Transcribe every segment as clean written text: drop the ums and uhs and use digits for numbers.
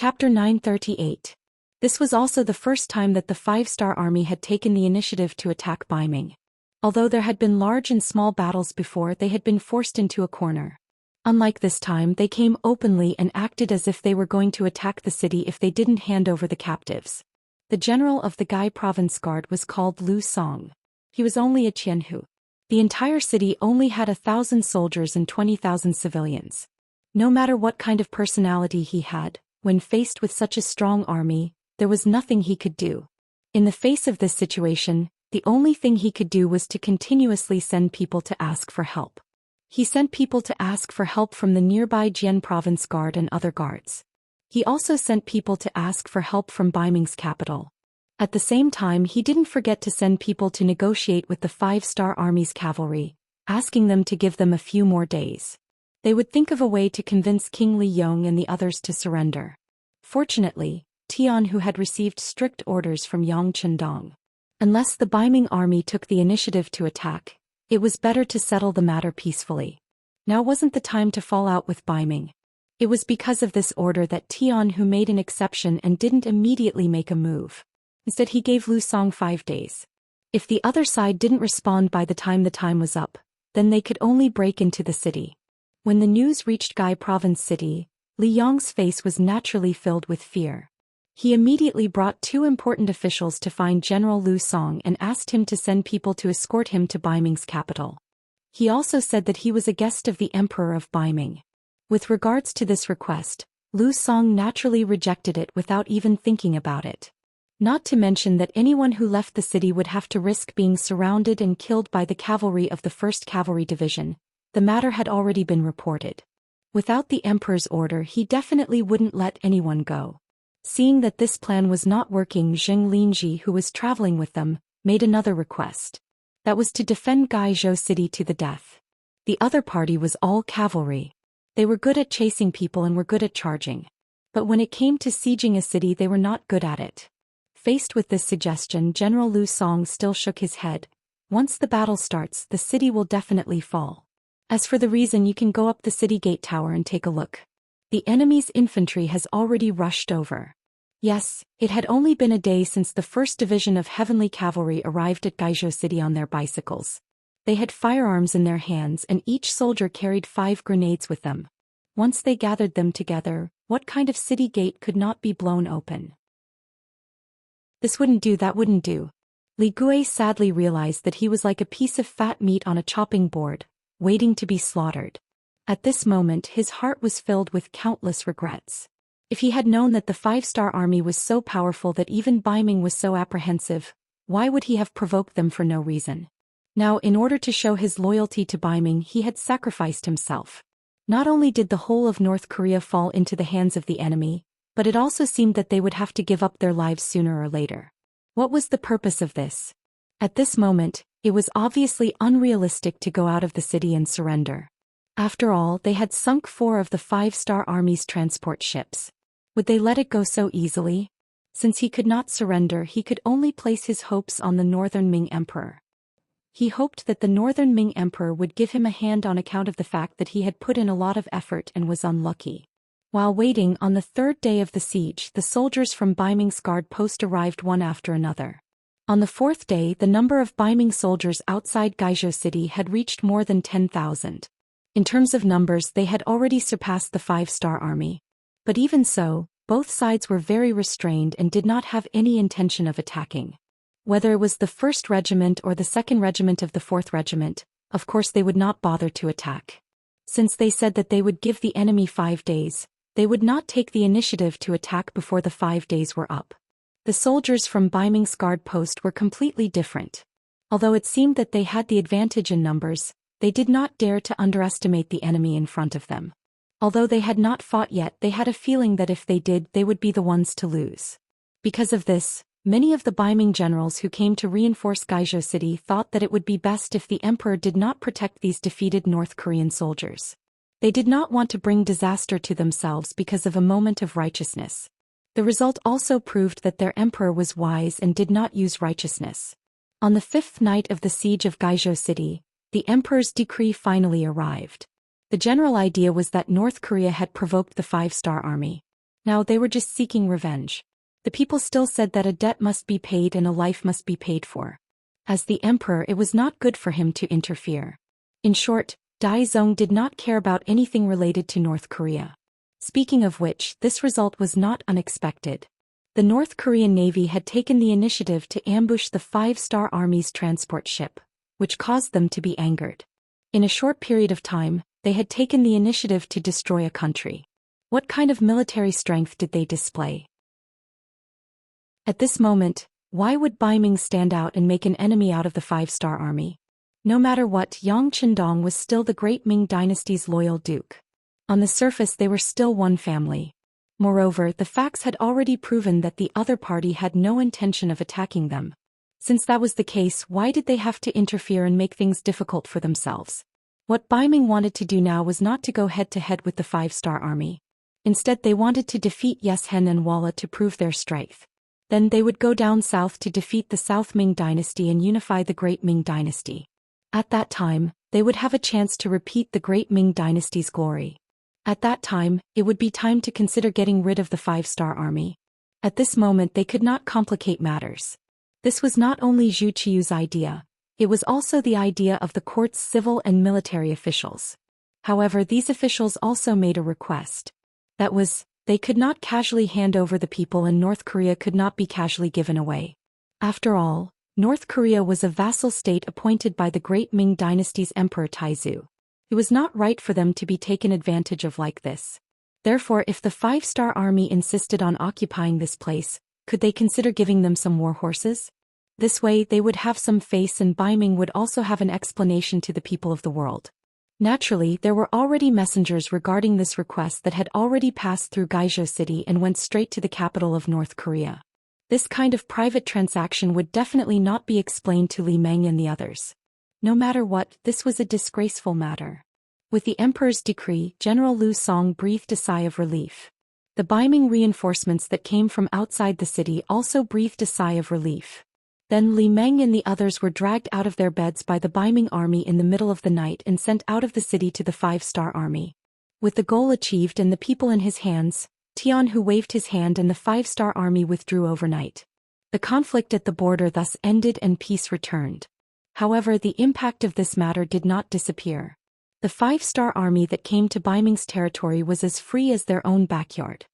Chapter 938. This was also the first time that the five-star army had taken the initiative to attack Baiming. Although there had been large and small battles before, they had been forced into a corner. Unlike this time, they came openly and acted as if they were going to attack the city if they didn't hand over the captives. The general of the Gai province guard was called Lu Song. He was only a Qianhu. The entire city only had 1,000 soldiers and 20,000 civilians. No matter what kind of personality he had, when faced with such a strong army, there was nothing he could do. In the face of this situation, the only thing he could do was to continuously send people to ask for help. He sent people to ask for help from the nearby Jian province guard and other guards. He also sent people to ask for help from Baiming's capital. At the same time, he didn't forget to send people to negotiate with the five-star army's cavalry, asking them to give them a few more days. They would think of a way to convince King Li Yong and the others to surrender. Fortunately, Tian Hu had received strict orders from Yang Chendong. Unless the Baiming army took the initiative to attack, it was better to settle the matter peacefully. Now wasn't the time to fall out with Baiming. It was because of this order that Tian Hu made an exception and didn't immediately make a move. Instead, he gave Lu Song 5 days. If the other side didn't respond by the time was up, then they could only break into the city. When the news reached Gai Province City, Li Yong's face was naturally filled with fear. He immediately brought 2 important officials to find General Lu Song and asked him to send people to escort him to Baiming's capital. He also said that he was a guest of the Emperor of Baiming. With regards to this request, Lu Song naturally rejected it without even thinking about it. Not to mention that anyone who left the city would have to risk being surrounded and killed by the cavalry of the 1st Cavalry Division. The matter had already been reported. Without the Emperor's order, he definitely wouldn't let anyone go. Seeing that this plan was not working, Zheng Linji, who was traveling with them, made another request. That was to defend Gaizhou City to the death. The other party was all cavalry. They were good at chasing people and were good at charging. But when it came to sieging a city, they were not good at it. Faced with this suggestion, General Lu Song still shook his head. Once the battle starts, the city will definitely fall. As for the reason, you can go up the city gate tower and take a look. The enemy's infantry has already rushed over. Yes, it had only been a day since the 1st Division of Heavenly Cavalry arrived at Gaizhou City on their bicycles. They had firearms in their hands and each soldier carried 5 grenades with them. Once they gathered them together, what kind of city gate could not be blown open? This wouldn't do, that wouldn't do. Li Gui sadly realized that he was like a piece of fat meat on a chopping board, waiting to be slaughtered. At this moment, his heart was filled with countless regrets. If he had known that the 5-star army was so powerful that even Baiming was so apprehensive, why would he have provoked them for no reason? Now, in order to show his loyalty to Baiming, he had sacrificed himself. Not only did the whole of North Korea fall into the hands of the enemy, but it also seemed that they would have to give up their lives sooner or later. What was the purpose of this? At this moment, it was obviously unrealistic to go out of the city and surrender. After all, they had sunk 4 of the 5-star army's transport ships. Would they let it go so easily? Since he could not surrender, he could only place his hopes on the Northern Ming Emperor. He hoped that the Northern Ming Emperor would give him a hand on account of the fact that he had put in a lot of effort and was unlucky. While waiting on the 3rd day of the siege, the soldiers from Baiming's guard post arrived one after another. On the 4th day, the number of Baiming soldiers outside Gaizhou City had reached more than 10,000. In terms of numbers, they had already surpassed the 5-star army. But even so, both sides were very restrained and did not have any intention of attacking. Whether it was the 1st Regiment or the 2nd Regiment of the 4th Regiment, of course they would not bother to attack. Since they said that they would give the enemy 5 days, they would not take the initiative to attack before the 5 days were up. The soldiers from Baiming's guard post were completely different. Although it seemed that they had the advantage in numbers, they did not dare to underestimate the enemy in front of them. Although they had not fought yet, they had a feeling that if they did, they would be the ones to lose. Because of this, many of the Baiming generals who came to reinforce Gaizhou City thought that it would be best if the emperor did not protect these defeated North Korean soldiers. They did not want to bring disaster to themselves because of a moment of righteousness. The result also proved that their emperor was wise and did not use righteousness. On the 5th night of the siege of Gaizhou City, the emperor's decree finally arrived. The general idea was that North Korea had provoked the 5-star army. Now they were just seeking revenge. The people still said that a debt must be paid and a life must be paid for. As the emperor, it was not good for him to interfere. In short, Daizong did not care about anything related to North Korea. Speaking of which, this result was not unexpected. The North Korean Navy had taken the initiative to ambush the Five-Star Army's transport ship, which caused them to be angered. In a short period of time, they had taken the initiative to destroy a country. What kind of military strength did they display? At this moment, why would Bai Ming stand out and make an enemy out of the Five-Star Army? No matter what, Yang Qindong was still the great Ming dynasty's loyal duke. On the surface they were still one family. Moreover, the facts had already proven that the other party had no intention of attacking them. Since that was the case, why did they have to interfere and make things difficult for themselves? What Bai Ming wanted to do now was not to go head-to-head with the Five-Star Army. Instead, they wanted to defeat Yeshen and Walla to prove their strength. Then they would go down south to defeat the South Ming dynasty and unify the Great Ming dynasty. At that time, they would have a chance to repeat the Great Ming dynasty's glory. At that time, it would be time to consider getting rid of the Five-Star Army. At this moment they could not complicate matters. This was not only Zhu Qiu's idea, it was also the idea of the court's civil and military officials. However, these officials also made a request. That was, they could not casually hand over the people and North Korea could not be casually given away. After all, North Korea was a vassal state appointed by the Great Ming dynasty's Emperor Taizu. It was not right for them to be taken advantage of like this. Therefore, if the Five-Star Army insisted on occupying this place, could they consider giving them some war horses? This way they would have some face and Bai Ming would also have an explanation to the people of the world. Naturally, there were already messengers regarding this request that had already passed through Gaizhou City and went straight to the capital of North Korea. This kind of private transaction would definitely not be explained to Li Meng and the others. No matter what, this was a disgraceful matter. With the emperor's decree, General Liu Song breathed a sigh of relief. The Bai Ming reinforcements that came from outside the city also breathed a sigh of relief. Then Li Meng and the others were dragged out of their beds by the Bai Ming army in the middle of the night and sent out of the city to the Five-Star Army. With the goal achieved and the people in his hands, Tian Hu waved his hand and the Five-Star Army withdrew overnight. The conflict at the border thus ended and peace returned. However, the impact of this matter did not disappear. The Five-Star Army that came to Bai Ming's territory was as free as their own backyard.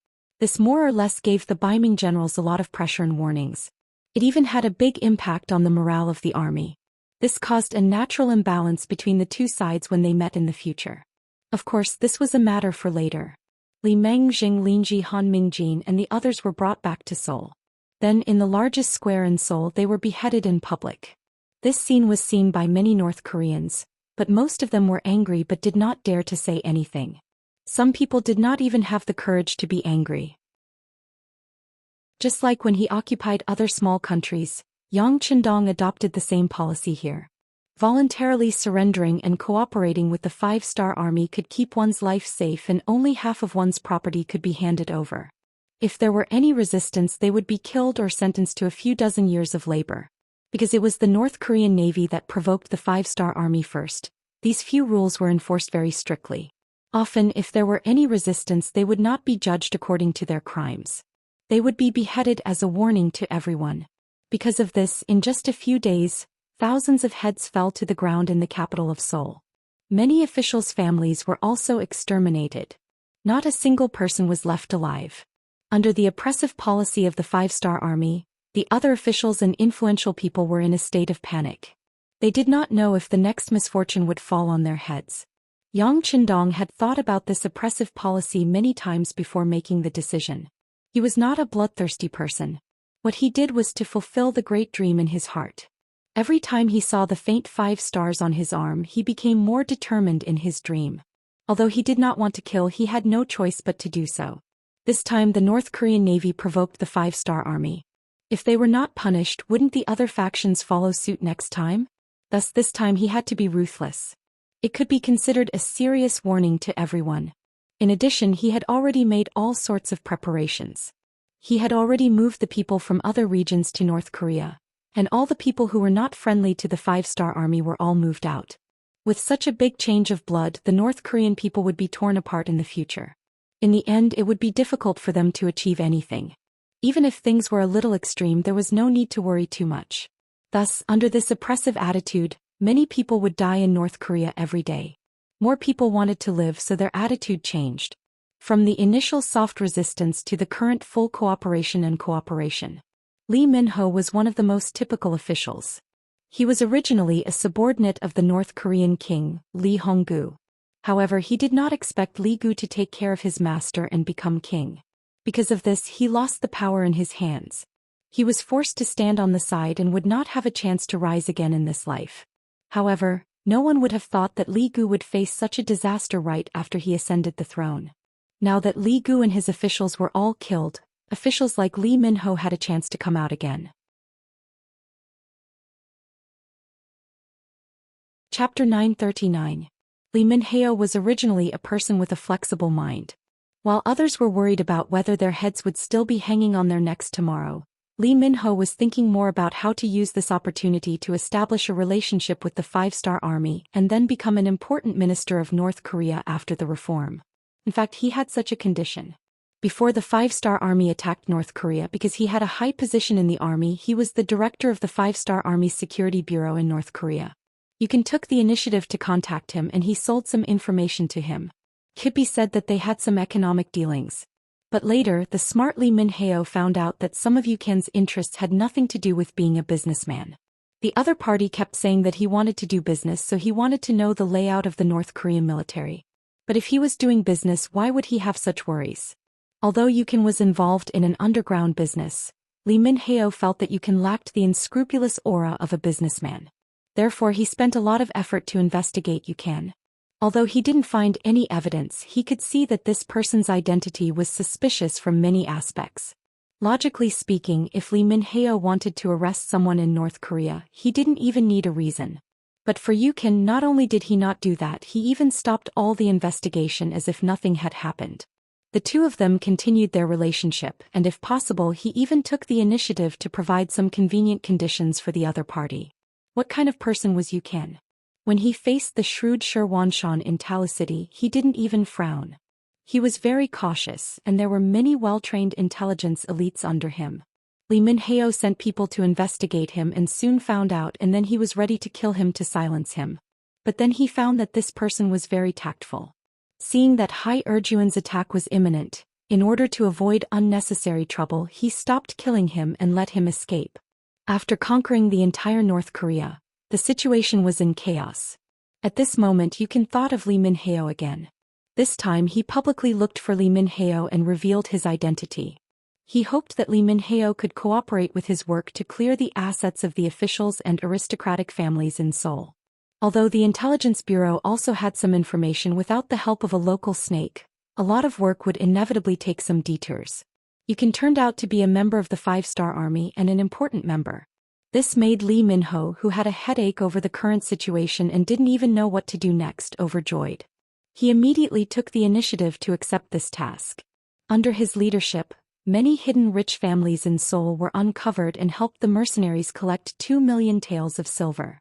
This more or less gave the Bai Ming generals a lot of pressure and warnings. It even had a big impact on the morale of the army. This caused a natural imbalance between the two sides when they met in the future. Of course, this was a matter for later. Li Meng, Jing Linji, Han Mingjin and the others were brought back to Seoul. Then in the largest square in Seoul they were beheaded in public. This scene was seen by many North Koreans, but most of them were angry but did not dare to say anything. Some people did not even have the courage to be angry. Just like when he occupied other small countries, Yang Qindong adopted the same policy here. Voluntarily surrendering and cooperating with the Five-Star Army could keep one's life safe and only half of one's property could be handed over. If there were any resistance they would be killed or sentenced to a few dozen years of labor. Because it was the North Korean Navy that provoked the Five-Star Army first, these few rules were enforced very strictly. Often, if there were any resistance they would not be judged according to their crimes. They would be beheaded as a warning to everyone. Because of this, in just a few days, thousands of heads fell to the ground in the capital of Seoul. Many officials' families were also exterminated. Not a single person was left alive. Under the oppressive policy of the Five-Star Army, the other officials and influential people were in a state of panic. They did not know if the next misfortune would fall on their heads. Yang Qindong had thought about this oppressive policy many times before making the decision. He was not a bloodthirsty person. What he did was to fulfill the great dream in his heart. Every time he saw the faint 5 stars on his arm he became more determined in his dream. Although he did not want to kill he had no choice but to do so. This time the North Korean Navy provoked the Five-Star Army. If they were not punished, wouldn't the other factions follow suit next time? Thus this time he had to be ruthless. It could be considered a serious warning to everyone. In addition, he had already made all sorts of preparations. He had already moved the people from other regions to North Korea, and all the people who were not friendly to the Five-Star Army were all moved out. With such a big change of blood, the North Korean people would be torn apart in the future. In the end, it would be difficult for them to achieve anything. Even if things were a little extreme, there was no need to worry too much. Thus, under this oppressive attitude, many people would die in North Korea every day. More people wanted to live, so their attitude changed. From the initial soft resistance to the current full cooperation and cooperation. Lee Min-ho was one of the most typical officials. He was originally a subordinate of the North Korean king, Lee Hong-gu. However, he did not expect Lee Gu to take care of his master and become king. Because of this, he lost the power in his hands. He was forced to stand on the side and would not have a chance to rise again in this life. However, no one would have thought that Lee Gu would face such a disaster right after he ascended the throne. Now that Lee Gu and his officials were all killed, officials like Lee Min-ho had a chance to come out again. Chapter 939. Lee Min-ho was originally a person with a flexible mind. While others were worried about whether their heads would still be hanging on their necks tomorrow, Lee Min-ho was thinking more about how to use this opportunity to establish a relationship with the five-star army and then become an important minister of North Korea after the reform. In fact, he had such a condition. Before the five-star army attacked North Korea, because he had a high position in the army, he was the director of the five-star army's security bureau in North Korea. Yukin took the initiative to contact him and he sold some information to him. Kibbe said that they had some economic dealings. But later, the smart Lee Min-ho found out that some of Yukin's interests had nothing to do with being a businessman. The other party kept saying that he wanted to do business, so he wanted to know the layout of the North Korean military. But if he was doing business, why would he have such worries? Although Yukin was involved in an underground business, Lee Min-ho felt that Yukin lacked the unscrupulous aura of a businessman. Therefore, he spent a lot of effort to investigate Yukin. Although he didn't find any evidence, he could see that this person's identity was suspicious from many aspects. Logically speaking, if Lee Min-ho wanted to arrest someone in North Korea, he didn't even need a reason. But for Yukin, not only did he not do that, he even stopped all the investigation as if nothing had happened. The two of them continued their relationship, and if possible, he even took the initiative to provide some convenient conditions for the other party. What kind of person was Yukin? When he faced the shrewd Wanshan in Tao City, he didn't even frown. He was very cautious, and there were many well-trained intelligence elites under him. Lee Min-ho sent people to investigate him and soon found out, and then he was ready to kill him to silence him. But then he found that this person was very tactful. Seeing that Hai Erjuan's attack was imminent, in order to avoid unnecessary trouble, he stopped killing him and let him escape. After conquering the entire North Korea, the situation was in chaos. At this moment, Yukin thought of Lee Min-ho again. This time he publicly looked for Lee Min-ho and revealed his identity. He hoped that Lee Min-ho could cooperate with his work to clear the assets of the officials and aristocratic families in Seoul. Although the intelligence bureau also had some information, without the help of a local snake, a lot of work would inevitably take some detours. Yukin turned out to be a member of the five-star army and an important member. This made Lee Min-ho, who had a headache over the current situation and didn't even know what to do next, overjoyed. He immediately took the initiative to accept this task. Under his leadership, many hidden rich families in Seoul were uncovered and helped the mercenaries collect 2 million taels of silver.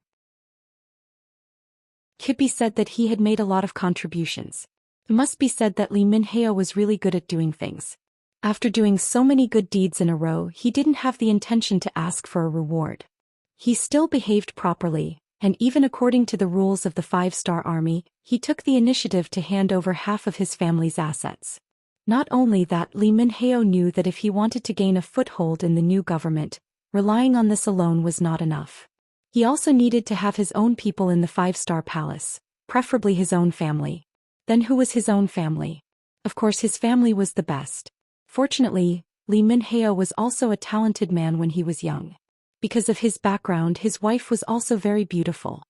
Kibbe said that he had made a lot of contributions. It must be said that Lee Min-ho was really good at doing things. After doing so many good deeds in a row, he didn't have the intention to ask for a reward. He still behaved properly, and even according to the rules of the five-star army, he took the initiative to hand over half of his family's assets. Not only that, Lee Min-ho knew that if he wanted to gain a foothold in the new government, relying on this alone was not enough. He also needed to have his own people in the five-star palace, preferably his own family. Then who was his own family? Of course, his family was the best. Fortunately, Lee Min-ho was also a talented man when he was young. Because of his background, his wife was also very beautiful.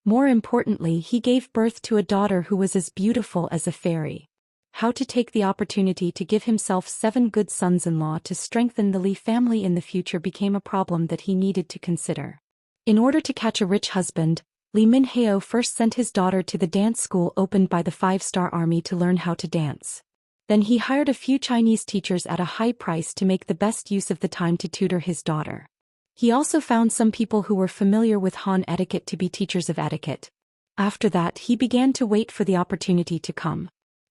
More importantly, he gave birth to a daughter who was as beautiful as a fairy. How to take the opportunity to give himself 7 good sons-in-law to strengthen the Lee family in the future became a problem that he needed to consider. In order to catch a rich husband, Lee Min-ho first sent his daughter to the dance school opened by the five-star army to learn how to dance. Then he hired a few Chinese teachers at a high price to make the best use of the time to tutor his daughter. He also found some people who were familiar with Han etiquette to be teachers of etiquette. After that, he began to wait for the opportunity to come.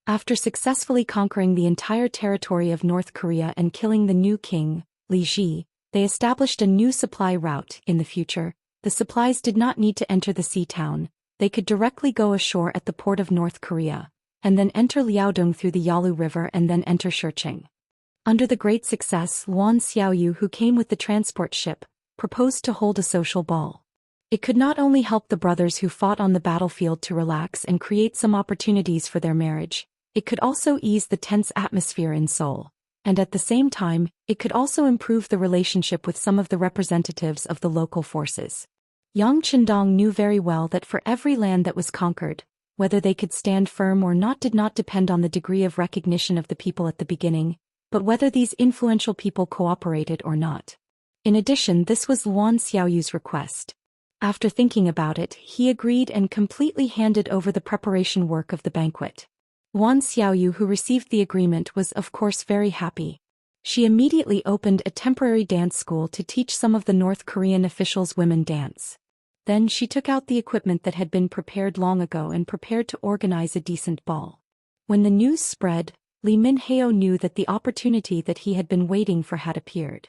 After successfully conquering the entire territory of North Korea and killing the new king, Li Ji, they established a new supply route. In the future, the supplies did not need to enter the sea town, they could directly go ashore at the port of North Korea, and then enter Liaodong through the Yalu River and then enter Shicheng. Under the great success, Luan Xiaoyu, who came with the transport ship, proposed to hold a social ball. It could not only help the brothers who fought on the battlefield to relax and create some opportunities for their marriage, it could also ease the tense atmosphere in Seoul, and at the same time, it could also improve the relationship with some of the representatives of the local forces. Yang Chendong knew very well that for every land that was conquered, whether they could stand firm or not did not depend on the degree of recognition of the people at the beginning, but whether these influential people cooperated or not. In addition, this was Luan Xiaoyu's request. After thinking about it, he agreed and completely handed over the preparation work of the banquet. Luan Xiaoyu, who received the agreement, was of course very happy. She immediately opened a temporary dance school to teach some of the North Korean officials women dance. Then she took out the equipment that had been prepared long ago and prepared to organize a decent ball. When the news spread, Lee Min-heo knew that the opportunity that he had been waiting for had appeared.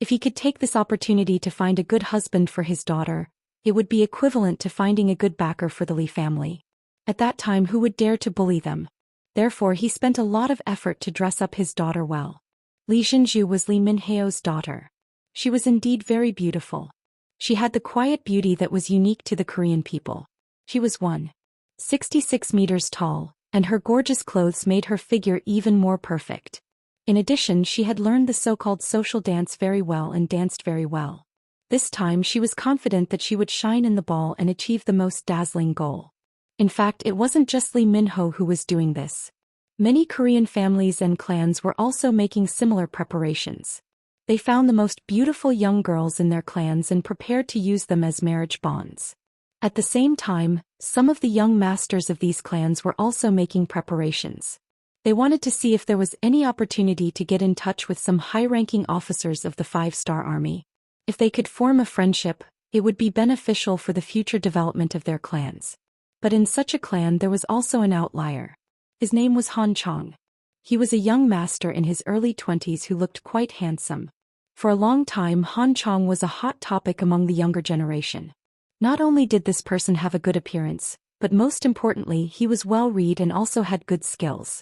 If he could take this opportunity to find a good husband for his daughter, it would be equivalent to finding a good backer for the Lee family. At that time, who would dare to bully them? Therefore, he spent a lot of effort to dress up his daughter well. Li Zhenju was Lee Min-heo's daughter. She was indeed very beautiful. She had the quiet beauty that was unique to the Korean people. She was 1.66 meters tall, and her gorgeous clothes made her figure even more perfect. In addition, she had learned the so-called social dance very well and danced very well. This time she was confident that she would shine in the ball and achieve the most dazzling goal. In fact, it wasn't just Lee Min-ho who was doing this. Many Korean families and clans were also making similar preparations. They found the most beautiful young girls in their clans and prepared to use them as marriage bonds. At the same time, some of the young masters of these clans were also making preparations. They wanted to see if there was any opportunity to get in touch with some high-ranking officers of the 5-star army. If they could form a friendship, it would be beneficial for the future development of their clans. But in such a clan there was also an outlier. His name was Han Chong. He was a young master in his early 20s who looked quite handsome. For a long time, Han Chong was a hot topic among the younger generation. Not only did this person have a good appearance, but most importantly, he was well-read and also had good skills.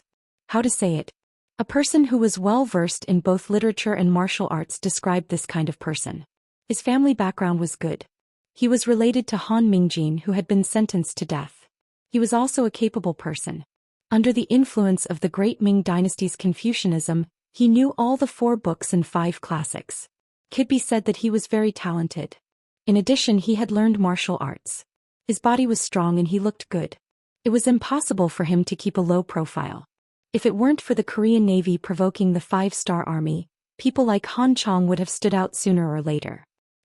How to say it? A person who was well-versed in both literature and martial arts described this kind of person. His family background was good. He was related to Han Mingjin, who had been sentenced to death. He was also a capable person. Under the influence of the great Ming dynasty's Confucianism, he knew all the 4 books and 5 classics. Could be said that he was very talented. In addition, he had learned martial arts. His body was strong and he looked good. It was impossible for him to keep a low profile. If it weren't for the Korean Navy provoking the 5-star army, people like Han Chong would have stood out sooner or later.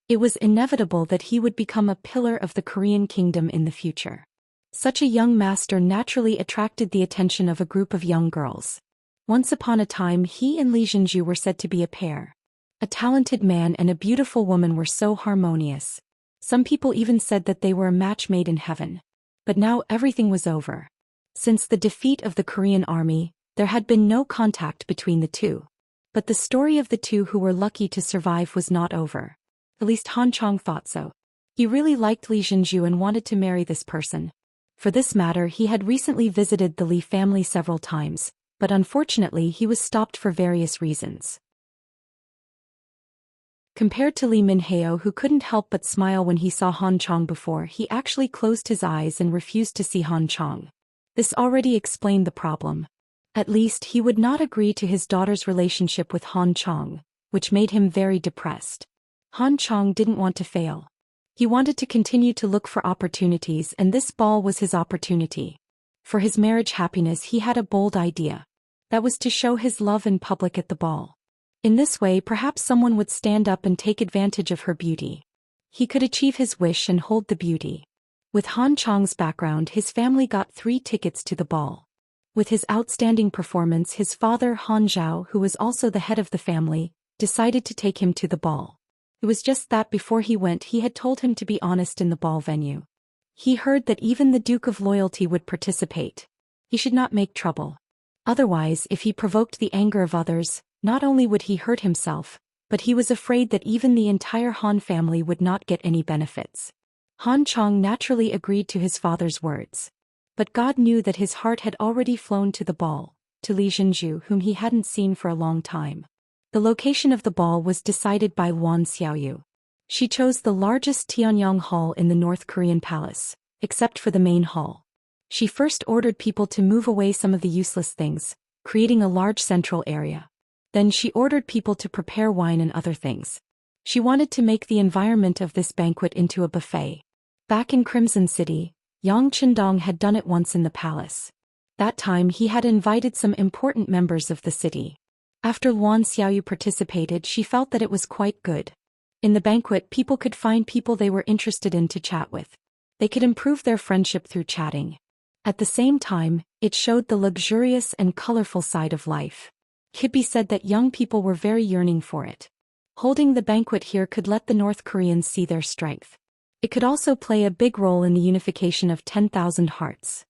It was inevitable that he would become a pillar of the Korean kingdom in the future. Such a young master naturally attracted the attention of a group of young girls. Once upon a time, he and Li Zhenju were said to be a pair. A talented man and a beautiful woman were so harmonious. Some people even said that they were a match made in heaven. But now everything was over. Since the defeat of the Korean army, there had been no contact between the two. But the story of the two who were lucky to survive was not over. At least Han Chong thought so. He really liked Li Zhenju and wanted to marry this person. For this matter, he had recently visited the Li family several times, but unfortunately he was stopped for various reasons. Compared to Lee Min-heo, who couldn't help but smile when he saw Han Chong before, he actually closed his eyes and refused to see Han Chong. This already explained the problem. At least he would not agree to his daughter's relationship with Han Chong, which made him very depressed. Han Chong didn't want to fail. He wanted to continue to look for opportunities, and this ball was his opportunity. For his marriage happiness, he had a bold idea. That was to show his love in public at the ball. In this way, perhaps someone would stand up and take advantage of her beauty. He could achieve his wish and hold the beauty. With Han Chong's background, his family got 3 tickets to the ball. With his outstanding performance, his father Han Zhao, who was also the head of the family, decided to take him to the ball. It was just that before he went, he had told him to be honest in the ball venue. He heard that even the Duke of Loyalty would participate. He should not make trouble. Otherwise, if he provoked the anger of others, not only would he hurt himself, but he was afraid that even the entire Han family would not get any benefits. Han Chong naturally agreed to his father's words. But God knew that his heart had already flown to the ball, to Li Zhenju, whom he hadn't seen for a long time. The location of the ball was decided by Luan Xiaoyu. She chose the largest Tianyang Hall in the North Korean palace, except for the main hall. She first ordered people to move away some of the useless things, creating a large central area. Then she ordered people to prepare wine and other things. She wanted to make the environment of this banquet into a buffet. Back in Crimson City, Yang Qindong had done it once in the palace. That time he had invited some important members of the city. After Luan Xiaoyu participated, she felt that it was quite good. In the banquet, people could find people they were interested in to chat with. They could improve their friendship through chatting. At the same time, it showed the luxurious and colorful side of life. It could be said that young people were very yearning for it. Holding the banquet here could let the North Koreans see their strength. It could also play a big role in the unification of 10,000 hearts.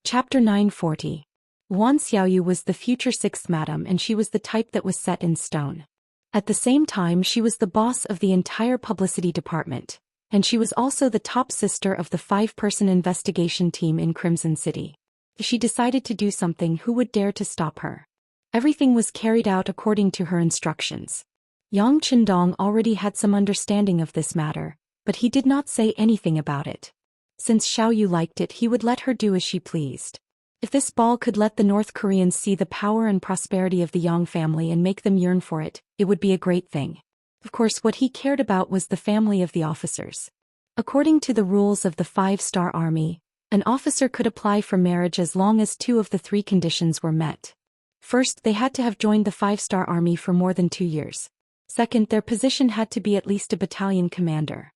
Chapter 940. Luan Xiaoyu was the future 6th madam, and she was the type that was set in stone. At the same time, she was the boss of the entire publicity department, and she was also the top sister of the 5-person investigation team in Crimson City. If she decided to do something, who would dare to stop her? Everything was carried out according to her instructions. Yang Qindong already had some understanding of this matter, but he did not say anything about it. Since Xiaoyu liked it, he would let her do as she pleased. If this ball could let the North Koreans see the power and prosperity of the Yang family and make them yearn for it, it would be a great thing. Of course, what he cared about was the family of the officers. According to the rules of the 5-star army, an officer could apply for marriage as long as 2 of the 3 conditions were met. First, they had to have joined the 5-star army for more than 2 years. Second, their position had to be at least a battalion commander.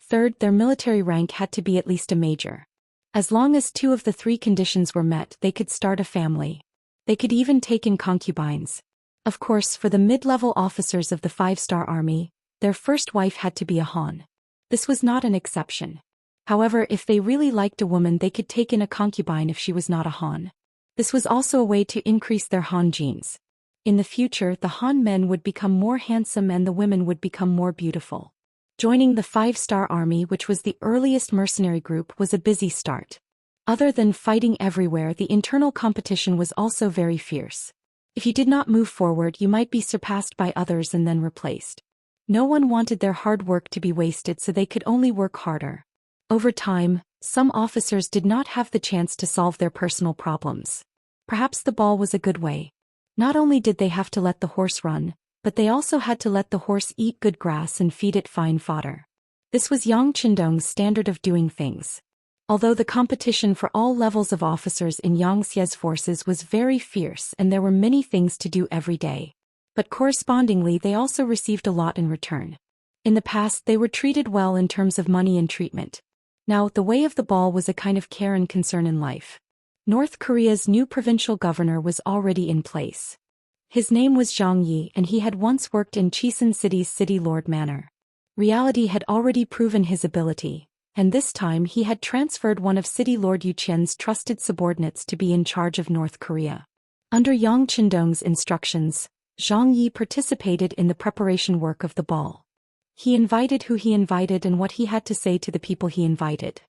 Third, their military rank had to be at least a major. As long as 2 of the 3 conditions were met, they could start a family. They could even take in concubines. Of course, for the mid-level officers of the 5-star army, their first wife had to be a Han. This was not an exception. However, if they really liked a woman, they could take in a concubine if she was not a Han. This was also a way to increase their Han genes. In the future, the Han men would become more handsome and the women would become more beautiful. Joining the 5-star army, which was the earliest mercenary group, was a busy start. Other than fighting everywhere, the internal competition was also very fierce. If you did not move forward, you might be surpassed by others and then replaced. No one wanted their hard work to be wasted, so they could only work harder. Over time, some officers did not have the chance to solve their personal problems. Perhaps the ball was a good way. Not only did they have to let the horse run, but they also had to let the horse eat good grass and feed it fine fodder. This was Yang Qindong's standard of doing things. Although the competition for all levels of officers in Xianxia's forces was very fierce and there were many things to do every day, but correspondingly they also received a lot in return. In the past, they were treated well in terms of money and treatment. Now, the way of the ball was a kind of care and concern in life. North Korea's new provincial governor was already in place. His name was Zhang Yi, and he had once worked in Chisun City's City Lord Manor. Reality had already proven his ability, and this time he had transferred one of City Lord Yu Qian's trusted subordinates to be in charge of North Korea. Under Yang Qindong's instructions, Zhang Yi participated in the preparation work of the ball. He invited who he invited and what he had to say to the people he invited.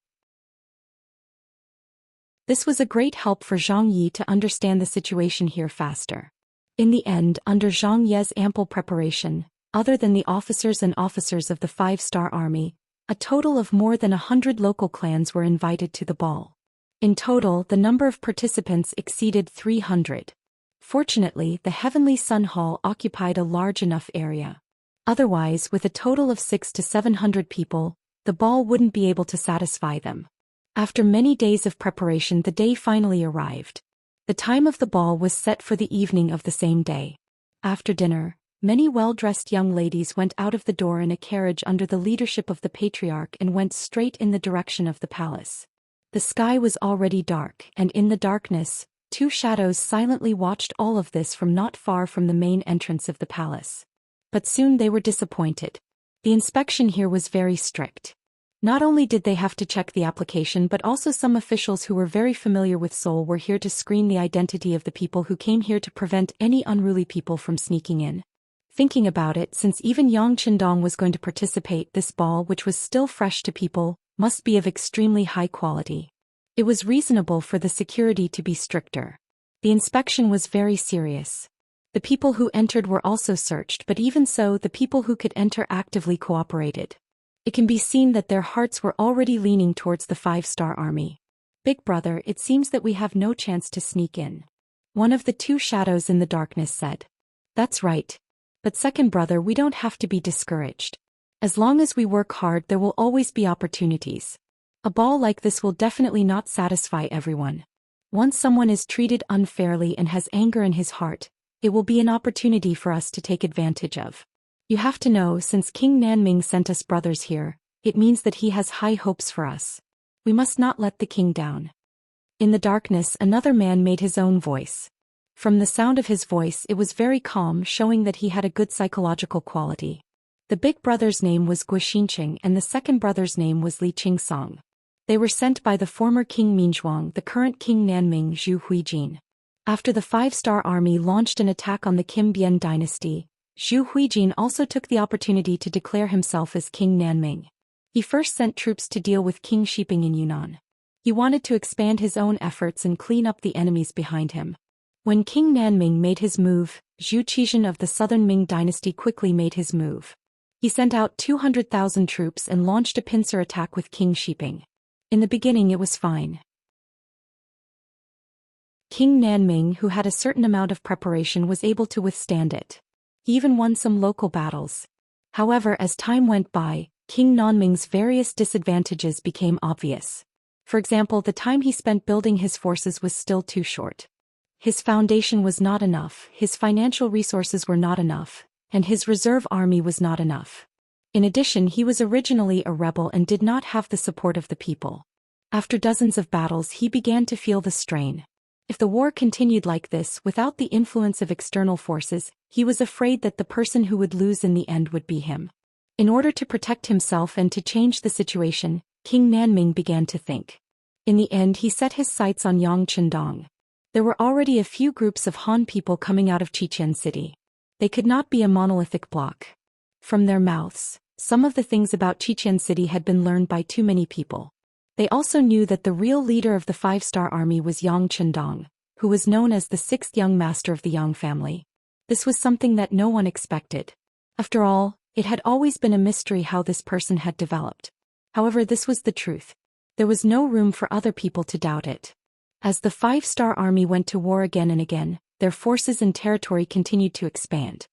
This was a great help for Zhang Yi to understand the situation here faster. In the end, under Zhang Ye's ample preparation, other than the officers and officers of the 5-star army, a total of more than 100 local clans were invited to the ball. In total, the number of participants exceeded 300. Fortunately, the Heavenly Sun Hall occupied a large enough area. Otherwise, with a total of 600 to 700 people, the ball wouldn't be able to satisfy them. After many days of preparation, the day finally arrived. The time of the ball was set for the evening of the same day. After dinner, many well-dressed young ladies went out of the door in a carriage under the leadership of the patriarch and went straight in the direction of the palace. The sky was already dark, and in the darkness, 2 shadows silently watched all of this from not far from the main entrance of the palace. But soon they were disappointed. The inspection here was very strict. Not only did they have to check the application, but also some officials who were very familiar with Seoul were here to screen the identity of the people who came here to prevent any unruly people from sneaking in. Thinking about it, since even Yang Qindong was going to participate, this ball, which was still fresh to people, must be of extremely high quality. It was reasonable for the security to be stricter. The inspection was very serious. The people who entered were also searched, but even so, the people who could enter actively cooperated. It can be seen that their hearts were already leaning towards the 5-star army. Big brother, it seems that we have no chance to sneak in. One of the two shadows in the darkness said. That's right. But second brother, we don't have to be discouraged. As long as we work hard, there will always be opportunities. A ball like this will definitely not satisfy everyone. Once someone is treated unfairly and has anger in his heart, it will be an opportunity for us to take advantage of. You have to know, since King Nanming sent us brothers here, it means that he has high hopes for us. We must not let the king down. In the darkness, another man made his own voice. From the sound of his voice, it was very calm, showing that he had a good psychological quality. The big brother's name was Guoxinqing and the second brother's name was Li Qingsong. They were sent by the former King Minzhuang, the current King Nanming Zhu Huijin. After the 5-star army launched an attack on the Kim Bian dynasty, Zhu Huijin also took the opportunity to declare himself as King Nanming. He first sent troops to deal with King Shiping in Yunnan. He wanted to expand his own efforts and clean up the enemies behind him. When King Nanming made his move, Zhu Qixian of the southern Ming dynasty quickly made his move. He sent out 200,000 troops and launched a pincer attack with King Shiping. In the beginning it was fine. King Nanming, who had a certain amount of preparation, was able to withstand it. He even won some local battles. However, as time went by, King Nanming's various disadvantages became obvious. For example, the time he spent building his forces was still too short. His foundation was not enough, his financial resources were not enough, and his reserve army was not enough. In addition, he was originally a rebel and did not have the support of the people. After dozens of battles, he began to feel the strain. If the war continued like this, without the influence of external forces, he was afraid that the person who would lose in the end would be him. In order to protect himself and to change the situation, King Nanming began to think. In the end, he set his sights on Yang Qindong. There were already a few groups of Han people coming out of Xi'an city. They could not be a monolithic block. From their mouths, some of the things about Xi'an city had been learned by too many people. They also knew that the real leader of the 5-star army was Yang Qindong, who was known as the 6th young master of the Yang family. This was something that no one expected. After all, it had always been a mystery how this person had developed. However, this was the truth. There was no room for other people to doubt it. As the 5-star army went to war again and again, their forces and territory continued to expand.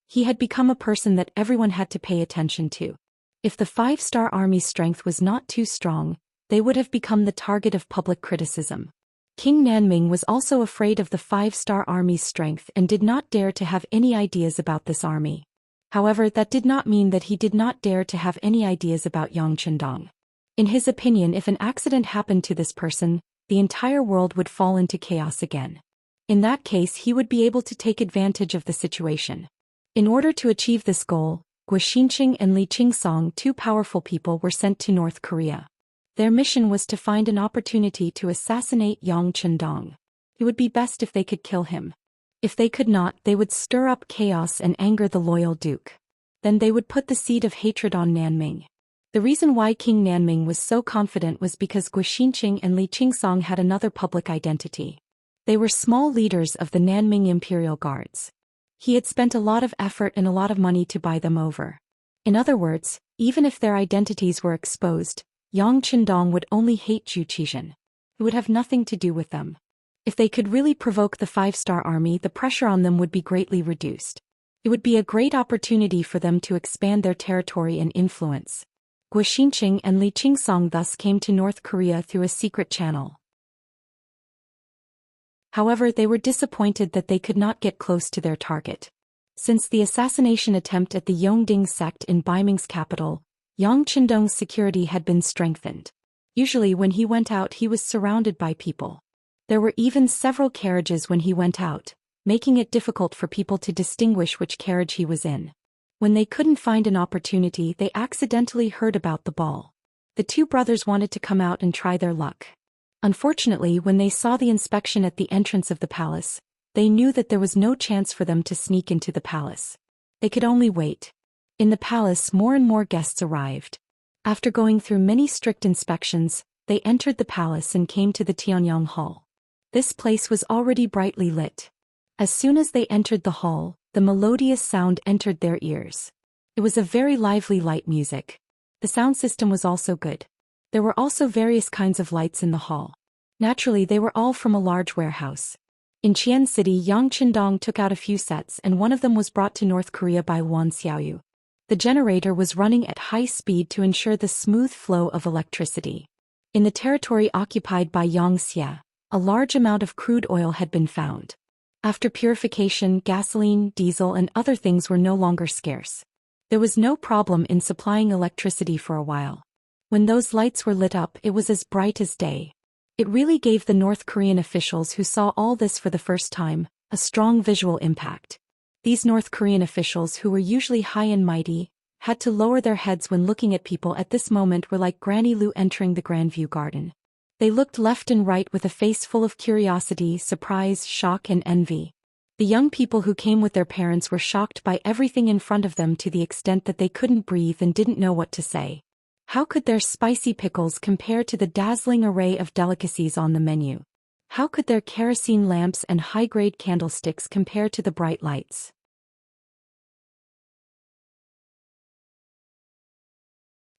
He had become a person that everyone had to pay attention to. If the 5-star army's strength was not too strong, they would have become the target of public criticism. King Nanming was also afraid of the 5-star army's strength and did not dare to have any ideas about this army. However, that did not mean that he did not dare to have any ideas about Yang Qindong. In his opinion, if an accident happened to this person, the entire world would fall into chaos again. In that case, he would be able to take advantage of the situation. In order to achieve this goal, Guoxinqing and Li Qingsong, two powerful people, were sent to North Korea. Their mission was to find an opportunity to assassinate Yang Qindong. It would be best if they could kill him. If they could not, they would stir up chaos and anger the loyal duke. Then they would put the seed of hatred on Nanming. The reason why King Nanming was so confident was because Guoxinqing and Li Qingsong had another public identity. They were small leaders of the Nanming Imperial Guards. He had spent a lot of effort and a lot of money to buy them over. In other words, even if their identities were exposed, Yang Qindong would only hate Zhu Qixian. It would have nothing to do with them. If they could really provoke the 5-star army, the pressure on them would be greatly reduced. It would be a great opportunity for them to expand their territory and influence. Guoxinqing and Li Qingsong thus came to North Korea through a secret channel. However, they were disappointed that they could not get close to their target. Since the assassination attempt at the Yongding sect in Baiming's capital, Yang Qindong's security had been strengthened. Usually when he went out, he was surrounded by people. There were even several carriages when he went out, making it difficult for people to distinguish which carriage he was in. When they couldn't find an opportunity, they accidentally heard about the ball. The two brothers wanted to come out and try their luck. Unfortunately, when they saw the inspection at the entrance of the palace, they knew that there was no chance for them to sneak into the palace. They could only wait. In the palace, more and more guests arrived. After going through many strict inspections, they entered the palace and came to the Tianyang Hall. This place was already brightly lit. As soon as they entered the hall, the melodious sound entered their ears. It was a very lively light music. The sound system was also good. There were also various kinds of lights in the hall. Naturally, they were all from a large warehouse. In Qian City, Yang Qindong took out a few sets and one of them was brought to North Korea by Wan Xiaoyu. The generator was running at high speed to ensure the smooth flow of electricity. In the territory occupied by Xianxia, a large amount of crude oil had been found. After purification, gasoline, diesel and other things were no longer scarce. There was no problem in supplying electricity for a while. When those lights were lit up, it was as bright as day. It really gave the North Korean officials who saw all this for the first time a strong visual impact. These North Korean officials, who were usually high and mighty, had to lower their heads when looking at people at this moment were like Granny Lu entering the Grandview Garden. They looked left and right with a face full of curiosity, surprise, shock and envy. The young people who came with their parents were shocked by everything in front of them to the extent that they couldn't breathe and didn't know what to say. How could their spicy pickles compare to the dazzling array of delicacies on the menu? How could their kerosene lamps and high-grade candlesticks compare to the bright lights?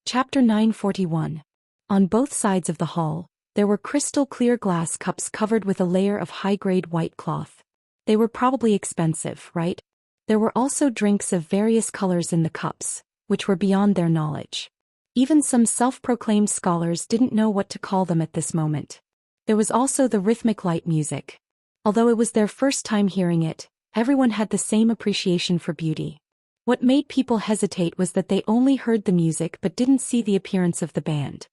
Chapter 941. On both sides of the hall, there were crystal-clear glass cups covered with a layer of high-grade white cloth. They were probably expensive, right? There were also drinks of various colors in the cups, which were beyond their knowledge. Even some self-proclaimed scholars didn't know what to call them at this moment. There was also the rhythmic light music. Although it was their first time hearing it, everyone had the same appreciation for beauty. What made people hesitate was that they only heard the music but didn't see the appearance of the band.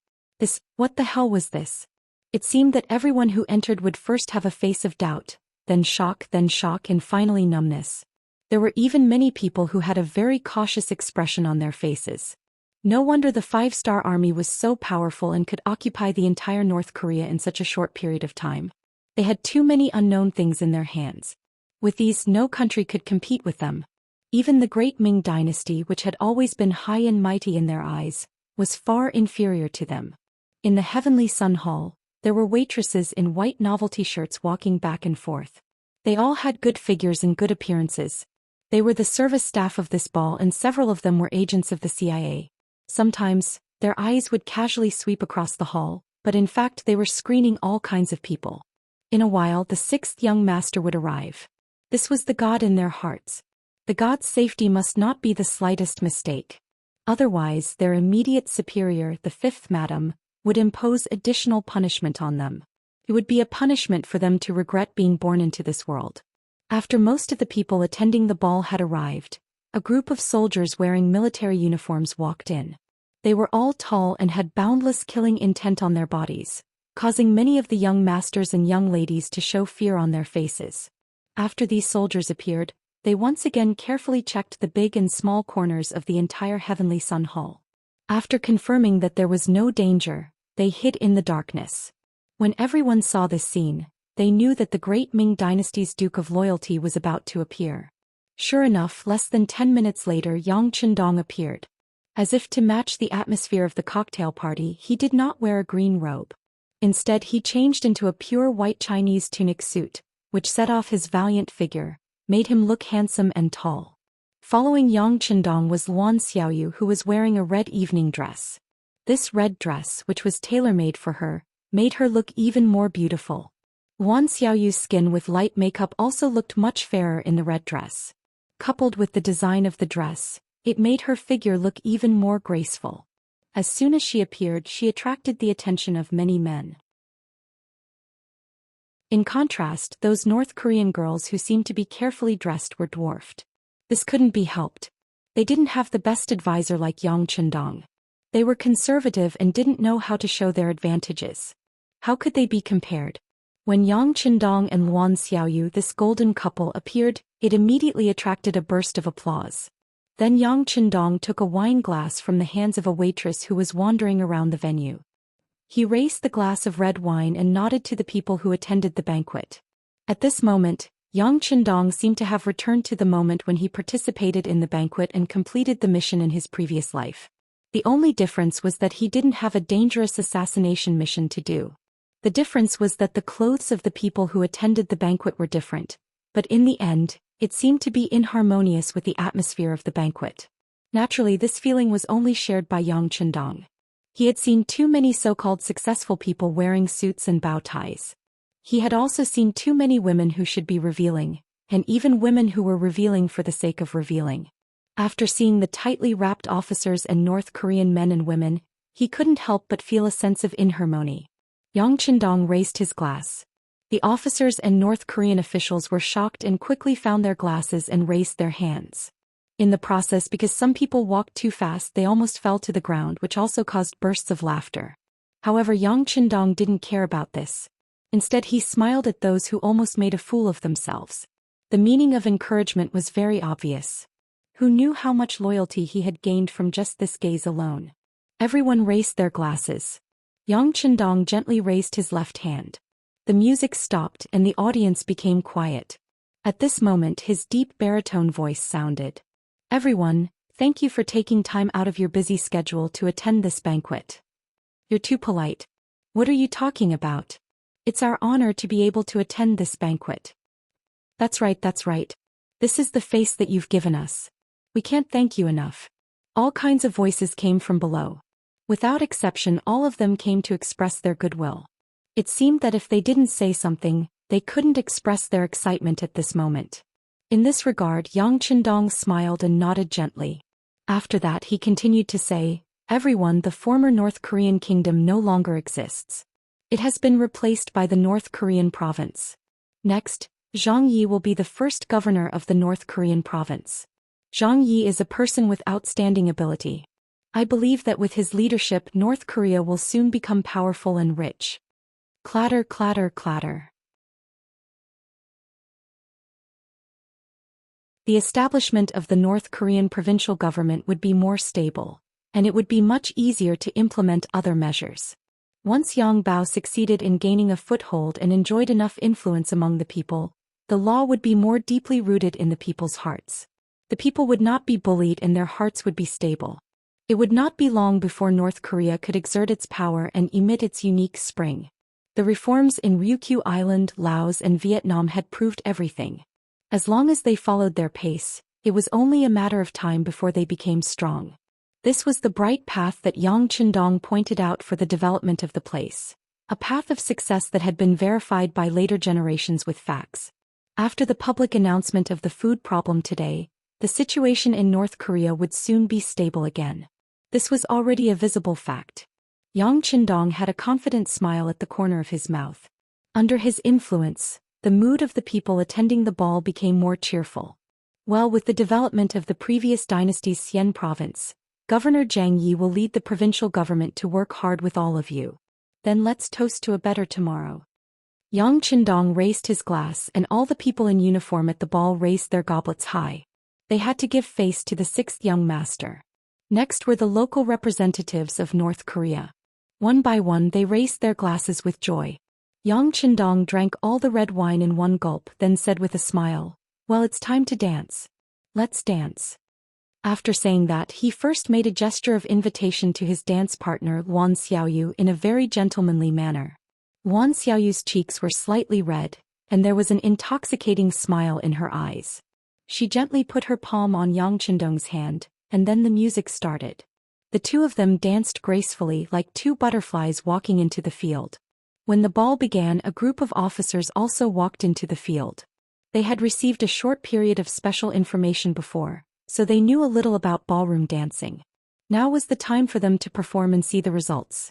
What the hell was this? It seemed that everyone who entered would first have a face of doubt, then shock and finally numbness. There were even many people who had a very cautious expression on their faces. No wonder the five-star army was so powerful and could occupy the entire North Korea in such a short period of time. They had too many unknown things in their hands. With these, no country could compete with them. Even the great Ming dynasty, which had always been high and mighty in their eyes, was far inferior to them. In the Heavenly Sun Hall, there were waitresses in white novelty shirts walking back and forth. They all had good figures and good appearances. They were the service staff of this ball and several of them were agents of the CIA. Sometimes, their eyes would casually sweep across the hall, but in fact they were screening all kinds of people. In a while, the sixth young master would arrive. This was the god in their hearts. The god's safety must not be the slightest mistake. Otherwise, their immediate superior, the fifth madam, would impose additional punishment on them. It would be a punishment for them to regret being born into this world. After most of the people attending the ball had arrived, a group of soldiers wearing military uniforms walked in. They were all tall and had boundless killing intent on their bodies, causing many of the young masters and young ladies to show fear on their faces. After these soldiers appeared, they once again carefully checked the big and small corners of the entire Heavenly Sun Hall. After confirming that there was no danger, they hid in the darkness. When everyone saw this scene, they knew that the great Ming dynasty's Duke of Loyalty was about to appear. Sure enough, less than 10 minutes later, Yang Qindong appeared. As if to match the atmosphere of the cocktail party, he did not wear a green robe. Instead, he changed into a pure white Chinese tunic suit, which set off his valiant figure, made him look handsome and tall. Following Yang Qindong was Wan Xiaoyu, who was wearing a red evening dress. This red dress, which was tailor-made for her, made her look even more beautiful. Wan Xiaoyu's skin with light makeup also looked much fairer in the red dress. Coupled with the design of the dress, it made her figure look even more graceful. As soon as she appeared, she attracted the attention of many men. In contrast, those North Korean girls who seemed to be carefully dressed were dwarfed. This couldn't be helped. They didn't have the best advisor like Yang Qindong. They were conservative and didn't know how to show their advantages. How could they be compared? When Yang Qindong and Wan Xiaoyu, this golden couple, appeared, it immediately attracted a burst of applause. Then Yang Qindong took a wine glass from the hands of a waitress who was wandering around the venue. He raised the glass of red wine and nodded to the people who attended the banquet. At this moment, Yang Qindong seemed to have returned to the moment when he participated in the banquet and completed the mission in his previous life. The only difference was that he didn't have a dangerous assassination mission to do. The difference was that the clothes of the people who attended the banquet were different, but in the end, it seemed to be inharmonious with the atmosphere of the banquet. Naturally, this feeling was only shared by Yang Qindong. He had seen too many so-called successful people wearing suits and bow ties. He had also seen too many women who should be revealing, and even women who were revealing for the sake of revealing. After seeing the tightly wrapped officers and North Korean men and women, he couldn't help but feel a sense of inharmony. Yang Qindong raised his glass. The officers and North Korean officials were shocked and quickly found their glasses and raised their hands. In the process, because some people walked too fast, they almost fell to the ground, which also caused bursts of laughter. However, Yang Qindong didn't care about this. Instead, he smiled at those who almost made a fool of themselves. The meaning of encouragement was very obvious. Who knew how much loyalty he had gained from just this gaze alone? Everyone raised their glasses. Yang Qindong gently raised his left hand. The music stopped and the audience became quiet. At this moment, his deep baritone voice sounded. Everyone, thank you for taking time out of your busy schedule to attend this banquet. You're too polite. What are you talking about? It's our honor to be able to attend this banquet. That's right, that's right. This is the face that you've given us. We can't thank you enough. All kinds of voices came from below. Without exception, all of them came to express their goodwill. It seemed that if they didn't say something, they couldn't express their excitement at this moment. In this regard, Yang Qindong smiled and nodded gently. After that, he continued to say, Everyone, the former North Korean kingdom no longer exists. It has been replaced by the North Korean province. Next, Zhang Yi will be the first governor of the North Korean province. Zhang Yi is a person with outstanding ability. I believe that with his leadership, North Korea will soon become powerful and rich. Clatter, clatter, clatter. The establishment of the North Korean provincial government would be more stable, and it would be much easier to implement other measures. Once Yang Bao succeeded in gaining a foothold and enjoyed enough influence among the people, the law would be more deeply rooted in the people's hearts. The people would not be bullied and their hearts would be stable. It would not be long before North Korea could exert its power and emit its unique spring. The reforms in Ryukyu Island, Laos and Vietnam had proved everything. As long as they followed their pace, it was only a matter of time before they became strong. This was the bright path that Yang Qindong pointed out for the development of the place, a path of success that had been verified by later generations with facts. After the public announcement of the food problem today, the situation in North Korea would soon be stable again. This was already a visible fact. Yang Qindong had a confident smile at the corner of his mouth. Under his influence, the mood of the people attending the ball became more cheerful. Well, with the development of the previous dynasty's Xian province, Governor Zhang Yi will lead the provincial government to work hard with all of you. Then let's toast to a better tomorrow. Yang Qindong raised his glass and all the people in uniform at the ball raised their goblets high. They had to give face to the sixth young master. Next were the local representatives of North Korea. One by one they raised their glasses with joy. Yang Qindong drank all the red wine in one gulp, then said with a smile, Well, it's time to dance. Let's dance. After saying that, he first made a gesture of invitation to his dance partner Wan Xiaoyu in a very gentlemanly manner. Wan Xiaoyu's cheeks were slightly red, and there was an intoxicating smile in her eyes. She gently put her palm on Yang Qindong's hand, and then the music started. The two of them danced gracefully like two butterflies walking into the field. When the ball began, a group of officers also walked into the field. They had received a short period of special information before, so they knew a little about ballroom dancing. Now was the time for them to perform and see the results.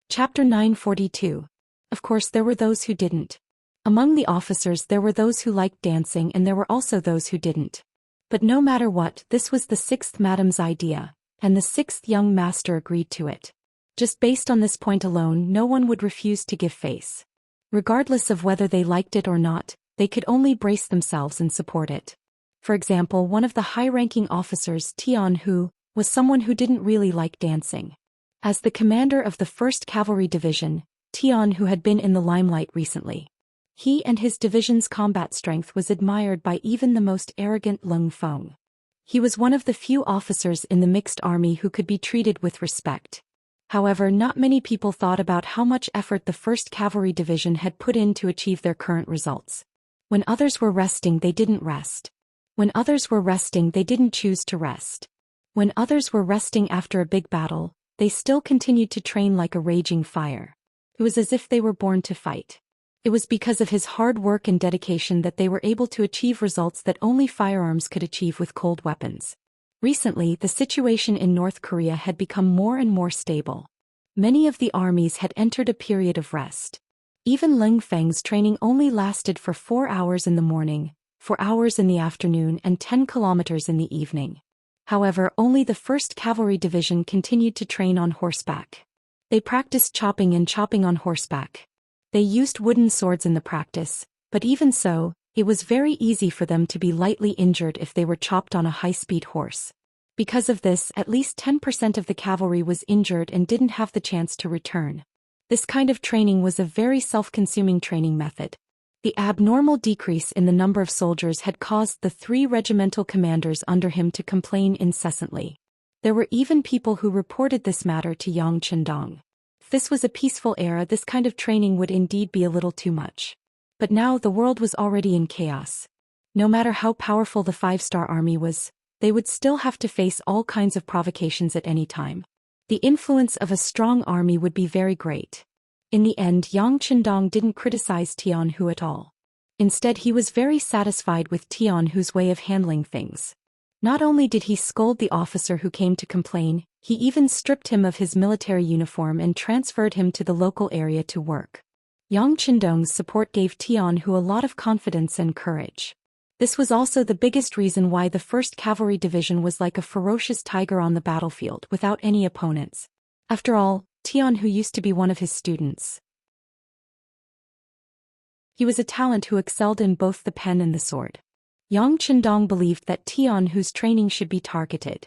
Chapter 942. Of course, there were those who didn't. Among the officers there were those who liked dancing and there were also those who didn't. But no matter what, this was the sixth madam's idea, and the sixth young master agreed to it. Just based on this point alone, no one would refuse to give face. Regardless of whether they liked it or not, they could only brace themselves and support it. For example, one of the high-ranking officers, Tian Hu, was someone who didn't really like dancing. As the commander of the 1st Cavalry Division, Tian Hu had been in the limelight recently. He and his division's combat strength was admired by even the most arrogant Leng Feng. He was one of the few officers in the mixed army who could be treated with respect. However, not many people thought about how much effort the 1st Cavalry Division had put in to achieve their current results. When others were resting, they didn't rest. When others were resting, they didn't choose to rest. When others were resting after a big battle, they still continued to train like a raging fire. It was as if they were born to fight. It was because of his hard work and dedication that they were able to achieve results that only firearms could achieve with cold weapons. Recently, the situation in North Korea had become more and more stable. Many of the armies had entered a period of rest. Even Leng Feng's training only lasted for 4 hours in the morning, 4 hours in the afternoon, and 10 kilometers in the evening. However, only the 1st Cavalry Division continued to train on horseback. They practiced chopping and chopping on horseback. They used wooden swords in the practice, but even so, it was very easy for them to be lightly injured if they were chopped on a high-speed horse. Because of this, at least 10% of the cavalry was injured and didn't have the chance to return. This kind of training was a very self-consuming training method. The abnormal decrease in the number of soldiers had caused the 3 regimental commanders under him to complain incessantly. There were even people who reported this matter to Yang Chendong. If this was a peaceful era, this kind of training would indeed be a little too much. But now the world was already in chaos. No matter how powerful the 5-star army was, they would still have to face all kinds of provocations at any time. The influence of a strong army would be very great. In the end, Yang Chendong didn't criticize Tian Hu at all. Instead, he was very satisfied with Tian Hu's way of handling things. Not only did he scold the officer who came to complain, he even stripped him of his military uniform and transferred him to the local area to work. Yang Chendong's support gave Tian Hu a lot of confidence and courage. This was also the biggest reason why the 1st Cavalry Division was like a ferocious tiger on the battlefield without any opponents. After all, Tian Hu used to be one of his students. He was a talent who excelled in both the pen and the sword. Yang Chendong believed that Tian Hu's training should be targeted.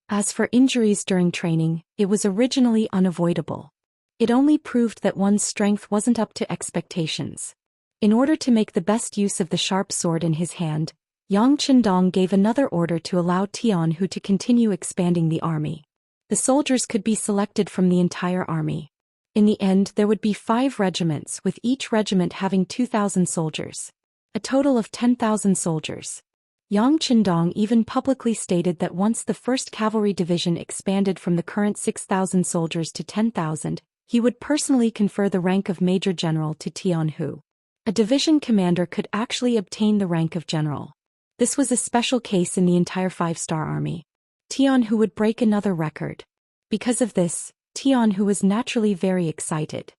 As for injuries during training, it was originally unavoidable. It only proved that one's strength wasn't up to expectations. In order to make the best use of the sharp sword in his hand, Yang Chendong gave another order to allow Tian Hu to continue expanding the army. The soldiers could be selected from the entire army. In the end, there would be 5 regiments, with each regiment having 2,000 soldiers. A total of 10,000 soldiers. Yang Chendong even publicly stated that once the 1st Cavalry Division expanded from the current 6,000 soldiers to 10,000, he would personally confer the rank of Major General to Tian Hu. A division commander could actually obtain the rank of general. This was a special case in the entire 5-star army. Tian Hu would break another record. Because of this, Tian Hu was naturally very excited.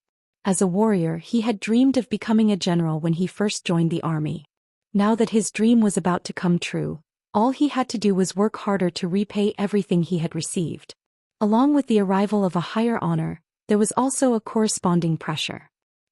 As a warrior, he had dreamed of becoming a general when he first joined the army. Now that his dream was about to come true, all he had to do was work harder to repay everything he had received. Along with the arrival of a higher honor, there was also a corresponding pressure.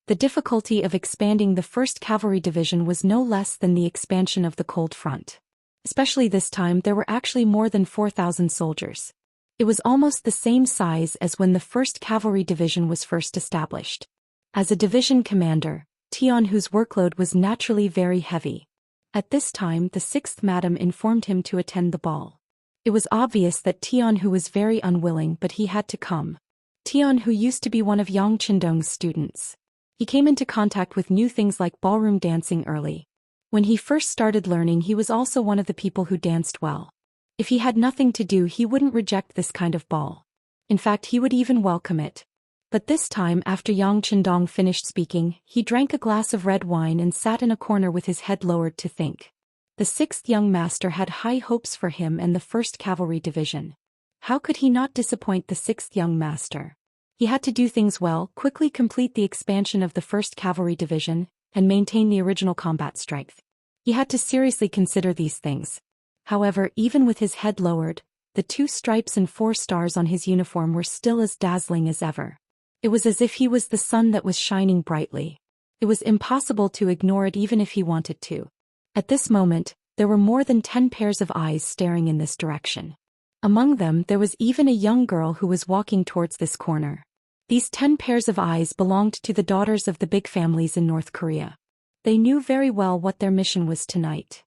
The difficulty of expanding the 1st Cavalry Division was no less than the expansion of the Cold Front. Especially this time, there were actually more than 4,000 soldiers. It was almost the same size as when the 1st Cavalry Division was first established. As a division commander, Tian Hu's workload was naturally very heavy. At this time, the 6th Madam informed him to attend the ball. It was obvious that Tian Hu was very unwilling, but he had to come. Tian Hu used to be one of Yang Chendong's students. He came into contact with new things like ballroom dancing early. When he first started learning, he was also one of the people who danced well. If he had nothing to do, he wouldn't reject this kind of ball. In fact, he would even welcome it. But this time, after Yang Chendong finished speaking, he drank a glass of red wine and sat in a corner with his head lowered to think. The 6th young master had high hopes for him and the 1st Cavalry Division. How could he not disappoint the 6th young master? He had to do things well, quickly complete the expansion of the 1st Cavalry Division, and maintain the original combat strength. He had to seriously consider these things. However, even with his head lowered, the 2 stripes and 4 stars on his uniform were still as dazzling as ever. It was as if he was the sun that was shining brightly. It was impossible to ignore it even if he wanted to. At this moment, there were more than 10 pairs of eyes staring in this direction. Among them there was even a young girl who was walking towards this corner. These 10 pairs of eyes belonged to the daughters of the big families in North Korea. They knew very well what their mission was tonight.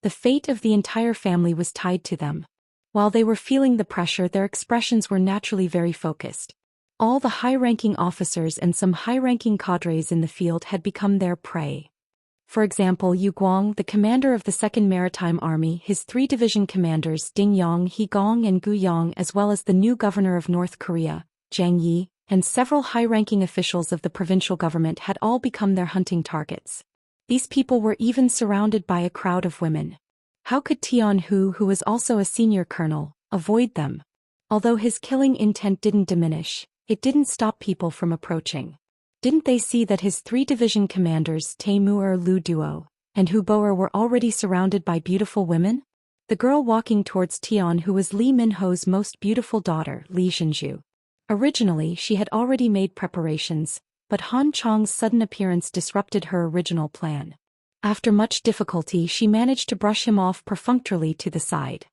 The fate of the entire family was tied to them. While they were feeling the pressure, their expressions were naturally very focused. All the high-ranking officers and some high-ranking cadres in the field had become their prey. For example, Yu Guang, the commander of the 2nd Maritime Army, his 3 division commanders Ding Yong, He Gong and Gu Yong, as well as the new governor of North Korea, Zhang Yi, and several high-ranking officials of the provincial government had all become their hunting targets. These people were even surrounded by a crowd of women. How could Tianhu, who was also a senior colonel, avoid them? Although his killing intent didn't diminish, it didn't stop people from approaching. Didn't they see that his 3 division commanders Taimur Lu Duo and Hu Boer were already surrounded by beautiful women? The girl walking towards Tianhu was Li Minho's most beautiful daughter, Li Zhenju. Originally she had already made preparations, but Han Chong's sudden appearance disrupted her original plan. After much difficulty she managed to brush him off perfunctorily to the side.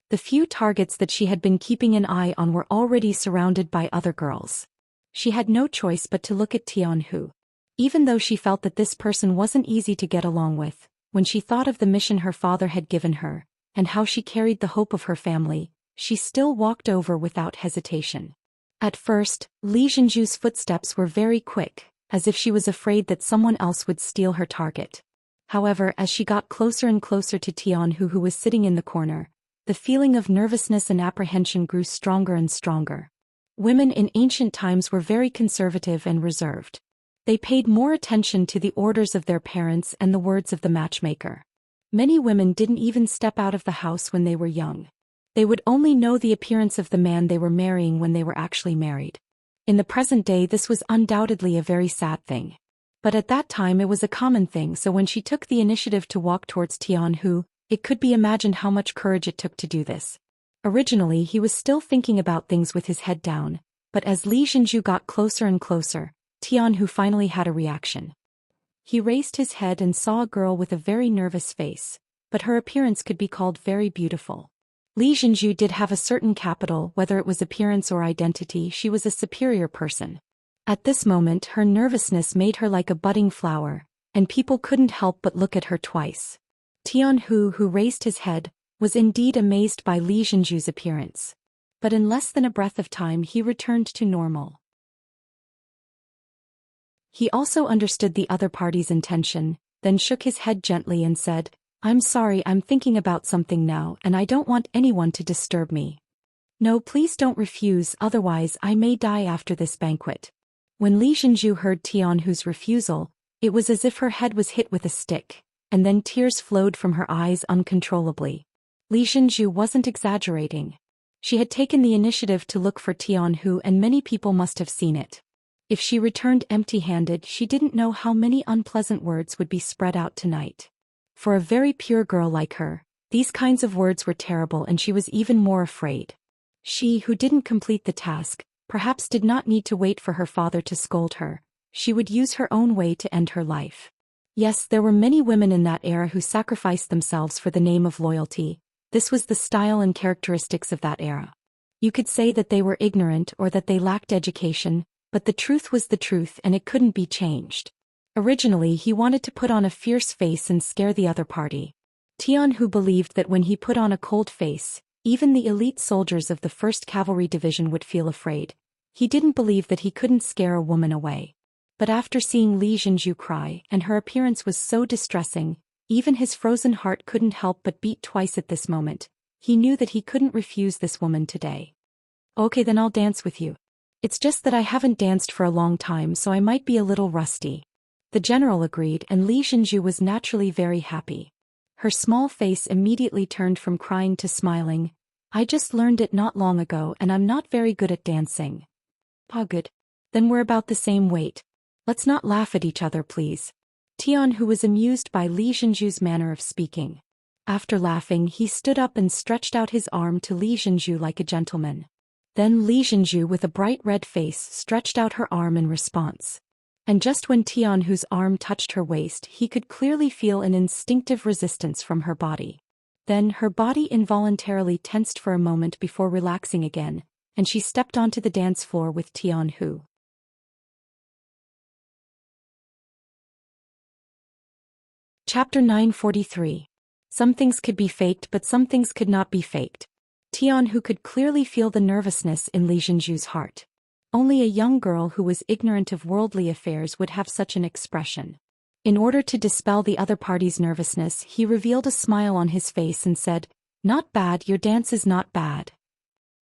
The few targets that she had been keeping an eye on were already surrounded by other girls. She had no choice but to look at Tianhu. Even though she felt that this person wasn't easy to get along with, when she thought of the mission her father had given her, and how she carried the hope of her family, she still walked over without hesitation. At first, Li Zhenju's footsteps were very quick, as if she was afraid that someone else would steal her target. However, as she got closer and closer to Tianhu, who was sitting in the corner, the feeling of nervousness and apprehension grew stronger and stronger. Women in ancient times were very conservative and reserved. They paid more attention to the orders of their parents and the words of the matchmaker. Many women didn't even step out of the house when they were young. They would only know the appearance of the man they were marrying when they were actually married. In the present day this was undoubtedly a very sad thing. But at that time it was a common thing, so when she took the initiative to walk towards Tianhu, it could be imagined how much courage it took to do this. Originally he was still thinking about things with his head down, but as Li Zhenju got closer and closer, Tianhu finally had a reaction. He raised his head and saw a girl with a very nervous face, but her appearance could be called very beautiful. Li Zhenju did have a certain capital, whether it was appearance or identity, she was a superior person. At this moment her nervousness made her like a budding flower, and people couldn't help but look at her twice. Tianhu, who raised his head, was indeed amazed by Li Zhenju's appearance. But in less than a breath of time he returned to normal. He also understood the other party's intention, then shook his head gently and said, "I'm sorry, I'm thinking about something now and I don't want anyone to disturb me. No, please don't refuse, otherwise I may die after this banquet." When Li Zhenju heard Tianhu's refusal, it was as if her head was hit with a stick, and then tears flowed from her eyes uncontrollably. Li Zhenju wasn't exaggerating. She had taken the initiative to look for Tianhu and many people must have seen it. If she returned empty-handed, she didn't know how many unpleasant words would be spread out tonight. For a very pure girl like her, these kinds of words were terrible and she was even more afraid. She, who didn't complete the task, perhaps did not need to wait for her father to scold her. She would use her own way to end her life. Yes, there were many women in that era who sacrificed themselves for the name of loyalty. This was the style and characteristics of that era. You could say that they were ignorant or that they lacked education, but the truth was the truth and it couldn't be changed. Originally he wanted to put on a fierce face and scare the other party. Tianhu believed that when he put on a cold face, even the elite soldiers of the 1st Cavalry Division would feel afraid. He didn't believe that he couldn't scare a woman away. But after seeing Li Zhenju cry, and her appearance was so distressing, even his frozen heart couldn't help but beat twice at this moment. He knew that he couldn't refuse this woman today. "Okay, then I'll dance with you. It's just that I haven't danced for a long time, so I might be a little rusty." The general agreed and Li Zhenju was naturally very happy. Her small face immediately turned from crying to smiling. "I just learned it not long ago and I'm not very good at dancing." "Ah, good. Then we're about the same weight. Let's not laugh at each other, please." Tianhu was amused by Li Zhenju's manner of speaking. After laughing, he stood up and stretched out his arm to Li Zhenju like a gentleman. Then Li Zhenju, with a bright red face, stretched out her arm in response. And just when Tianhu's arm touched her waist, he could clearly feel an instinctive resistance from her body. Then her body involuntarily tensed for a moment before relaxing again, and she stepped onto the dance floor with Tianhu. Chapter 943. Some things could be faked, but some things could not be faked. Tianhu could clearly feel the nervousness in Li Zhenju's heart. Only a young girl who was ignorant of worldly affairs would have such an expression. In order to dispel the other party's nervousness, he revealed a smile on his face and said, "Not bad, your dance is not bad."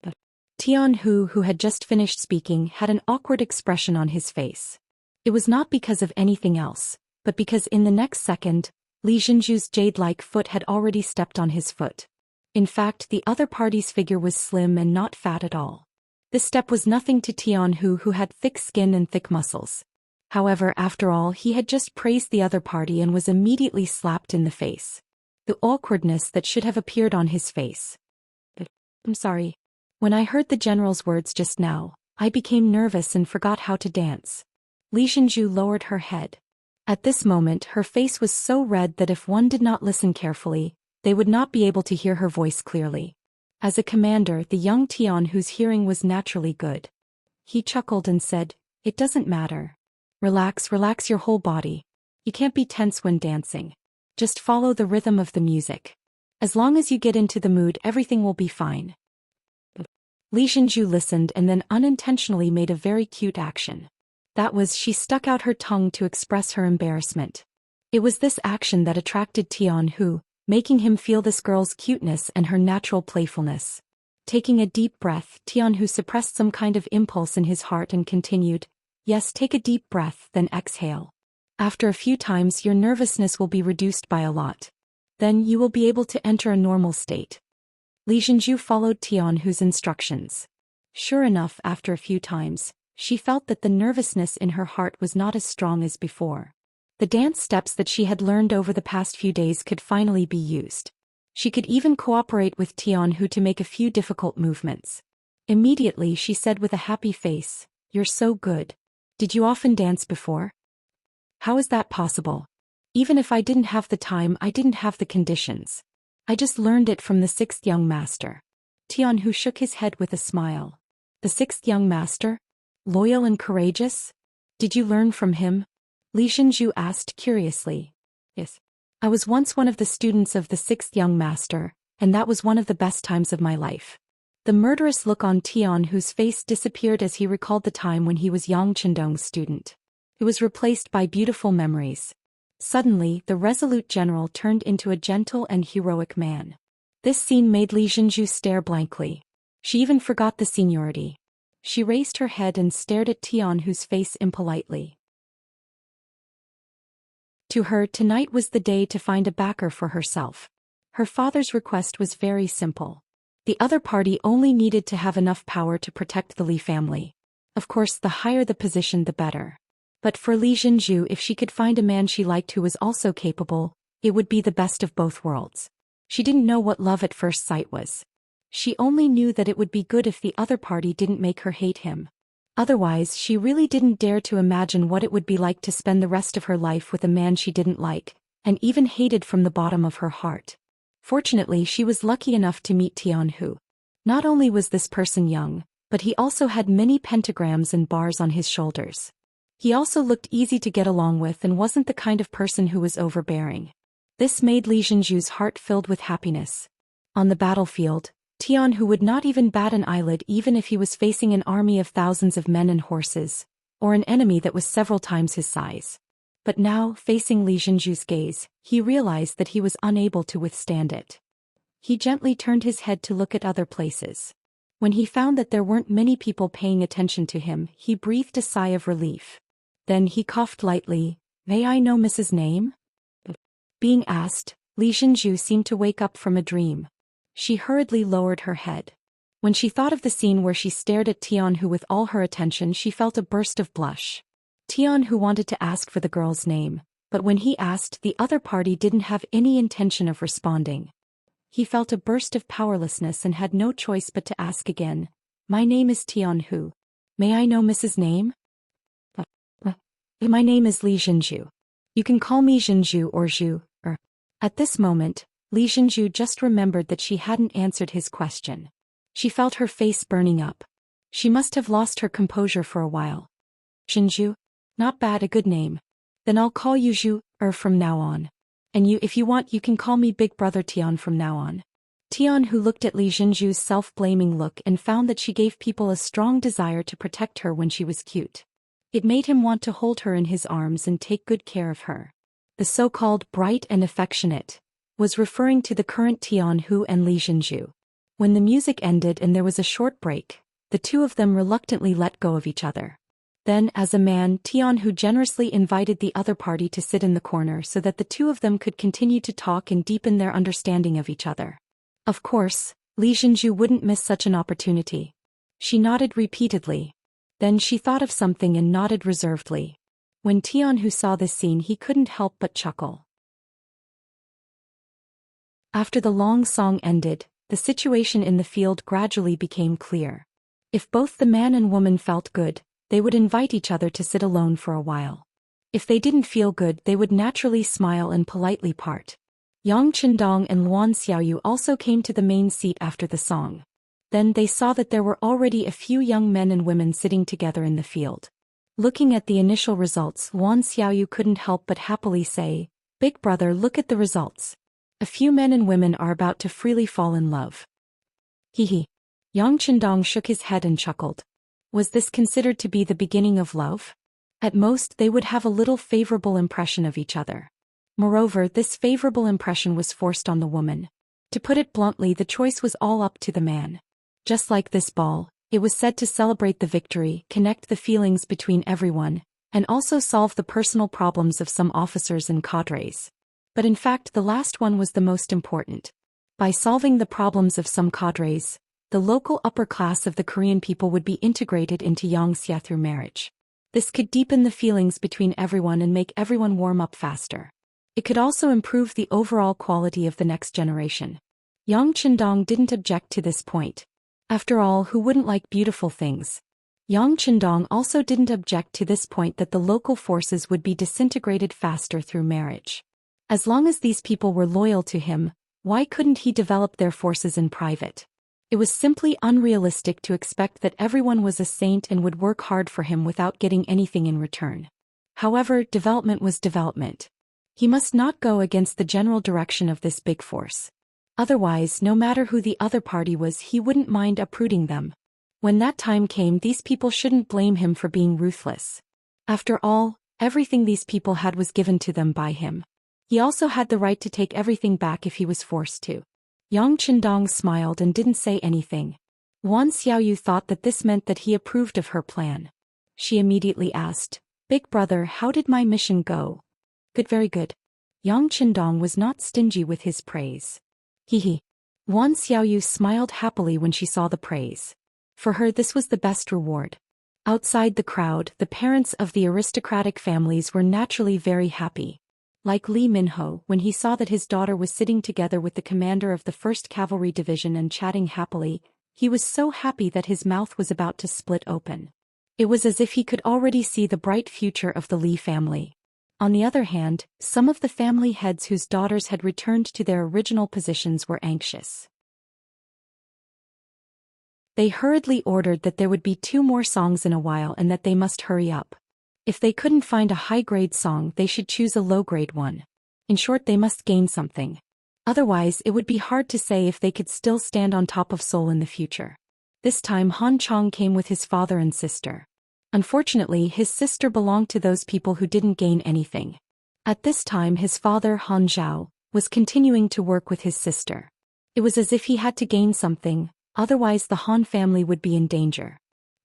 But Tianhu, who had just finished speaking, had an awkward expression on his face. It was not because of anything else, but because in the next second, Li Zhenju's jade-like foot had already stepped on his foot. In fact, the other party's figure was slim and not fat at all. This step was nothing to Tianhu, who had thick skin and thick muscles. However, after all, he had just praised the other party and was immediately slapped in the face. The awkwardness that should have appeared on his face. But, I'm sorry. When I heard the general's words just now, I became nervous and forgot how to dance. Li Zhenju lowered her head. At this moment, her face was so red that if one did not listen carefully, they would not be able to hear her voice clearly. As a commander, the young Tian, whose hearing was naturally good. He chuckled and said, "It doesn't matter. Relax your whole body. You can't be tense when dancing. Just follow the rhythm of the music. As long as you get into the mood, everything will be fine." Li Zhenju listened and then unintentionally made a very cute action. That was, she stuck out her tongue to express her embarrassment. It was this action that attracted Tianhu, making him feel this girl's cuteness and her natural playfulness. Taking a deep breath, Tianhu suppressed some kind of impulse in his heart and continued, "Yes, take a deep breath, then exhale. After a few times, your nervousness will be reduced by a lot. Then you will be able to enter a normal state." Li Zhenju followed Tianhu's instructions. Sure enough, after a few times, she felt that the nervousness in her heart was not as strong as before. The dance steps that she had learned over the past few days could finally be used. She could even cooperate with Tianhu to make a few difficult movements. Immediately she said with a happy face, "You're so good. Did you often dance before?" "How is that possible? Even if I didn't have the time, I didn't have the conditions. I just learned it from the sixth young master." Tianhu shook his head with a smile. "The sixth young master? Loyal and courageous? Did you learn from him?" Li Zhenju asked curiously. "Yes. I was once one of the students of the sixth young master, and that was one of the best times of my life." The murderous look on Tianhu's face disappeared as he recalled the time when he was Yang Chendong's student. It was replaced by beautiful memories. Suddenly, the resolute general turned into a gentle and heroic man. This scene made Li Zhenju stare blankly. She even forgot the seniority. She raised her head and stared at Tianhu's face impolitely. To her, tonight was the day to find a backer for herself. Her father's request was very simple. The other party only needed to have enough power to protect the Li family. Of course, the higher the position, the better. But for Li Zhenju, if she could find a man she liked who was also capable, it would be the best of both worlds. She didn't know what love at first sight was. She only knew that it would be good if the other party didn't make her hate him. Otherwise, she really didn't dare to imagine what it would be like to spend the rest of her life with a man she didn't like, and even hated from the bottom of her heart. Fortunately, she was lucky enough to meet Tianhu. Not only was this person young, but he also had many pentagrams and bars on his shoulders. He also looked easy to get along with and wasn't the kind of person who was overbearing. This made Li Zhenju's heart filled with happiness. On the battlefield, Tianhu would not even bat an eyelid even if he was facing an army of thousands of men and horses, or an enemy that was several times his size. But now, facing Li Zhenju's gaze, he realized that he was unable to withstand it. He gently turned his head to look at other places. When he found that there weren't many people paying attention to him, he breathed a sigh of relief. Then he coughed lightly. "May I know Mrs. name?" Being asked, Li Zhenju seemed to wake up from a dream. She hurriedly lowered her head. When she thought of the scene where she stared at Tianhu with all her attention, she felt a burst of blush. Tianhu wanted to ask for the girl's name, but when he asked, the other party didn't have any intention of responding. He felt a burst of powerlessness and had no choice but to ask again, "My name is Tianhu. May I know Mrs. name?" My name is Li Zhenju. You can call me Zhenju or Zhu, or... At this moment, Li Zhenju just remembered that she hadn't answered his question. She felt her face burning up. She must have lost her composure for a while. Zhenju? Not bad, a good name. Then I'll call you Zhu, from now on. And you, if you want, you can call me Big Brother Tian from now on. Tian, who looked at Li Zhenju's self-blaming look and found that she gave people a strong desire to protect her when she was cute. It made him want to hold her in his arms and take good care of her. The so-called bright and affectionate was referring to the current Tian Hu and Li Zhenju. When the music ended and there was a short break, the two of them reluctantly let go of each other. Then, as a man, Tian Hu generously invited the other party to sit in the corner so that the two of them could continue to talk and deepen their understanding of each other. Of course, Li Zhenju wouldn't miss such an opportunity. She nodded repeatedly. Then she thought of something and nodded reservedly. When Tian Hu saw this scene, he couldn't help but chuckle. After the long song ended, the situation in the field gradually became clear. If both the man and woman felt good, they would invite each other to sit alone for a while. If they didn't feel good, they would naturally smile and politely part. Yang Qindong and Luan Xiaoyu also came to the main seat after the song. Then they saw that there were already a few young men and women sitting together in the field. Looking at the initial results, Luan Xiaoyu couldn't help but happily say, "Big brother, look at the results. A few men and women are about to freely fall in love." Hee. Yang Qindong shook his head and chuckled. Was this considered to be the beginning of love? At most, they would have a little favorable impression of each other. Moreover, this favorable impression was forced on the woman. To put it bluntly, the choice was all up to the man. Just like this ball, it was said to celebrate the victory, connect the feelings between everyone, and also solve the personal problems of some officers and cadres. But in fact, the last one was the most important. By solving the problems of some cadres, the local upper class of the Korean people would be integrated into Xianxia through marriage. This could deepen the feelings between everyone and make everyone warm up faster. It could also improve the overall quality of the next generation. Yang Qindong didn't object to this point. After all, who wouldn't like beautiful things? Yang Qindong also didn't object to this point that the local forces would be disintegrated faster through marriage. As long as these people were loyal to him, why couldn't he develop their forces in private? It was simply unrealistic to expect that everyone was a saint and would work hard for him without getting anything in return. However, development was development. He must not go against the general direction of this big force. Otherwise, no matter who the other party was, he wouldn't mind uprooting them. When that time came, these people shouldn't blame him for being ruthless. After all, everything these people had was given to them by him. He also had the right to take everything back if he was forced to. Yang Qindong smiled and didn't say anything. Luan Xiaoyu thought that this meant that he approved of her plan. She immediately asked, "Big brother, how did my mission go?" "Good, very good." Yang Qindong was not stingy with his praise. Hee. Luan Xiaoyu smiled happily when she saw the praise. For her, this was the best reward. Outside the crowd, the parents of the aristocratic families were naturally very happy. Like Li Minho, when he saw that his daughter was sitting together with the commander of the 1st Cavalry Division and chatting happily, he was so happy that his mouth was about to split open. It was as if he could already see the bright future of the Li family. On the other hand, some of the family heads whose daughters had returned to their original positions were anxious. They hurriedly ordered that there would be 2 more songs in a while and that they must hurry up. If they couldn't find a high-grade song, they should choose a low-grade one. In short, they must gain something. Otherwise, it would be hard to say if they could still stand on top of Seoul in the future. This time Han Chong came with his father and sister. Unfortunately, his sister belonged to those people who didn't gain anything. At this time, his father, Han Zhao, was continuing to work with his sister. It was as if he had to gain something, otherwise the Han family would be in danger.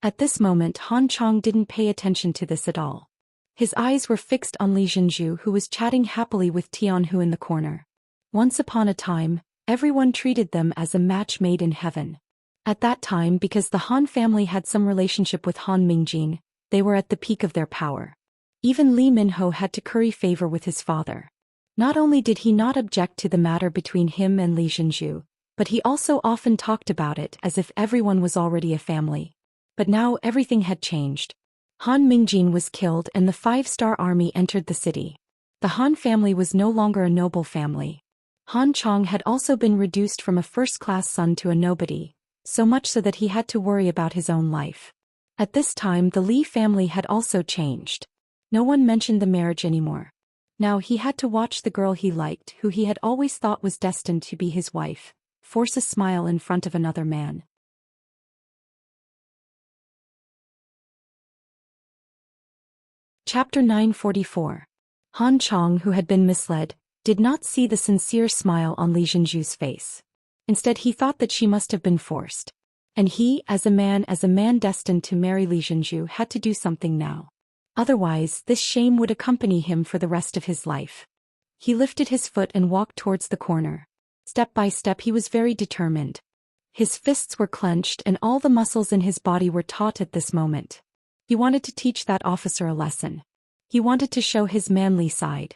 At this moment, Han Chong didn't pay attention to this at all. His eyes were fixed on Li Zhenju, who was chatting happily with Tian Hu in the corner. Once upon a time, everyone treated them as a match made in heaven. At that time, because the Han family had some relationship with Han Mingjing, they were at the peak of their power. Even Li Minho had to curry favor with his father. Not only did he not object to the matter between him and Li Zhenju, but he also often talked about it as if everyone was already a family. But now everything had changed. Han Mingjin was killed and the five-star army entered the city. The Han family was no longer a noble family. Han Chong had also been reduced from a first-class son to a nobody, so much so that he had to worry about his own life. At this time the Li family had also changed. No one mentioned the marriage anymore. Now he had to watch the girl he liked, who he had always thought was destined to be his wife, force a smile in front of another man. Chapter 944. Han Chong, who had been misled, did not see the sincere smile on Li Zhenju's face. Instead he thought that she must have been forced. And he, as a man destined to marry Li Zhenju, had to do something now. Otherwise, this shame would accompany him for the rest of his life. He lifted his foot and walked towards the corner. Step by step he was very determined. His fists were clenched and all the muscles in his body were taut at this moment. He wanted to teach that officer a lesson. He wanted to show his manly side.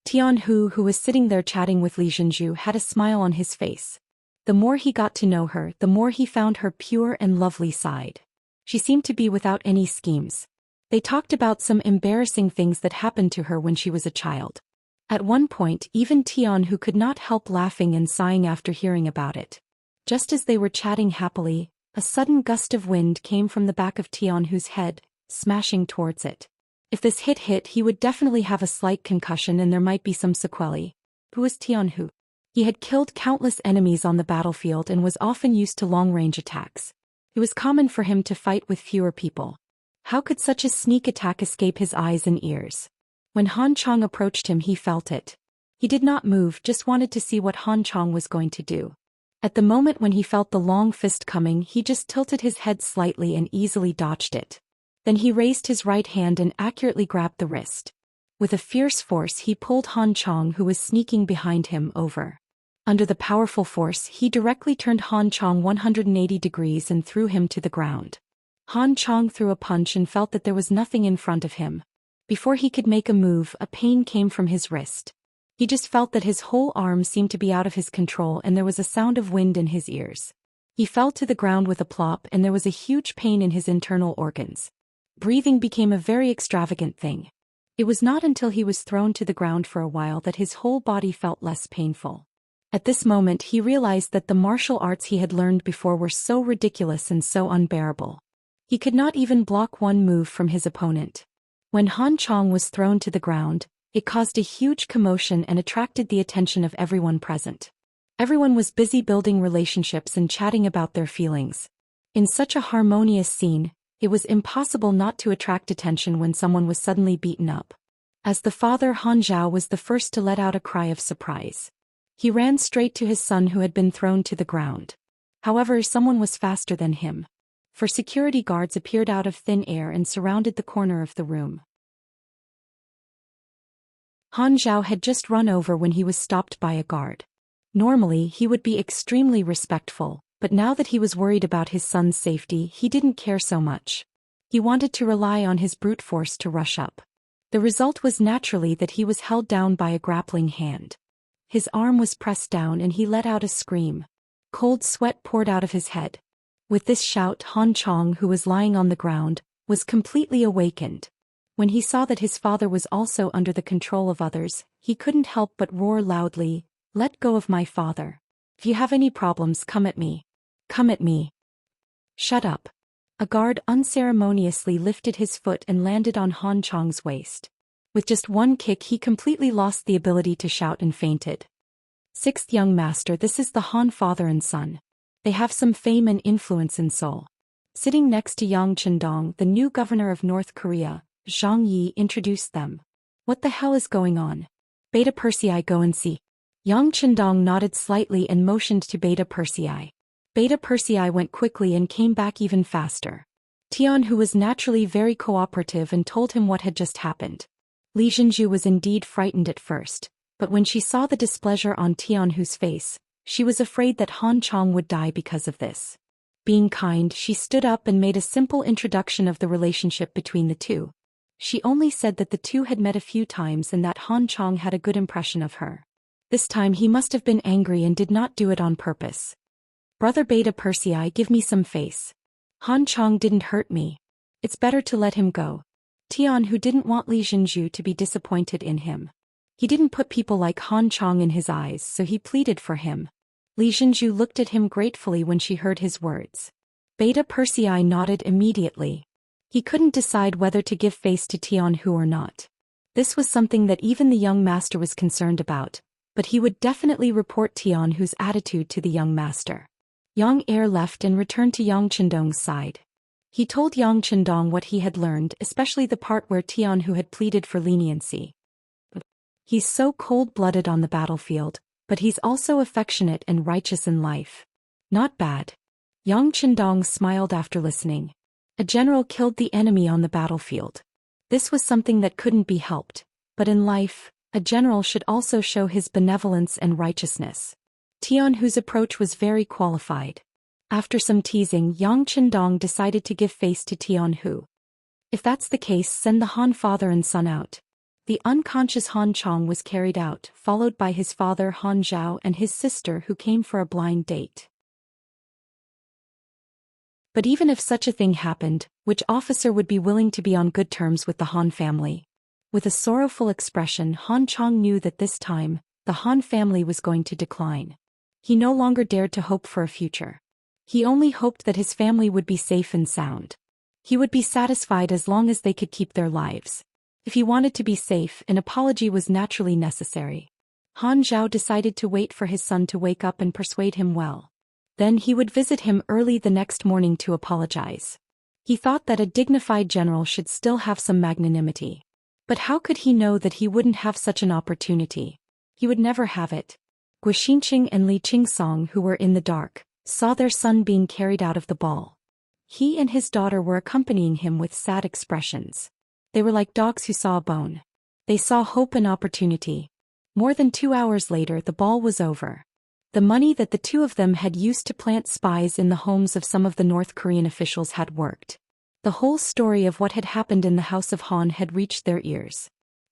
Tianhu, who was sitting there chatting with Li Zhenju, had a smile on his face. The more he got to know her, the more he found her pure and lovely side. She seemed to be without any schemes. They talked about some embarrassing things that happened to her when she was a child. At one point, even Tianhu could not help laughing and sighing after hearing about it. Just as they were chatting happily, a sudden gust of wind came from the back of Tianhu's head, smashing towards it. If this hit, he would definitely have a slight concussion and there might be some sequelae. Who was Tianhu? He had killed countless enemies on the battlefield and was often used to long-range attacks. It was common for him to fight with fewer people. How could such a sneak attack escape his eyes and ears? When Han Chong approached him he felt it. He did not move, just wanted to see what Han Chong was going to do. At the moment when he felt the long fist coming, he just tilted his head slightly and easily dodged it. Then he raised his right hand and accurately grabbed the wrist. With a fierce force he pulled Han Chong, who was sneaking behind him, over. Under the powerful force he directly turned Han Chong 180 degrees and threw him to the ground. Han Chong threw a punch and felt that there was nothing in front of him. Before he could make a move, a pain came from his wrist. He just felt that his whole arm seemed to be out of his control and there was a sound of wind in his ears. He fell to the ground with a plop and there was a huge pain in his internal organs. Breathing became a very extravagant thing. It was not until he was thrown to the ground for a while that his whole body felt less painful. At this moment he realized that the martial arts he had learned before were so ridiculous and so unbearable. He could not even block one move from his opponent. When Han Chong was thrown to the ground, it caused a huge commotion and attracted the attention of everyone present. Everyone was busy building relationships and chatting about their feelings. In such a harmonious scene, it was impossible not to attract attention when someone was suddenly beaten up. As the father, Han Zhao was the first to let out a cry of surprise. He ran straight to his son who had been thrown to the ground. However, someone was faster than him. For security guards appeared out of thin air and surrounded the corner of the room. Han Zhao had just run over when he was stopped by a guard. Normally he would be extremely respectful, but now that he was worried about his son's safety he didn't care so much. He wanted to rely on his brute force to rush up. The result was naturally that he was held down by a grappling hand. His arm was pressed down and he let out a scream. Cold sweat poured out of his head. With this shout, Han Chong, who was lying on the ground, was completely awakened. When he saw that his father was also under the control of others, he couldn't help but roar loudly, "Let go of my father. If you have any problems, come at me. Come at me." "Shut up." A guard unceremoniously lifted his foot and landed on Han Chong's waist. With just one kick he completely lost the ability to shout and fainted. "Sixth young master, this is the Han father and son. They have some fame and influence in Seoul." Sitting next to Yang Chendong, the new governor of North Korea, Zhang Yi introduced them. "What the hell is going on? Beta Persei, go and see." Yang Chendong nodded slightly and motioned to Beta Persei. Beta Persei went quickly and came back even faster. Tian, who was naturally very cooperative, and told him what had just happened. Li Zhenju was indeed frightened at first, but when she saw the displeasure on Tianhu's face, she was afraid that Han Chong would die because of this. Being kind, she stood up and made a simple introduction of the relationship between the two. She only said that the two had met a few times and that Han Chong had a good impression of her. This time he must have been angry and did not do it on purpose. "Brother Beta Persei, give me some face. Han Chong didn't hurt me. It's better to let him go." Tianhu didn't want Li Zhenju to be disappointed in him. He didn't put people like Han Chong in his eyes, so he pleaded for him. Li Zhenju looked at him gratefully when she heard his words. Beta Persei nodded immediately. He couldn't decide whether to give face to Tianhu or not. This was something that even the young master was concerned about, but he would definitely report Tianhu's attitude to the young master. Yang Er left and returned to Yang Chendong's side. He told Yang Chendong what he had learned, especially the part where Tianhu had pleaded for leniency. He's so cold-blooded on the battlefield, but he's also affectionate and righteous in life. Not bad. Yang Chendong smiled after listening. A general killed the enemy on the battlefield. This was something that couldn't be helped, but in life, a general should also show his benevolence and righteousness. Tianhu's approach was very qualified. After some teasing, Yang Chendong decided to give face to Tianhu. If that's the case, send the Han father and son out. The unconscious Han Chong was carried out, followed by his father Han Zhao and his sister who came for a blind date. But even if such a thing happened, which officer would be willing to be on good terms with the Han family? With a sorrowful expression, Han Chong knew that this time, the Han family was going to decline. He no longer dared to hope for a future. He only hoped that his family would be safe and sound. He would be satisfied as long as they could keep their lives. If he wanted to be safe, an apology was naturally necessary. Han Zhao decided to wait for his son to wake up and persuade him well. Then he would visit him early the next morning to apologize. He thought that a dignified general should still have some magnanimity. But how could he know that he wouldn't have such an opportunity? He would never have it. Guo Xinqing and Li Qingsong, who were in the dark, saw their son being carried out of the ball. He and his daughter were accompanying him with sad expressions. They were like dogs who saw a bone. They saw hope and opportunity. More than 2 hours later, the ball was over. The money that the two of them had used to plant spies in the homes of some of the North Korean officials had worked. The whole story of what had happened in the House of Han had reached their ears.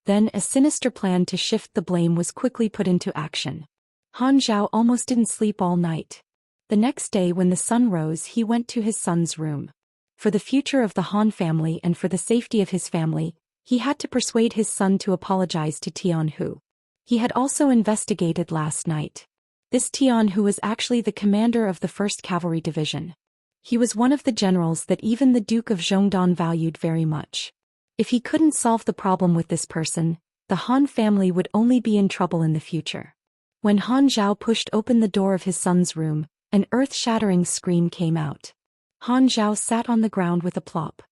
Then a sinister plan to shift the blame was quickly put into action. Han Zhao almost didn't sleep all night. The next day when the sun rose, he went to his son's room. For the future of the Han family and for the safety of his family, he had to persuade his son to apologize to Tianhu. He had also investigated last night. This Tianhu was actually the commander of the 1st Cavalry Division. He was one of the generals that even the Duke of Zhongdan valued very much. If he couldn't solve the problem with this person, the Han family would only be in trouble in the future. When Han Zhao pushed open the door of his son's room, an earth-shattering scream came out. Han Zhao sat on the ground with a plop.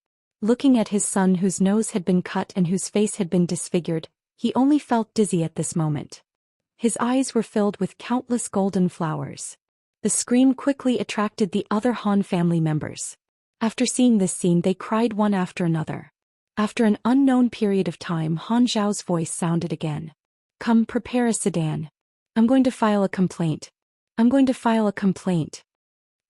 Looking at his son whose nose had been cut and whose face had been disfigured, he only felt dizzy at this moment. His eyes were filled with countless golden flowers. The scream quickly attracted the other Han family members. After seeing this scene, they cried one after another. After an unknown period of time, Han Zhao's voice sounded again. Come, prepare a sedan. I'm going to file a complaint. I'm going to file a complaint.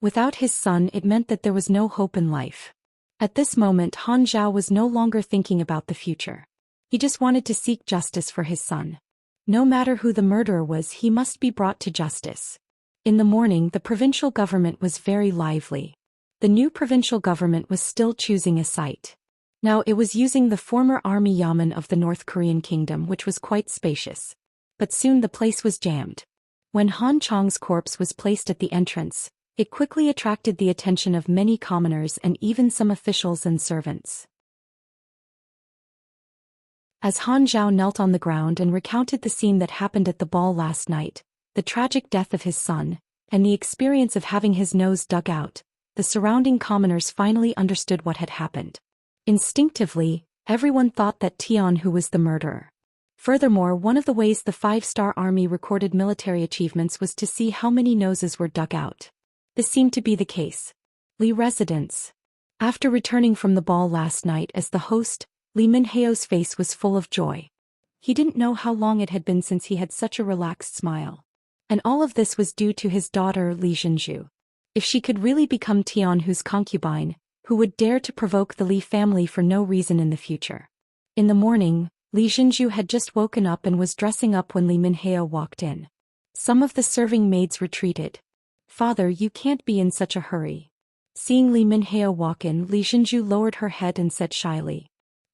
Without his son, it meant that there was no hope in life. At this moment, Han Zhao was no longer thinking about the future. He just wanted to seek justice for his son. No matter who the murderer was, he must be brought to justice. In the morning, the provincial government was very lively. The new provincial government was still choosing a site. Now it was using the former army yamen of the North Korean kingdom, which was quite spacious. But soon the place was jammed. When Han Chong's corpse was placed at the entrance, it quickly attracted the attention of many commoners and even some officials and servants. As Han Zhao knelt on the ground and recounted the scene that happened at the ball last night, the tragic death of his son, and the experience of having his nose dug out, the surrounding commoners finally understood what had happened. Instinctively, everyone thought that Tianhu was the murderer. Furthermore, one of the ways the 5-star army recorded military achievements was to see how many noses were dug out. This seemed to be the case. Li residence. After returning from the ball last night as the host, Li Minheo's face was full of joy. He didn't know how long it had been since he had such a relaxed smile. And all of this was due to his daughter Li Zhenju. If she could really become Tianhu's concubine, who would dare to provoke the Li family for no reason in the future? In the morning, Li Zhenju had just woken up and was dressing up when Li Minheo walked in. Some of the serving maids retreated. Father, you can't be in such a hurry. Seeing Li Minheo walk in, Li Zhenju lowered her head and said shyly.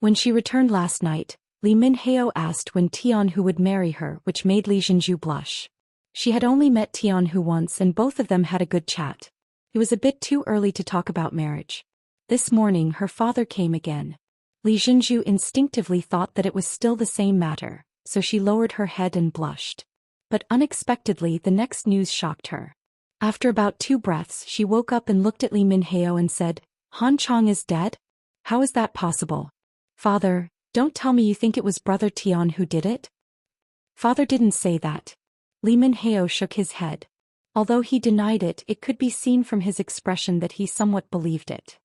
When she returned last night, Li Minhao asked when Tianhu would marry her, which made Li Zhenju blush. She had only met Tianhu once and both of them had a good chat. It was a bit too early to talk about marriage. This morning her father came again. Li Zhenju instinctively thought that it was still the same matter, so she lowered her head and blushed. But unexpectedly the next news shocked her. After about 2 breaths she woke up and looked at Li Minhao and said, "Han Chong is dead? How is that possible? Father, don't tell me you think it was brother Tian who did it?" Father didn't say that. Li Minhao shook his head. Although he denied it, it could be seen from his expression that he somewhat believed it.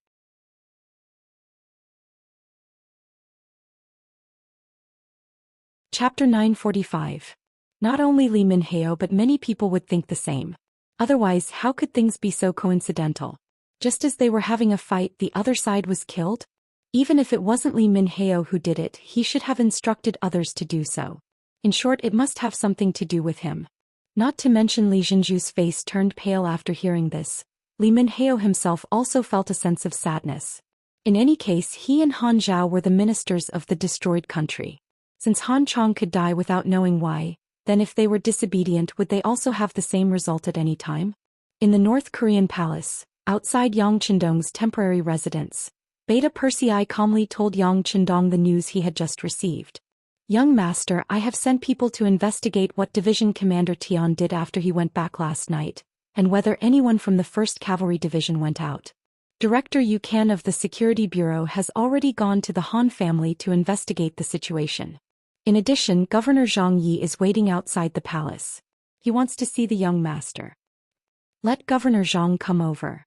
Chapter 945. Not only Li Minhao but many people would think the same. Otherwise, how could things be so coincidental? Just as they were having a fight, the other side was killed? Even if it wasn't Li Minhao who did it, he should have instructed others to do so. In short, it must have something to do with him. Not to mention Li Zhenju's face turned pale after hearing this. Li Minhao himself also felt a sense of sadness. In any case, he and Han Zhao were the ministers of the destroyed country. Since Han Chong could die without knowing why, then if they were disobedient, would they also have the same result at any time? In the North Korean palace, outside Yang Qindong's temporary residence, Beta Persei calmly told Yang Qindong the news he had just received. "Young master, I have sent people to investigate what Division Commander Tian did after he went back last night, and whether anyone from the 1st Cavalry Division went out. Director Yu Kan of the Security Bureau has already gone to the Han family to investigate the situation. In addition, Governor Zhang Yi is waiting outside the palace. He wants to see the young master. Let Governor Zhang come over."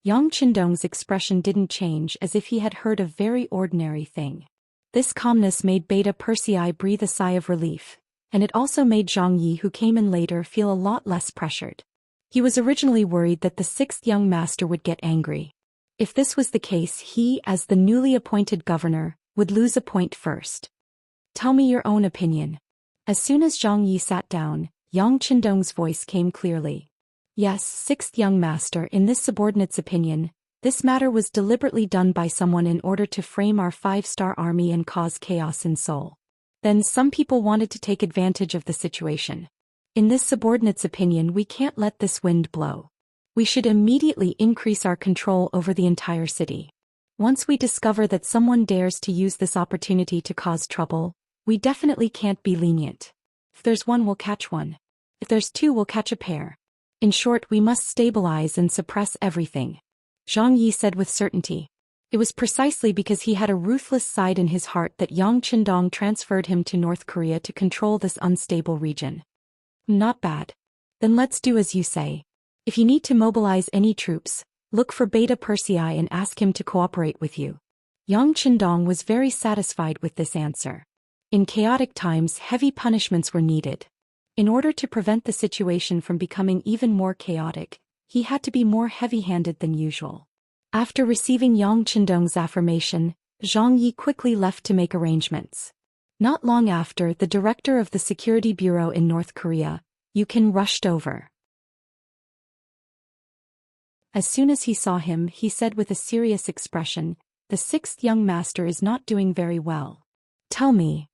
Yang Qindong's expression didn't change, as if he had heard a very ordinary thing. This calmness made Beta Persei breathe a sigh of relief, and it also made Zhang Yi, who came in later, feel a lot less pressured. He was originally worried that the 6th young master would get angry. If this was the case, he, as the newly appointed governor, would lose a point first. "Tell me your own opinion." As soon as Zhang Yi sat down, Yang Qindong's voice came clearly. "Yes, 6th young master, in this subordinate's opinion, this matter was deliberately done by someone in order to frame our 5-star army and cause chaos in Seoul. Then some people wanted to take advantage of the situation. In this subordinate's opinion, we can't let this wind blow. We should immediately increase our control over the entire city. Once we discover that someone dares to use this opportunity to cause trouble, we definitely can't be lenient. If there's one, we'll catch one. If there's 2, we'll catch a pair. In short, we must stabilize and suppress everything." Zhang Yi said with certainty. It was precisely because he had a ruthless side in his heart that Yang Qindong transferred him to North Korea to control this unstable region. "Not bad. Then let's do as you say. If you need to mobilize any troops, look for Beta Persei and ask him to cooperate with you." Yang Qindong was very satisfied with this answer. In chaotic times, heavy punishments were needed. In order to prevent the situation from becoming even more chaotic, he had to be more heavy-handed than usual. After receiving Yang Qindong's affirmation, Zhang Yi quickly left to make arrangements. Not long after, the director of the Security Bureau in North Korea, Yu Kan, rushed over. As soon as he saw him, he said with a serious expression, "The 6th young master is not doing very well. Tell me."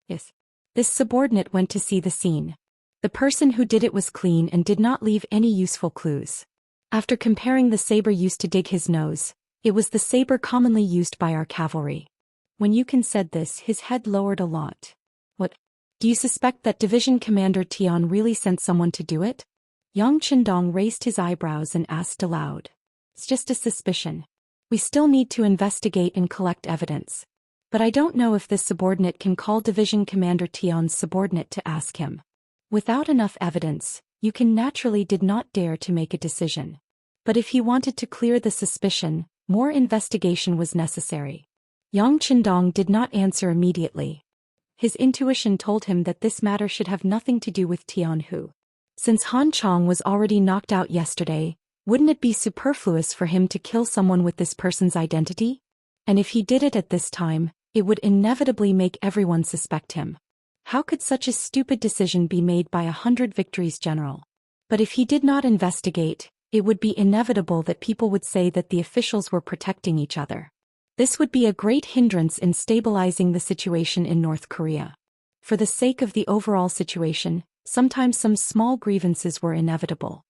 Yes. This subordinate went to see the scene. The person who did it was clean and did not leave any useful clues. After comparing the saber used to dig his nose, it was the saber commonly used by our cavalry. When Yu Kan said this, his head lowered a lot. "What? Do you suspect that Division Commander Tian really sent someone to do it?" Yang Qindong raised his eyebrows and asked aloud. "It's just a suspicion. We still need to investigate and collect evidence. But I don't know if this subordinate can call Division Commander Tian's subordinate to ask him." Without enough evidence, Yu Kan naturally did not dare to make a decision. But if he wanted to clear the suspicion, more investigation was necessary. Yang Qindong did not answer immediately. His intuition told him that this matter should have nothing to do with Tianhu. Since Han Chong was already knocked out yesterday, wouldn't it be superfluous for him to kill someone with this person's identity? And if he did it at this time, it would inevitably make everyone suspect him. How could such a stupid decision be made by 100 victories general? But if he did not investigate, it would be inevitable that people would say that the officials were protecting each other. This would be a great hindrance in stabilizing the situation in North Korea. For the sake of the overall situation, sometimes some small grievances were inevitable.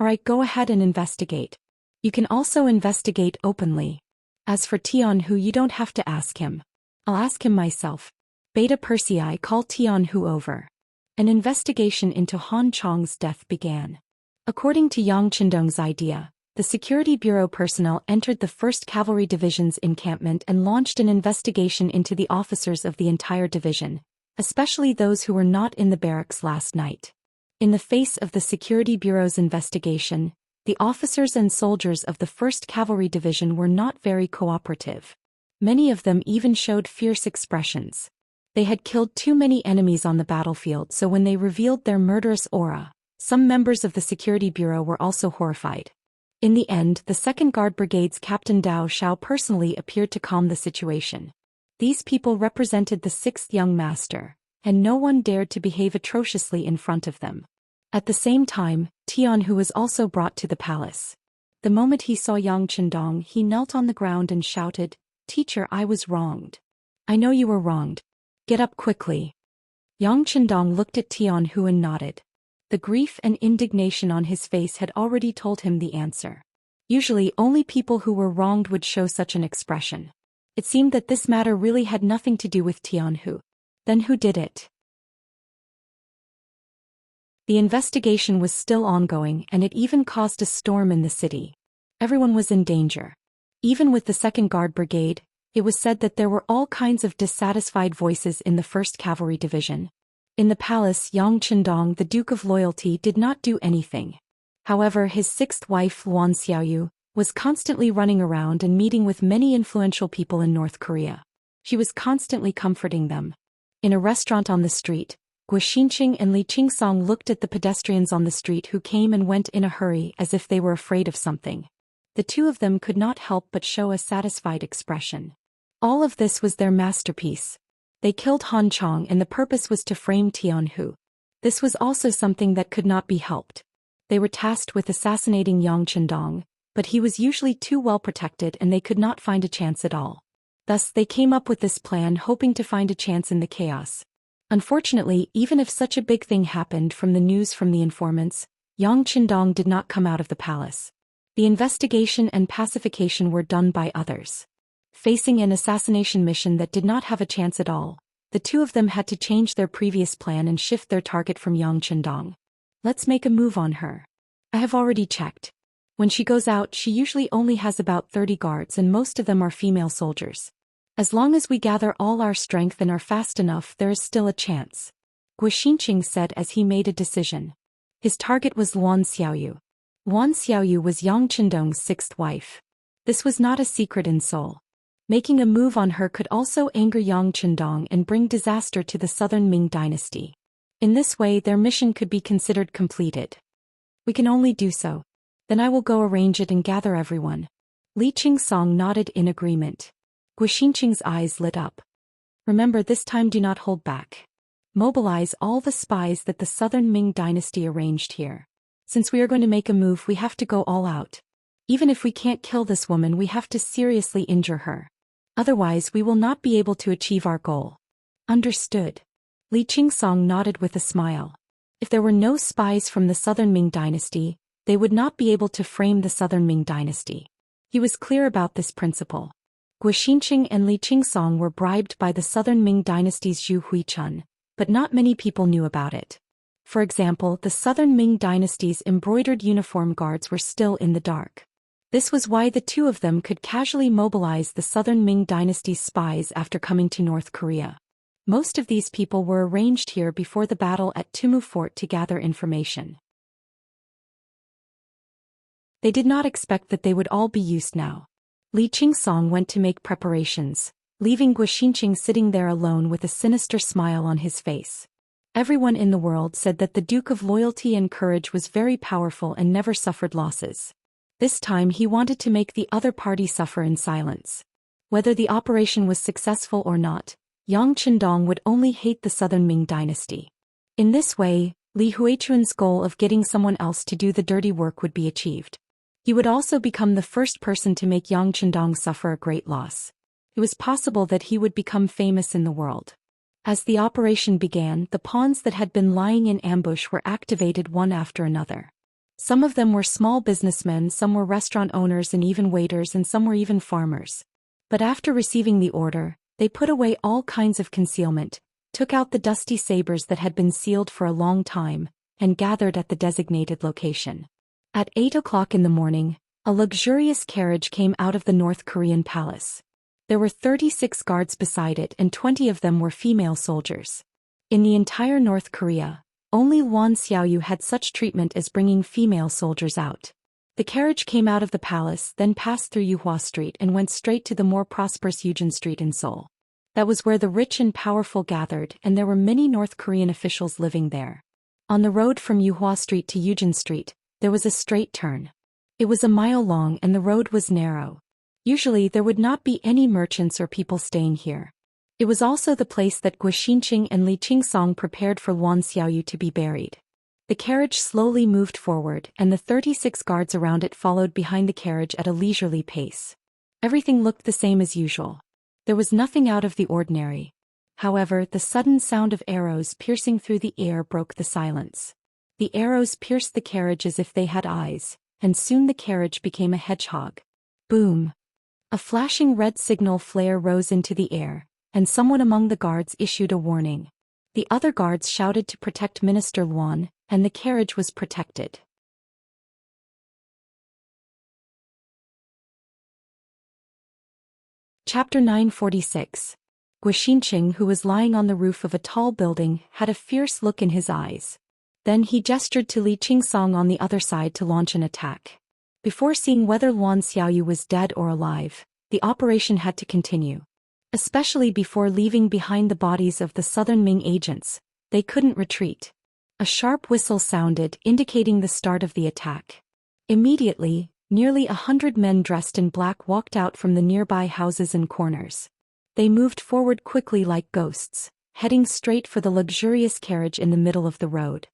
Alright, go ahead and investigate. You can also investigate openly. As for Tianhu, you don't have to ask him. I'll ask him myself. Beta Persei, call Tianhu over. An investigation into Han Chong's death began. According to Yang Qindong's idea, the Security Bureau personnel entered the 1st Cavalry Division's encampment and launched an investigation into the officers of the entire division, especially those who were not in the barracks last night. In the face of the Security Bureau's investigation, the officers and soldiers of the 1st Cavalry Division were not very cooperative. Many of them even showed fierce expressions. They had killed too many enemies on the battlefield, so when they revealed their murderous aura, some members of the Security Bureau were also horrified. In the end, the 2nd Guard Brigade's Captain Dao Xiao personally appeared to calm the situation. These people represented the 6th Young Master, and no one dared to behave atrociously in front of them. At the same time, Tianhu was also brought to the palace. The moment he saw Yang Qindong, he knelt on the ground and shouted, "Teacher, I was wronged. I know you were wronged. Get up quickly." Yang Qindong looked at Tianhu and nodded. The grief and indignation on his face had already told him the answer. Usually only people who were wronged would show such an expression. It seemed that this matter really had nothing to do with Tianhu. Then who did it? The investigation was still ongoing, and it even caused a storm in the city. Everyone was in danger. Even with the 2nd Guard Brigade, it was said that there were all kinds of dissatisfied voices in the 1st Cavalry Division. In the palace, Yang Qindong, the Duke of Loyalty, did not do anything. However, his 6th wife, Luan Xiaoyu, was constantly running around and meeting with many influential people in North Korea. She was constantly comforting them. In a restaurant on the street, Guo Xinqing and Li Qingsong looked at the pedestrians on the street who came and went in a hurry as if they were afraid of something. The two of them could not help but show a satisfied expression. All of this was their masterpiece. They killed Han Chong, and the purpose was to frame Tianhu. This was also something that could not be helped. They were tasked with assassinating Yang Qindong, but he was usually too well protected and they could not find a chance at all. Thus they came up with this plan, hoping to find a chance in the chaos. Unfortunately, even if such a big thing happened from the news from the informants, Yang Qindong did not come out of the palace. The investigation and pacification were done by others. Facing an assassination mission that did not have a chance at all, the two of them had to change their previous plan and shift their target from Yang Qindong. Let's make a move on her. I have already checked. When she goes out, she usually only has about 30 guards, and most of them are female soldiers. As long as we gather all our strength and are fast enough, there is still a chance. Guo Xinqing said as he made a decision. His target was Luan Xiaoyu. Luan Xiaoyu was Yang Qindong's 6th wife. This was not a secret in Seoul. Making a move on her could also anger Yang Qindong and bring disaster to the Southern Ming dynasty. In this way, their mission could be considered completed. We can only do so. Then I will go arrange it and gather everyone. Li Qingsong nodded in agreement. Guo Xinqing's eyes lit up. Remember, this time do not hold back. Mobilize all the spies that the Southern Ming dynasty arranged here. Since we are going to make a move, we have to go all out. Even if we can't kill this woman, we have to seriously injure her. Otherwise, we will not be able to achieve our goal. Understood. Li Qingsong nodded with a smile. If there were no spies from the Southern Ming dynasty, they would not be able to frame the Southern Ming dynasty. He was clear about this principle. Guo Xinqing and Li Qingsong were bribed by the Southern Ming dynasty's Zhu Huichun, but not many people knew about it. For example, the Southern Ming dynasty's embroidered uniform guards were still in the dark. This was why the two of them could casually mobilize the Southern Ming dynasty's spies after coming to North Korea. Most of these people were arranged here before the battle at Tumu Fort to gather information. They did not expect that they would all be used now. Li Qingsong went to make preparations, leaving Guo Xinqing sitting there alone with a sinister smile on his face. Everyone in the world said that the Duke of Loyalty and Courage was very powerful and never suffered losses. This time he wanted to make the other party suffer in silence. Whether the operation was successful or not, Yang Qindong would only hate the Southern Ming dynasty. In this way, Li Huichun's goal of getting someone else to do the dirty work would be achieved. He would also become the first person to make Yang Qindong suffer a great loss. It was possible that he would become famous in the world. As the operation began, the pawns that had been lying in ambush were activated one after another. Some of them were small businessmen, some were restaurant owners and even waiters, and some were even farmers. But after receiving the order, they put away all kinds of concealment, took out the dusty sabers that had been sealed for a long time, and gathered at the designated location. At 8 o'clock in the morning, a luxurious carriage came out of the North Korean palace. There were 36 guards beside it, and 20 of them were female soldiers. In the entire North Korea, only Wan Xiaoyu had such treatment as bringing female soldiers out. The carriage came out of the palace, then passed through Yuhua Street and went straight to the more prosperous Eugene Street in Seoul. That was where the rich and powerful gathered, and there were many North Korean officials living there. On the road from Yuhua Street to Eugene Street, there was a straight turn. It was a mile long and the road was narrow. Usually there would not be any merchants or people staying here. It was also the place that Guo Xinqing and Li Qingsong prepared for Wan Xiaoyu to be buried. The carriage slowly moved forward, and the 36 guards around it followed behind the carriage at a leisurely pace. Everything looked the same as usual. There was nothing out of the ordinary. However, the sudden sound of arrows piercing through the air broke the silence. The arrows pierced the carriage as if they had eyes, and soon the carriage became a hedgehog. Boom! A flashing red signal flare rose into the air, and someone among the guards issued a warning. The other guards shouted to protect Minister Luan, and the carriage was protected. Chapter 946. Guo Xinqing, who was lying on the roof of a tall building, had a fierce look in his eyes. Then he gestured to Li Qingsong on the other side to launch an attack. Before seeing whether Luan Xiaoyu was dead or alive, the operation had to continue. Especially before leaving behind the bodies of the Southern Ming agents, they couldn't retreat. A sharp whistle sounded, indicating the start of the attack. Immediately, nearly 100 men dressed in black walked out from the nearby houses and corners. They moved forward quickly like ghosts, heading straight for the luxurious carriage in the middle of the road.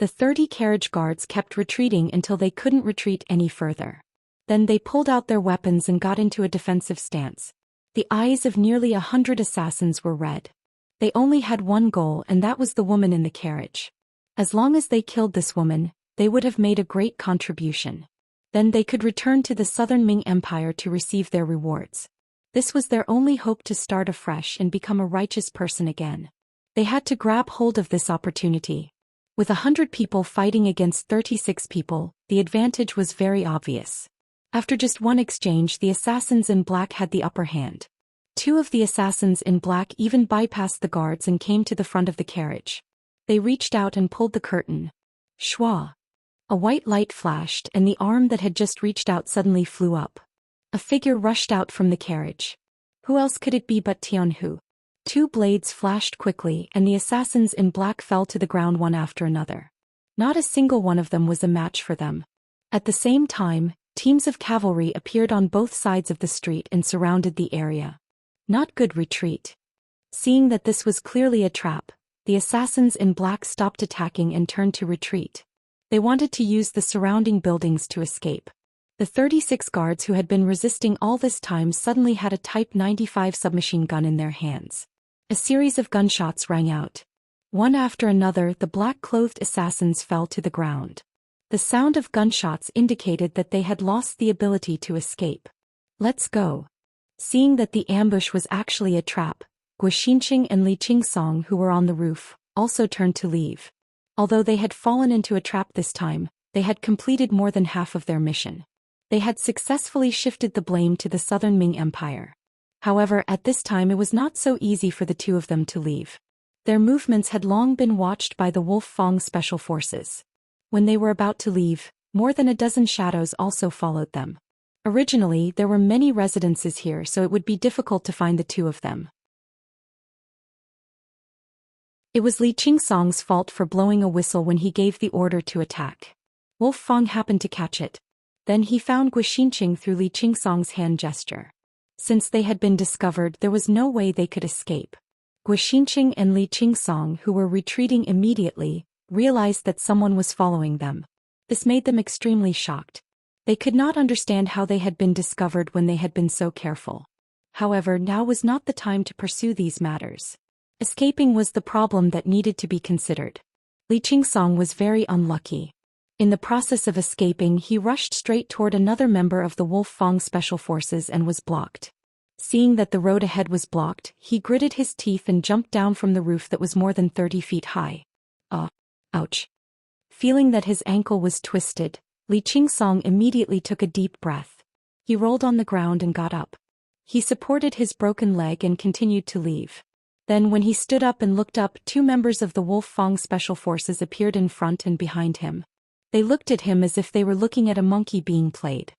The 30 carriage guards kept retreating until they couldn't retreat any further. Then they pulled out their weapons and got into a defensive stance. The eyes of nearly 100 assassins were red. They only had one goal, and that was the woman in the carriage. As long as they killed this woman, they would have made a great contribution. Then they could return to the Southern Ming Empire to receive their rewards. This was their only hope to start afresh and become a righteous person again. They had to grab hold of this opportunity. With 100 people fighting against 36 people, the advantage was very obvious. After just one exchange, the assassins in black had the upper hand. 2 of the assassins in black even bypassed the guards and came to the front of the carriage. They reached out and pulled the curtain. Shwa! A white light flashed, and the arm that had just reached out suddenly flew up. A figure rushed out from the carriage. Who else could it be but Tianhu? 2 blades flashed quickly, and the assassins in black fell to the ground one after another. Not a single one of them was a match for them. At the same time, teams of cavalry appeared on both sides of the street and surrounded the area. Not good retreat. Seeing that this was clearly a trap, the assassins in black stopped attacking and turned to retreat. They wanted to use the surrounding buildings to escape. The 36 guards who had been resisting all this time suddenly had a Type 95 submachine gun in their hands. A series of gunshots rang out. One after another, the black-clothed assassins fell to the ground. The sound of gunshots indicated that they had lost the ability to escape. Let's go. Seeing that the ambush was actually a trap, Guo Xinqing and Li Qingsong, who were on the roof, also turned to leave. Although they had fallen into a trap this time, they had completed more than half of their mission. They had successfully shifted the blame to the Southern Ming Empire. However, at this time it was not so easy for the 2 of them to leave. Their movements had long been watched by the Wolf Fong Special Forces. When they were about to leave, more than a dozen shadows also followed them. Originally, there were many residences here, so it would be difficult to find the 2 of them. It was Li Qingsong's fault for blowing a whistle when he gave the order to attack. Wolf Fong happened to catch it. Then he found Guo Xinqing through Li Qingsong's hand gesture. Since they had been discovered, there was no way they could escape. Guo Xinqing and Li Qingsong, who were retreating immediately, realized that someone was following them. This made them extremely shocked. They could not understand how they had been discovered when they had been so careful. However, now was not the time to pursue these matters. Escaping was the problem that needed to be considered. Li Qingsong was very unlucky. In the process of escaping, he rushed straight toward another member of the Wolf Fang Special Forces and was blocked. Seeing that the road ahead was blocked, he gritted his teeth and jumped down from the roof that was more than 30 feet high. Ouch. Feeling that his ankle was twisted, Li Qingsong immediately took a deep breath. He rolled on the ground and got up. He supported his broken leg and continued to leave. Then when he stood up and looked up, 2 members of the Wolf Fang Special Forces appeared in front and behind him. They looked at him as if they were looking at a monkey being played.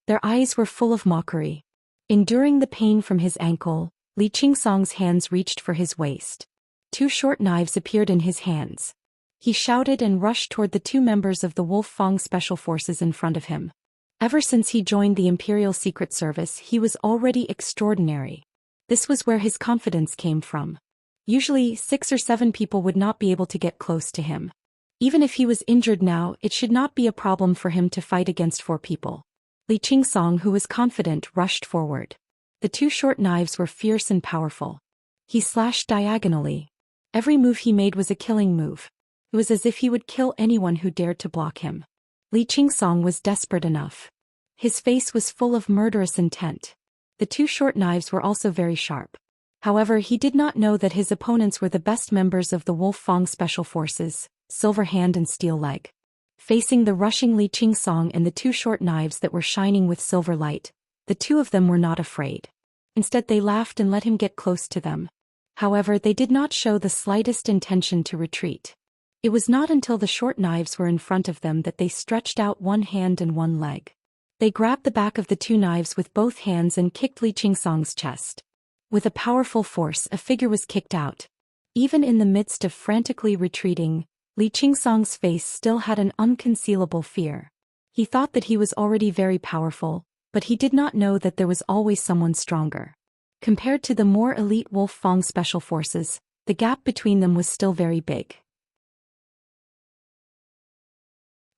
Their eyes were full of mockery. Enduring the pain from his ankle, Li Qingsong's hands reached for his waist. 2 short knives appeared in his hands. He shouted and rushed toward the 2 members of the Wolf Fang Special Forces in front of him. Ever since he joined the Imperial Secret Service, he was already extraordinary. This was where his confidence came from. Usually, 6 or 7 people would not be able to get close to him. Even if he was injured now, it should not be a problem for him to fight against 4 people. Li Qingsong, who was confident, rushed forward. The 2 short knives were fierce and powerful. He slashed diagonally. Every move he made was a killing move. It was as if he would kill anyone who dared to block him. Li Qingsong was desperate enough. His face was full of murderous intent. The 2 short knives were also very sharp. However, he did not know that his opponents were the best members of the Wolf Fang Special Forces, Silver Hand and Steel Leg. Facing the rushing Li Qingsong and the 2 short knives that were shining with silver light, the 2 of them were not afraid. Instead, they laughed and let him get close to them. However, they did not show the slightest intention to retreat. It was not until the short knives were in front of them that they stretched out 1 hand and 1 leg. They grabbed the back of the 2 knives with both hands and kicked Li Qingsong's chest. With a powerful force, a figure was kicked out. Even in the midst of frantically retreating, Li Qingsong's face still had an unconcealable fear. He thought that he was already very powerful, but he did not know that there was always someone stronger. Compared to the more elite Wolf Fang Special Forces, the gap between them was still very big.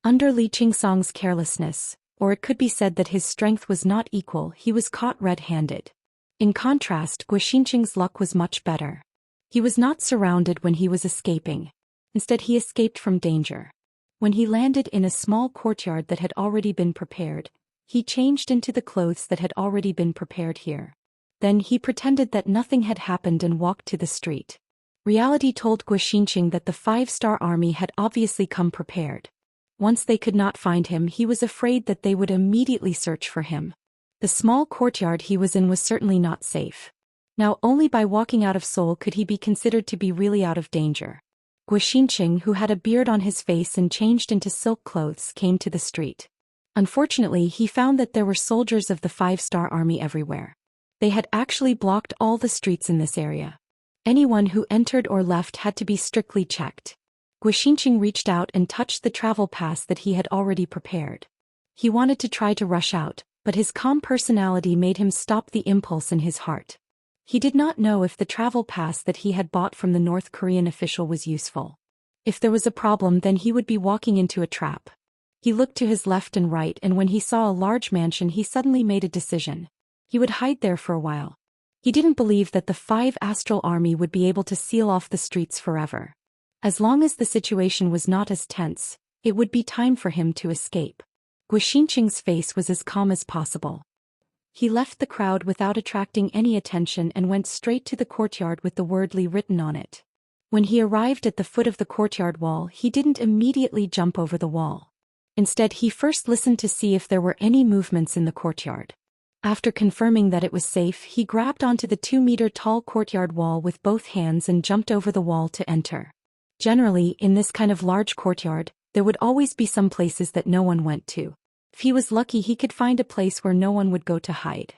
Under Li Qingsong's carelessness, or it could be said that his strength was not equal, he was caught red-handed. In contrast, Xianxia's luck was much better. He was not surrounded when he was escaping. Instead, he escaped from danger. When he landed in a small courtyard that had already been prepared, he changed into the clothes that had already been prepared here. Then he pretended that nothing had happened and walked to the street. Reality told Xianxia that the 5-star army had obviously come prepared. Once they could not find him, he was afraid that they would immediately search for him. The small courtyard he was in was certainly not safe. Now only by walking out of Seoul could he be considered to be really out of danger. Xianxia, who had a beard on his face and changed into silk clothes, came to the street. Unfortunately, he found that there were soldiers of the 5-star army everywhere. They had actually blocked all the streets in this area. Anyone who entered or left had to be strictly checked. Xianxia reached out and touched the travel pass that he had already prepared. He wanted to try to rush out, but his calm personality made him stop the impulse in his heart. He did not know if the travel pass that he had bought from the North Korean official was useful. If there was a problem, then he would be walking into a trap. He looked to his left and right, and when he saw a large mansion, he suddenly made a decision. He would hide there for a while. He didn't believe that the 5 astral army would be able to seal off the streets forever. As long as the situation was not as tense, it would be time for him to escape. Xianxia's face was as calm as possible. He left the crowd without attracting any attention and went straight to the courtyard with the word Li written on it. When he arrived at the foot of the courtyard wall, he didn't immediately jump over the wall. Instead, he first listened to see if there were any movements in the courtyard. After confirming that it was safe, he grabbed onto the 2-meter-tall courtyard wall with both hands and jumped over the wall to enter. Generally, in this kind of large courtyard, there would always be some places that no one went to. If he was lucky, he could find a place where no one would go to hide.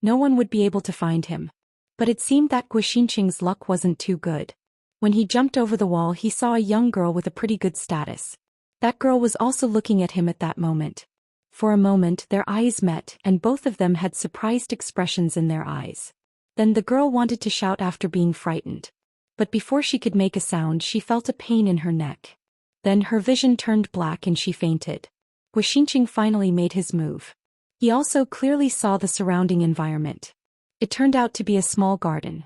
No one would be able to find him. But it seemed that Xianxia's luck wasn't too good. When he jumped over the wall, he saw a young girl with a pretty good status. That girl was also looking at him at that moment. For a moment, their eyes met, and both of them had surprised expressions in their eyes. Then the girl wanted to shout after being frightened. But before she could make a sound, she felt a pain in her neck. Then her vision turned black and she fainted. Xianxia finally made his move. He also clearly saw the surrounding environment. It turned out to be a small garden.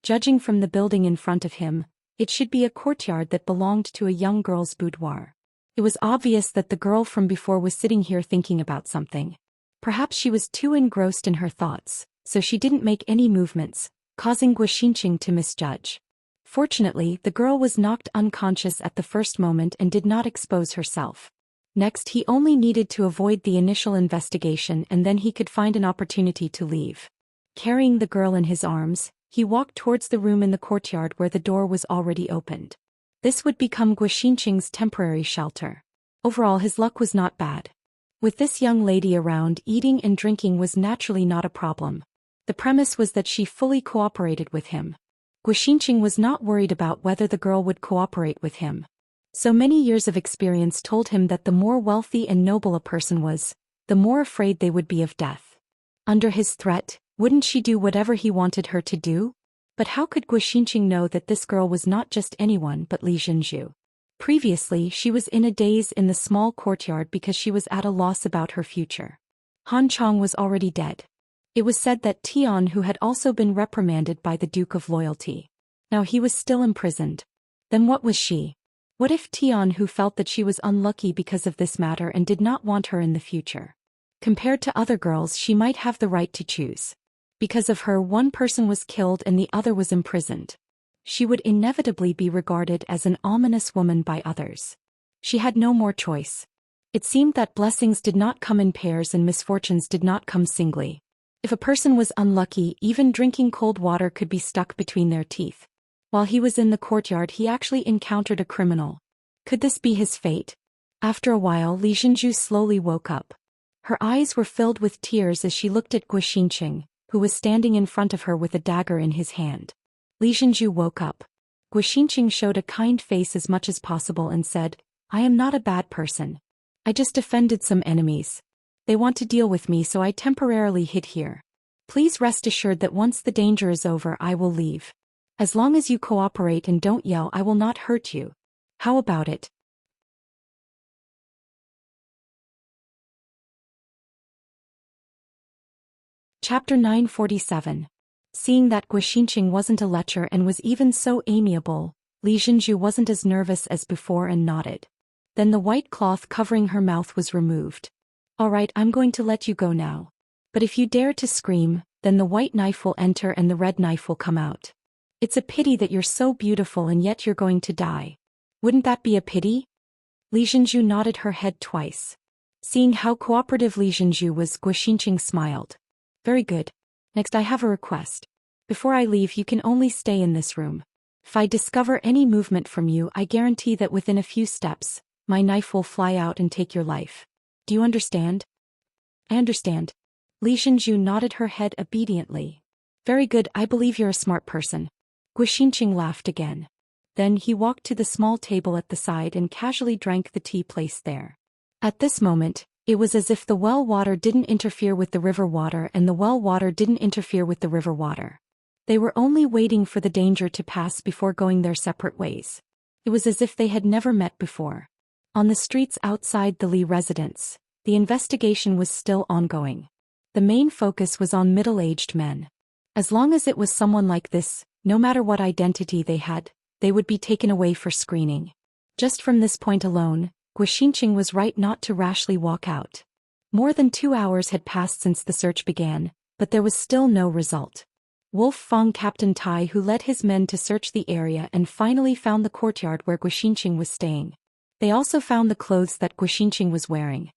Judging from the building in front of him, it should be a courtyard that belonged to a young girl's boudoir. It was obvious that the girl from before was sitting here thinking about something. Perhaps she was too engrossed in her thoughts, so she didn't make any movements, causing Xianxia to misjudge. Fortunately, the girl was knocked unconscious at the first moment and did not expose herself. Next, he only needed to avoid the initial investigation and then he could find an opportunity to leave. Carrying the girl in his arms, he walked towards the room in the courtyard where the door was already opened. This would become Xianxia's temporary shelter. Overall, his luck was not bad. With this young lady around, eating and drinking was naturally not a problem. The premise was that she fully cooperated with him. Xianxia was not worried about whether the girl would cooperate with him. So many years of experience told him that the more wealthy and noble a person was, the more afraid they would be of death. Under his threat, wouldn't she do whatever he wanted her to do? But how could Xianxia know that this girl was not just anyone but Li Zhenju? Previously, she was in a daze in the small courtyard because she was at a loss about her future. Han Chong was already dead. It was said that Tian, who had also been reprimanded by the Duke of Loyalty. Now he was still imprisoned. Then what was she? What if Tian, who felt that she was unlucky because of this matter and did not want her in the future? Compared to other girls, she might have the right to choose. Because of her, one person was killed and the other was imprisoned. She would inevitably be regarded as an ominous woman by others. She had no more choice. It seemed that blessings did not come in pairs and misfortunes did not come singly. If a person was unlucky, even drinking cold water could be stuck between their teeth. While he was in the courtyard, he actually encountered a criminal. Could this be his fate? After a while, Li Zhenju slowly woke up. Her eyes were filled with tears as she looked at Xianxia, who was standing in front of her with a dagger in his hand. Li Zhenju woke up. Xianxia showed a kind face as much as possible and said, "I am not a bad person. I just defended some enemies. They want to deal with me, so I temporarily hid here. Please rest assured that once the danger is over, I will leave. As long as you cooperate and don't yell, I will not hurt you. How about it?" Chapter 947. Seeing that Xianxia wasn't a lecher and was even so amiable, Li Zhenju wasn't as nervous as before and nodded. Then the white cloth covering her mouth was removed. "All right, I'm going to let you go now. But if you dare to scream, then the white knife will enter and the red knife will come out. It's a pity that you're so beautiful and yet you're going to die. Wouldn't that be a pity?" Li Zhenju nodded her head twice. Seeing how cooperative Li Zhenju was, Xianxia smiled. "Very good. Next, I have a request. Before I leave, you can only stay in this room. If I discover any movement from you, I guarantee that within a few steps, my knife will fly out and take your life. Do you understand?" "I understand." Li Zhenju nodded her head obediently. "Very good, I believe you're a smart person." Xianxia laughed again. Then he walked to the small table at the side and casually drank the tea placed there. At this moment, it was as if the well water didn't interfere with the river water and the well water didn't interfere with the river water. They were only waiting for the danger to pass before going their separate ways. It was as if they had never met before. On the streets outside the Li residence, the investigation was still ongoing. The main focus was on middle-aged men. As long as it was someone like this, no matter what identity they had, they would be taken away for screening. Just from this point alone, Xianxia was right not to rashly walk out. More than 2 hours had passed since the search began, but there was still no result. Wolf Fong Captain Tai, who led his men to search the area and finally found the courtyard where Xianxia was staying. They also found the clothes that Xianxia was wearing.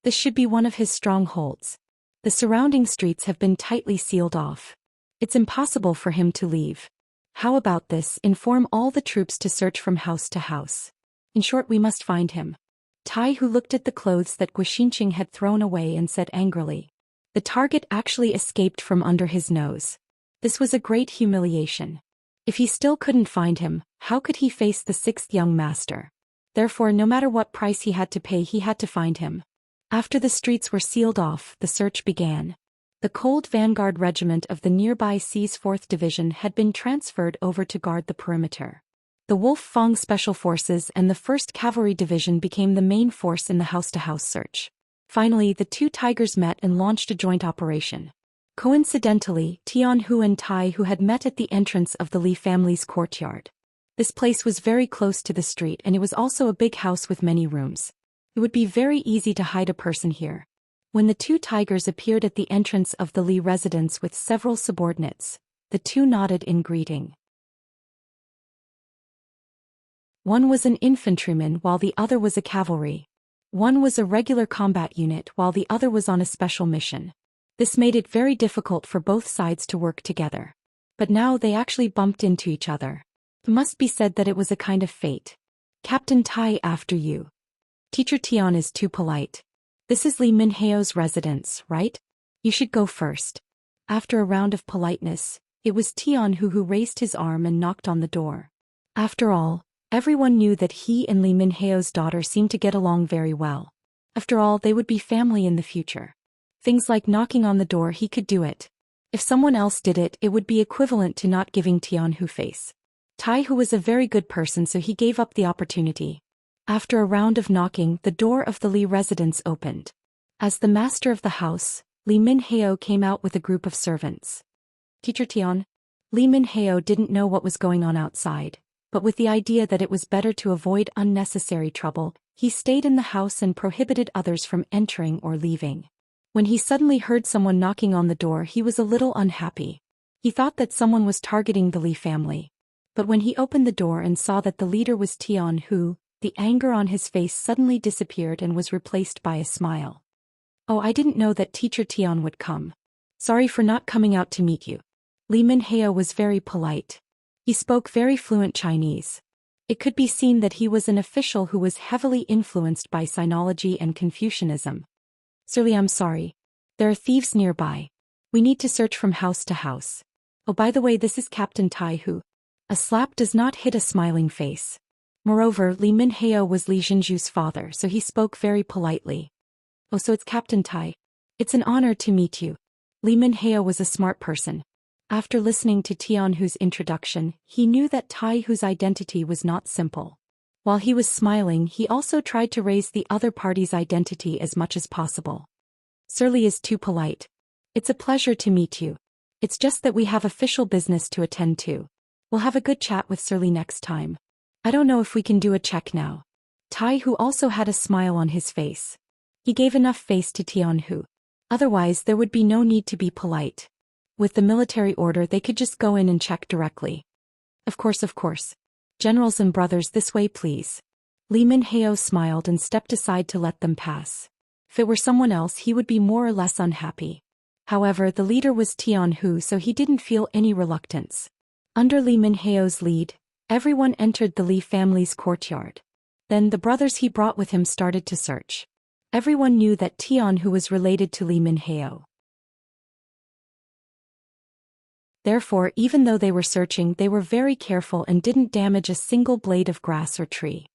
This should be one of his strongholds. The surrounding streets have been tightly sealed off. It's impossible for him to leave. How about this? Inform all the troops to search from house to house. In short, we must find him. Tai, who looked at the clothes that Xianxia had thrown away and said angrily. The target actually escaped from under his nose. This was a great humiliation. If he still couldn't find him, how could he face the 6th young master? Therefore, no matter what price he had to pay, he had to find him. After the streets were sealed off, the search began. The Cold Vanguard Regiment of the nearby C's 4th Division had been transferred over to guard the perimeter. The Wolf Fong Special Forces and the 1st Cavalry Division became the main force in the house-to-house search. Finally, the two tigers met and launched a joint operation. Coincidentally, Tianhu and Taihu had met at the entrance of the Li family's courtyard. This place was very close to the street and it was also a big house with many rooms. It would be very easy to hide a person here. When the two tigers appeared at the entrance of the Li residence with several subordinates, the two nodded in greeting. One was an infantryman while the other was a cavalry. One was a regular combat unit while the other was on a special mission. This made it very difficult for both sides to work together. But now they actually bumped into each other. It must be said that it was a kind of fate. Captain Tai, after you. Teacher Tian is too polite. This is Li Minheo's residence, right? You should go first. After a round of politeness, it was Tianhu who raised his arm and knocked on the door. After all, everyone knew that he and Li Minheo's daughter seemed to get along very well. After all, they would be family in the future. Things like knocking on the door, he could do it. If someone else did it, it would be equivalent to not giving Tianhu face. Taihu was a very good person, so he gave up the opportunity. After a round of knocking, the door of the Li residence opened. As the master of the house, Li Minheo came out with a group of servants. Teacher Tian. Li Minheo didn't know what was going on outside, but with the idea that it was better to avoid unnecessary trouble, he stayed in the house and prohibited others from entering or leaving. When he suddenly heard someone knocking on the door, he was a little unhappy. He thought that someone was targeting the Li family. But when he opened the door and saw that the leader was Tianhu, the anger on his face suddenly disappeared and was replaced by a smile. Oh, I didn't know that Teacher Tian would come. Sorry for not coming out to meet you. Li Minheo was very polite. He spoke very fluent Chinese. It could be seen that he was an official who was heavily influenced by Sinology and Confucianism. Sir Li, I'm sorry. There are thieves nearby. We need to search from house to house. Oh, by the way, this is Captain Taihu. A slap does not hit a smiling face. Moreover, Li Minheo was Li Zhenju's father, so he spoke very politely. Oh, so it's Captain Tai. It's an honor to meet you. Li Minheo was a smart person. After listening to Tianhu's introduction, he knew that Taihu's identity was not simple. While he was smiling, he also tried to raise the other party's identity as much as possible. Sir Li is too polite. It's a pleasure to meet you. It's just that we have official business to attend to. We'll have a good chat with Sir Li next time. I don't know if we can do a check now. Taihu also had a smile on his face. He gave enough face to Tianhu. Otherwise, there would be no need to be polite. With the military order, they could just go in and check directly. Of course. Generals and brothers, this way please. Li Minheo smiled and stepped aside to let them pass. If it were someone else, he would be more or less unhappy. However, the leader was Tianhu, so he didn't feel any reluctance. Under Li Minheo's lead, everyone entered the Li family's courtyard. Then the brothers he brought with him started to search. Everyone knew that Tianhu was related to Li Minheo. Therefore, even though they were searching, they were very careful and didn't damage a single blade of grass or tree.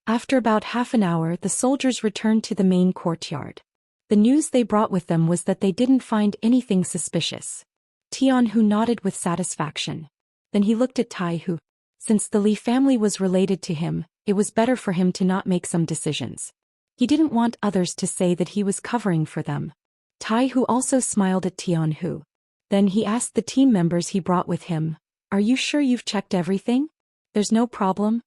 After about half an hour, the soldiers returned to the main courtyard. The news they brought with them was that they didn't find anything suspicious. Tianhu nodded with satisfaction. Then he looked at Taihu. Since the Li family was related to him, it was better for him to not make some decisions. He didn't want others to say that he was covering for them. Taihu also smiled at Tianhu. Then he asked the team members he brought with him, "Are you sure you've checked everything? There's no problem?"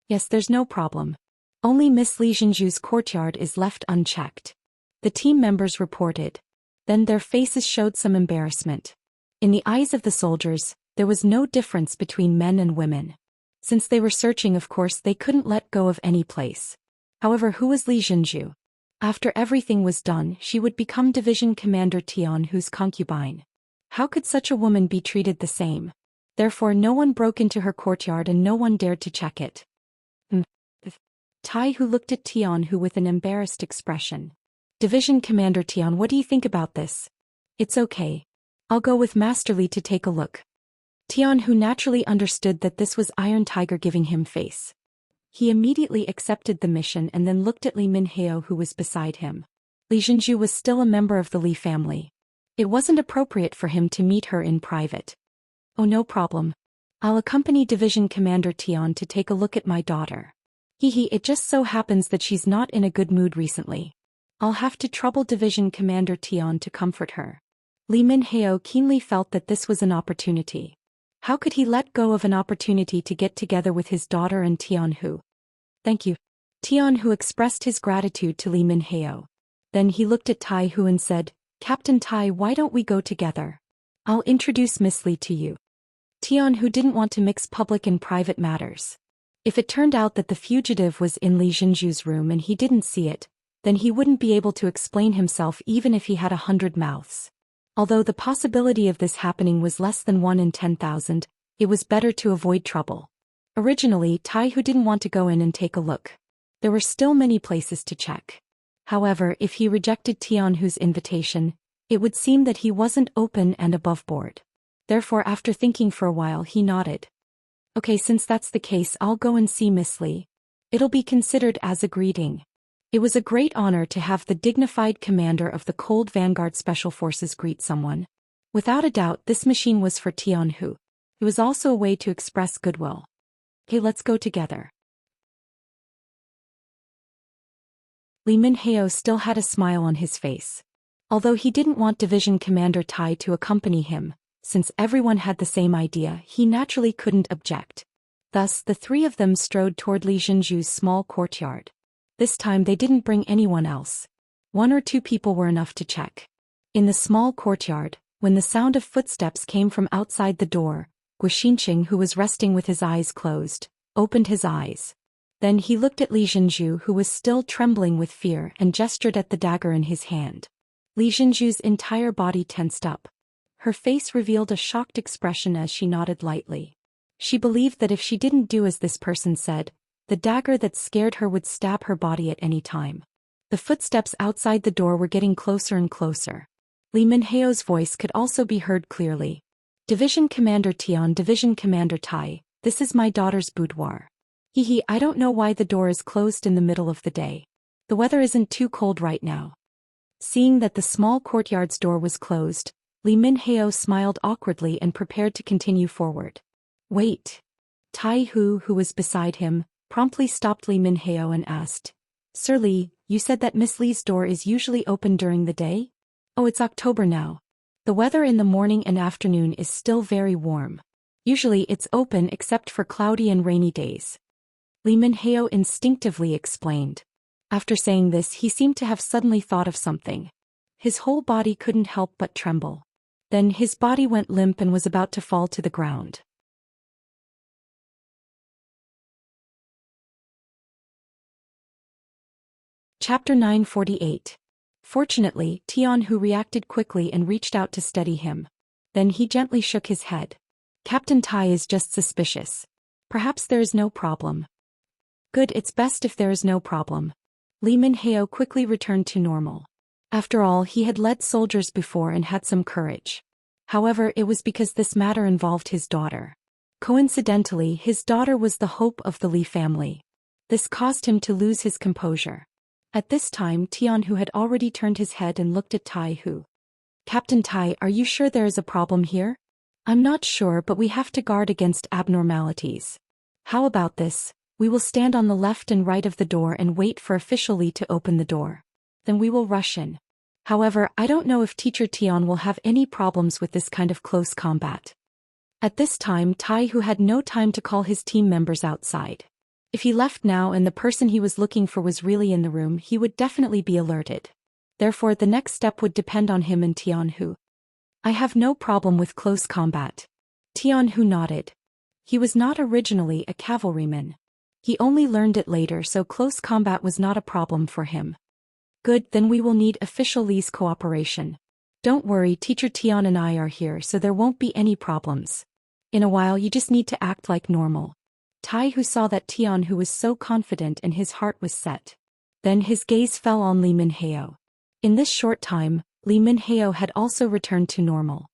"Yes, there's no problem. Only Miss Li Zhenju's courtyard is left unchecked." The team members reported. Then their faces showed some embarrassment. In the eyes of the soldiers, there was no difference between men and women. Since they were searching, of course, they couldn't let go of any place. However, who was Li Zhenju? After everything was done, she would become Division Commander Tianhu's concubine. How could such a woman be treated the same? Therefore, no one broke into her courtyard and no one dared to check it. Taihu looked at Tianhu with an embarrassed expression. "Division Commander Tian, what do you think about this?" "It's okay. I'll go with Master Li to take a look." Tianhu naturally understood that this was Iron Tiger giving him face. He immediately accepted the mission and then looked at Li Minheo, who was beside him. Li Zhenju was still a member of the Li family. It wasn't appropriate for him to meet her in private. "Oh, no problem. I'll accompany Division Commander Tian to take a look at my daughter. It just so happens that she's not in a good mood recently. I'll have to trouble Division Commander Tian to comfort her. Li Minhao keenly felt that this was an opportunity. How could he let go of an opportunity to get together with his daughter and Tianhu? Thank you. Tianhu expressed his gratitude to Li Minhao. Then he looked at Taihu and said, Captain Tai, why don't we go together? I'll introduce Miss Li to you. Tianhu didn't want to mix public and private matters. If it turned out that the fugitive was in Li Jinju's room and he didn't see it, then he wouldn't be able to explain himself even if he had 100 mouths. Although the possibility of this happening was less than 1 in 10,000, it was better to avoid trouble. Originally, Taihu didn't want to go in and take a look. There were still many places to check. However, if he rejected Tianhu's invitation, it would seem that he wasn't open and above board. Therefore, after thinking for a while, he nodded. Okay, since that's the case, I'll go and see Miss Li. It'll be considered as a greeting. It was a great honor to have the dignified commander of the Cold Vanguard Special Forces greet someone. Without a doubt, this machine was for Tianhu. It was also a way to express goodwill. Okay, let's go together. Li Minhao still had a smile on his face. Although he didn't want Division Commander Tai to accompany him, since everyone had the same idea, he naturally couldn't object. Thus, the three of them strode toward Li Jinju's small courtyard. This time they didn't bring anyone else. 1 or 2 people were enough to check. In the small courtyard, when the sound of footsteps came from outside the door, Guoxinqing, who was resting with his eyes closed, opened his eyes. Then he looked at Li Jinju, who was still trembling with fear, and gestured at the dagger in his hand. Li Jinju's entire body tensed up. Her face revealed a shocked expression as she nodded lightly. She believed that if she didn't do as this person said, the dagger that scared her would stab her body at any time. The footsteps outside the door were getting closer and closer. Li Minhao's voice could also be heard clearly. Division Commander Tian, Division Commander Tai, this is my daughter's boudoir. Hehe, I don't know why the door is closed in the middle of the day. The weather isn't too cold right now. Seeing that the small courtyard's door was closed, Li Minhao smiled awkwardly and prepared to continue forward. Wait. Taihu, who was beside him, promptly stopped Li Minhao and asked, Sir Li, you said that Miss Li's door is usually open during the day? Oh, it's October now. The weather in the morning and afternoon is still very warm. Usually it's open except for cloudy and rainy days. Li Minhao instinctively explained. After saying this, he seemed to have suddenly thought of something. His whole body couldn't help but tremble. Then his body went limp and was about to fall to the ground. Chapter 948. Fortunately, Tianhu reacted quickly and reached out to steady him. Then he gently shook his head. Captain Tai is just suspicious. Perhaps there is no problem. Good, it's best if there is no problem. Li Minhao quickly returned to normal. After all, he had led soldiers before and had some courage. However, it was because this matter involved his daughter. Coincidentally, his daughter was the hope of the Li family. This caused him to lose his composure. At this time, Tianhu had already turned his head and looked at Taihu. Captain Tai, are you sure there is a problem here? I'm not sure, but we have to guard against abnormalities. How about this? We will stand on the left and right of the door and wait for Official Li to open the door. Then we will rush in. However, I don't know if Teacher Tian will have any problems with this kind of close combat. At this time, Taihu had no time to call his team members outside. If he left now and the person he was looking for was really in the room, he would definitely be alerted. Therefore, the next step would depend on him and Tianhu. I have no problem with close combat. Tianhu nodded. He was not originally a cavalryman. He only learned it later, so close combat was not a problem for him. Good, then we will need Official Li's cooperation. Don't worry, Teacher Tian and I are here, so there won't be any problems. In a while, you just need to act like normal. Taihu saw that Tianhu was so confident and his heart was set. Then his gaze fell on Li Minhao. In this short time, Li Minhao had also returned to normal.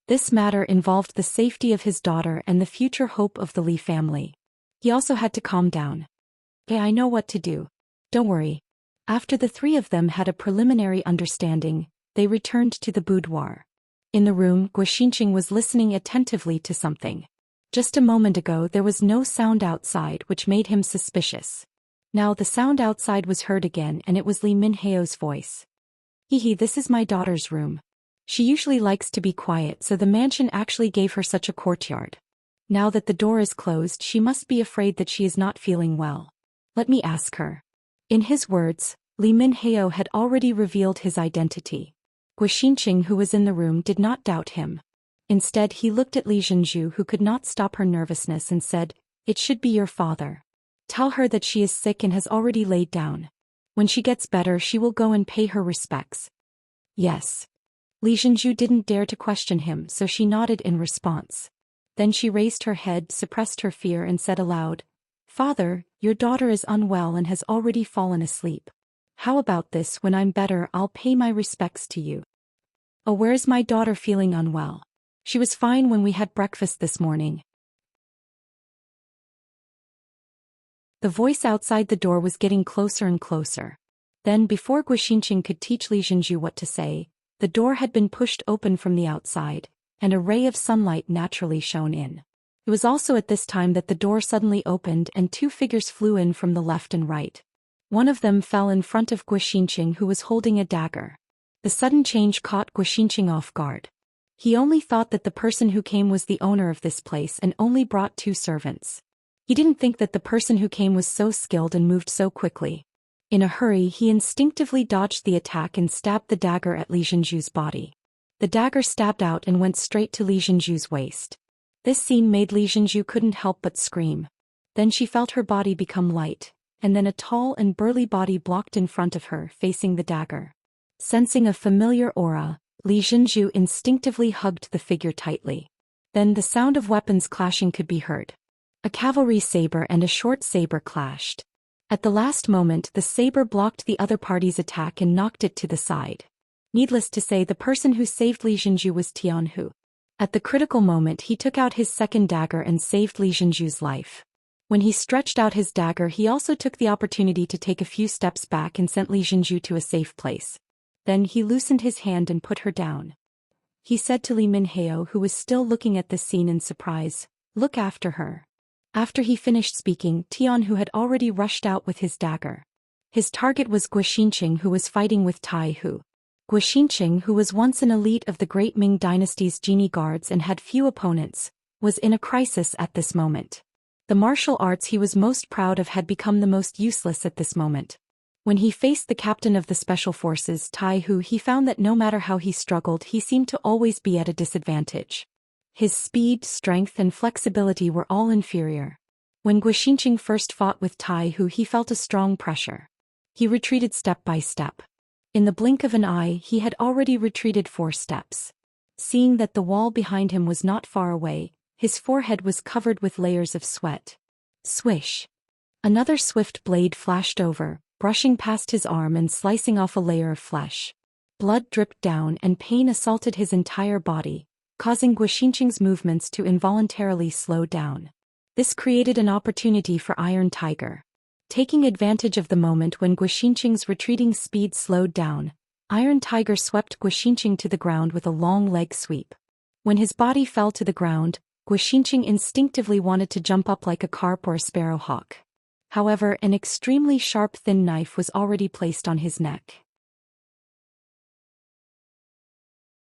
This matter involved the safety of his daughter and the future hope of the Li family. He also had to calm down. Hey, I know what to do. Don't worry. After the three of them had a preliminary understanding, they returned to the boudoir. In the room, Guoxinqing was listening attentively to something. Just a moment ago there was no sound outside, which made him suspicious. Now the sound outside was heard again, and it was Li Minheo's voice. Hee, this is my daughter's room. She usually likes to be quiet, so the mansion actually gave her such a courtyard. Now that the door is closed, she must be afraid that she is not feeling well. Let me ask her. In his words, Li Minheo had already revealed his identity. Guixinqing, who was in the room, did not doubt him. Instead, he looked at Li Zhenju, who could not stop her nervousness, and said, "It should be your father. Tell her that she is sick and has already laid down. When she gets better, she will go and pay her respects." Yes. Li Zhenju didn't dare to question him, so she nodded in response. Then she raised her head, suppressed her fear, and said aloud, "Father, your daughter is unwell and has already fallen asleep. How about this? When I'm better, I'll pay my respects to you." "Oh, where's my daughter feeling unwell? She was fine when we had breakfast this morning." The voice outside the door was getting closer and closer. Then, before Guixinqing could teach Li Zhenju what to say, the door had been pushed open from the outside, and a ray of sunlight naturally shone in. It was also at this time that the door suddenly opened and two figures flew in from the left and right. One of them fell in front of Guixinqing, who was holding a dagger. The sudden change caught Guixinqing off guard. He only thought that the person who came was the owner of this place and only brought two servants. He didn't think that the person who came was so skilled and moved so quickly. In a hurry, he instinctively dodged the attack and stabbed the dagger at Li Zhenju's body. The dagger stabbed out and went straight to Li Zhenju's waist. This scene made Li Zhenju couldn't help but scream. Then she felt her body become light, and then a tall and burly body blocked in front of her, facing the dagger. Sensing a familiar aura, Li Zhenju instinctively hugged the figure tightly. Then the sound of weapons clashing could be heard. A cavalry saber and a short saber clashed. At the last moment, the saber blocked the other party's attack and knocked it to the side. Needless to say, the person who saved Li Zhenju was Tianhu. At the critical moment, he took out his second dagger and saved Li Zhenju's life. When he stretched out his dagger, he also took the opportunity to take a few steps back and sent Li Zhenju to a safe place. Then he loosened his hand and put her down. He said to Li Minheo, who was still looking at the scene in surprise, "Look after her." After he finished speaking, Tianhu had already rushed out with his dagger. His target was Guixinqing, who was fighting with Tai Hu. Guixinqing, who was once an elite of the Great Ming Dynasty's genie guards and had few opponents, was in a crisis at this moment. The martial arts he was most proud of had become the most useless at this moment. When he faced the captain of the special forces, Tai Hu, he found that no matter how he struggled, he seemed to always be at a disadvantage. His speed, strength, and flexibility were all inferior. When Guixinqing first fought with Tai Hu, he felt a strong pressure. He retreated step by step. In the blink of an eye, he had already retreated 4 steps. Seeing that the wall behind him was not far away, his forehead was covered with layers of sweat. Swish! Another swift blade flashed over, brushing past his arm and slicing off a layer of flesh. Blood dripped down and pain assaulted his entire body, causing Guixinqing's movements to involuntarily slow down. This created an opportunity for Iron Tiger. Taking advantage of the moment when Guixinqing's retreating speed slowed down, Iron Tiger swept Guixinqing to the ground with a long leg sweep. When his body fell to the ground, Guixinqing instinctively wanted to jump up like a carp or a sparrowhawk. However, an extremely sharp thin knife was already placed on his neck.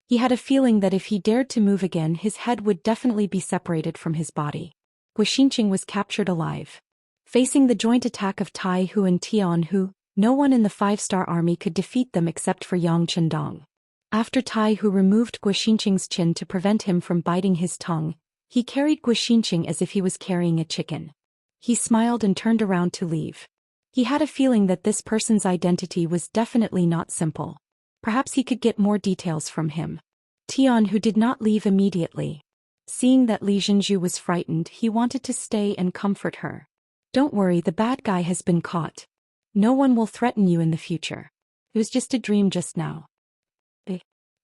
He had a feeling that if he dared to move again, his head would definitely be separated from his body. Guixinqing was captured alive. Facing the joint attack of Tai Hu and Tianhu, no one in the 5-star army could defeat them except for Yang Chendong. After Tai Hu removed Guixinqing's chin to prevent him from biting his tongue, he carried Guixinqing as if he was carrying a chicken. He smiled and turned around to leave. He had a feeling that this person's identity was definitely not simple. Perhaps he could get more details from him. Tianhu did not leave immediately. Seeing that Li Zhenju was frightened, he wanted to stay and comfort her. "Don't worry, the bad guy has been caught. No one will threaten you in the future. It was just a dream just now."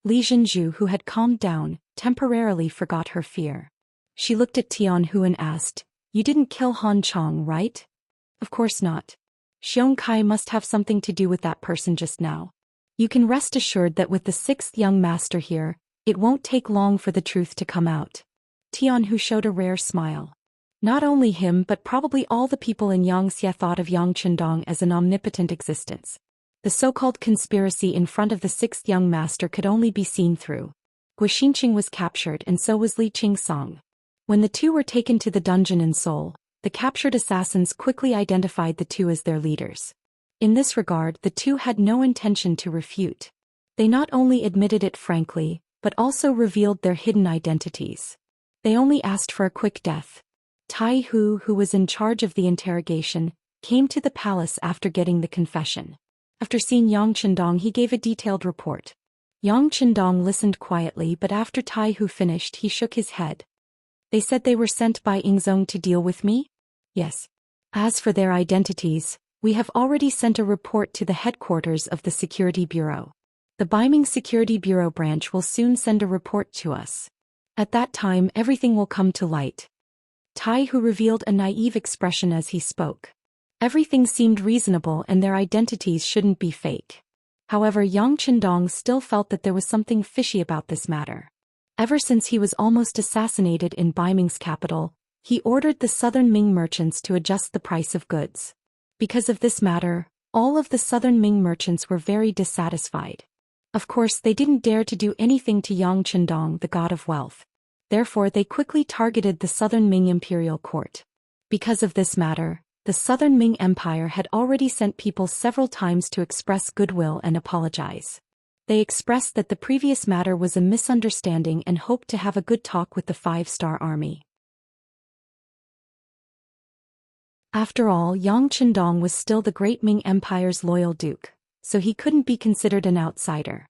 Li Zhenju, who had calmed down, temporarily forgot her fear. She looked at Tianhu and asked, "You didn't kill Han Chong, right?" "Of course not. Xiong Kai must have something to do with that person just now. You can rest assured that with the 6th young master here, it won't take long for the truth to come out." Tianhu showed a rare smile. Not only him but probably all the people in Xianxia thought of Yang Chendong as an omnipotent existence. The so-called conspiracy in front of the sixth young master could only be seen through. Guixinqing was captured and so was Li Qingsong. When the two were taken to the dungeon in Seoul, the captured assassins quickly identified the two as their leaders. In this regard, the two had no intention to refute. They not only admitted it frankly, but also revealed their hidden identities. They only asked for a quick death. Tai Hu, who was in charge of the interrogation, came to the palace after getting the confession. After seeing Yang Chendong, he gave a detailed report. Yang Chendong listened quietly, but after Tai Hu finished, he shook his head. They said they were sent by Ingzong to deal with me? Yes. As for their identities, we have already sent a report to the headquarters of the Security Bureau. The Baiming Security Bureau branch will soon send a report to us. At that time, everything will come to light. Tai Hu revealed a naive expression as he spoke. Everything seemed reasonable and their identities shouldn't be fake. However, Yang Chendong still felt that there was something fishy about this matter. Ever since he was almost assassinated in Baiming's capital, he ordered the southern Ming merchants to adjust the price of goods. Because of this matter, all of the southern Ming merchants were very dissatisfied. Of course, they didn't dare to do anything to Yang Chendong, the god of wealth. Therefore, they quickly targeted the southern Ming imperial court. Because of this matter, the southern Ming Empire had already sent people several times to express goodwill and apologize. They expressed that the previous matter was a misunderstanding and hoped to have a good talk with the five-star army. After all, Yang Chendong was still the great Ming Empire's loyal duke, so he couldn't be considered an outsider.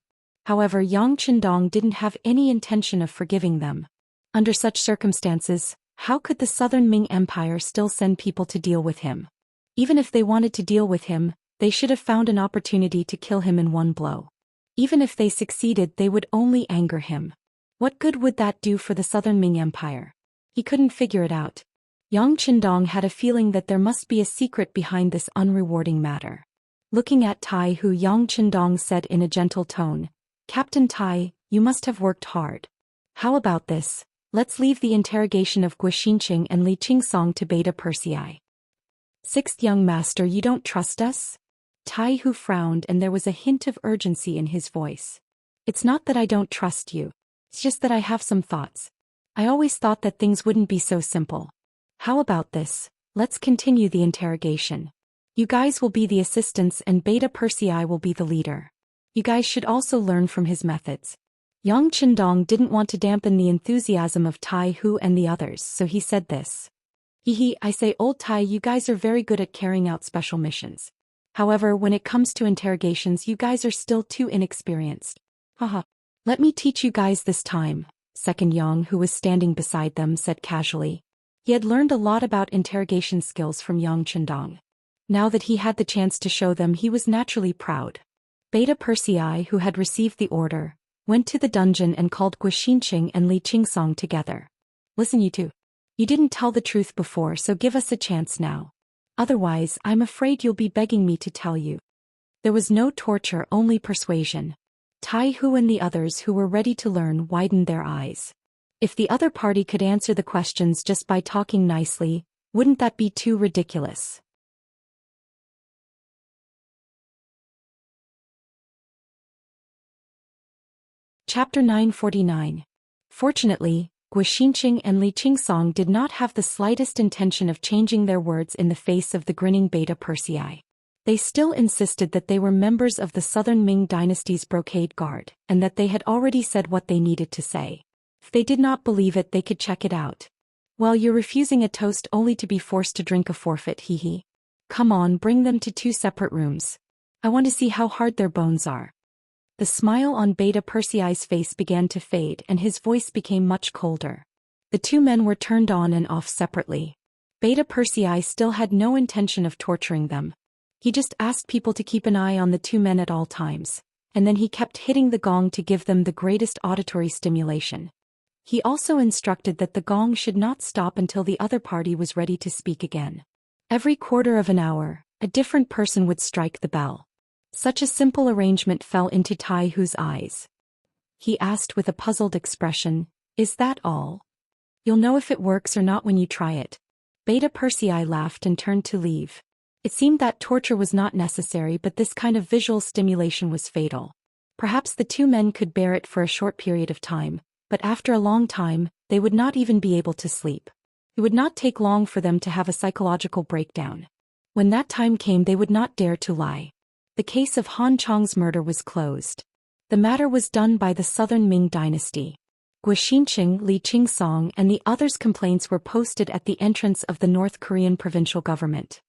However, Yang Chendong didn't have any intention of forgiving them. Under such circumstances, how could the southern Ming Empire still send people to deal with him? Even if they wanted to deal with him, they should have found an opportunity to kill him in one blow. Even if they succeeded, they would only anger him. What good would that do for the southern Ming Empire? He couldn't figure it out. Yang Chendong had a feeling that there must be a secret behind this unrewarding matter. Looking at Tai Hu, Yang Chendong said in a gentle tone, "Captain Tai, you must have worked hard. How about this? Let's leave the interrogation of Guixinqing and Li Qingsong to Beta Persei." "Sixth young master, you don't trust us?" Tai Hu frowned and there was a hint of urgency in his voice. "It's not that I don't trust you. It's just that I have some thoughts. I always thought that things wouldn't be so simple. How about this? Let's continue the interrogation. You guys will be the assistants and Beta Persei will be the leader. You guys should also learn from his methods." Yang Chendong didn't want to dampen the enthusiasm of Tai Hu and the others, so he said this. I say, old Tai, you guys are very good at carrying out special missions. However, when it comes to interrogations, you guys are still too inexperienced. Haha. Let me teach you guys this time, Second Yang, who was standing beside them, said casually. He had learned a lot about interrogation skills from Yang Chendong. Now that he had the chance to show them, he was naturally proud. Beta Persei, who had received the order, went to the dungeon and called Guixinqing and Li Qingsong together. "Listen, you two. You didn't tell the truth before, so give us a chance now. Otherwise, I'm afraid you'll be begging me to tell you." There was no torture, only persuasion. Tai Hu and the others who were ready to learn widened their eyes. If the other party could answer the questions just by talking nicely, wouldn't that be too ridiculous? Chapter 949. Fortunately, Guixinqing and Li Qingsong did not have the slightest intention of changing their words in the face of the grinning Beta Persei. They still insisted that they were members of the Southern Ming Dynasty's Brocade Guard, and that they had already said what they needed to say. If they did not believe it, they could check it out. "Well, you're refusing a toast only to be forced to drink a forfeit, hee. Come on, bring them to 2 separate rooms. I want to see how hard their bones are." The smile on Beta Persei's face began to fade and his voice became much colder. The 2 men were turned on and off separately. Beta Persei still had no intention of torturing them. He just asked people to keep an eye on the 2 men at all times, and then he kept hitting the gong to give them the greatest auditory stimulation. He also instructed that the gong should not stop until the other party was ready to speak again. Every quarter of an hour, a different person would strike the bell. Such a simple arrangement fell into Tai Hu's eyes. He asked with a puzzled expression, "Is that all? You'll know if it works or not when you try it." Beta Persei laughed and turned to leave. It seemed that torture was not necessary, but this kind of visual stimulation was fatal. Perhaps the two men could bear it for a short period of time, but after a long time, they would not even be able to sleep. It would not take long for them to have a psychological breakdown. When that time came, they would not dare to lie. The case of Han Chang's murder was closed. The matter was done by the Southern Ming dynasty. Guoxinqing, Li Qingsong, and the others' complaints were posted at the entrance of the North Korean provincial government.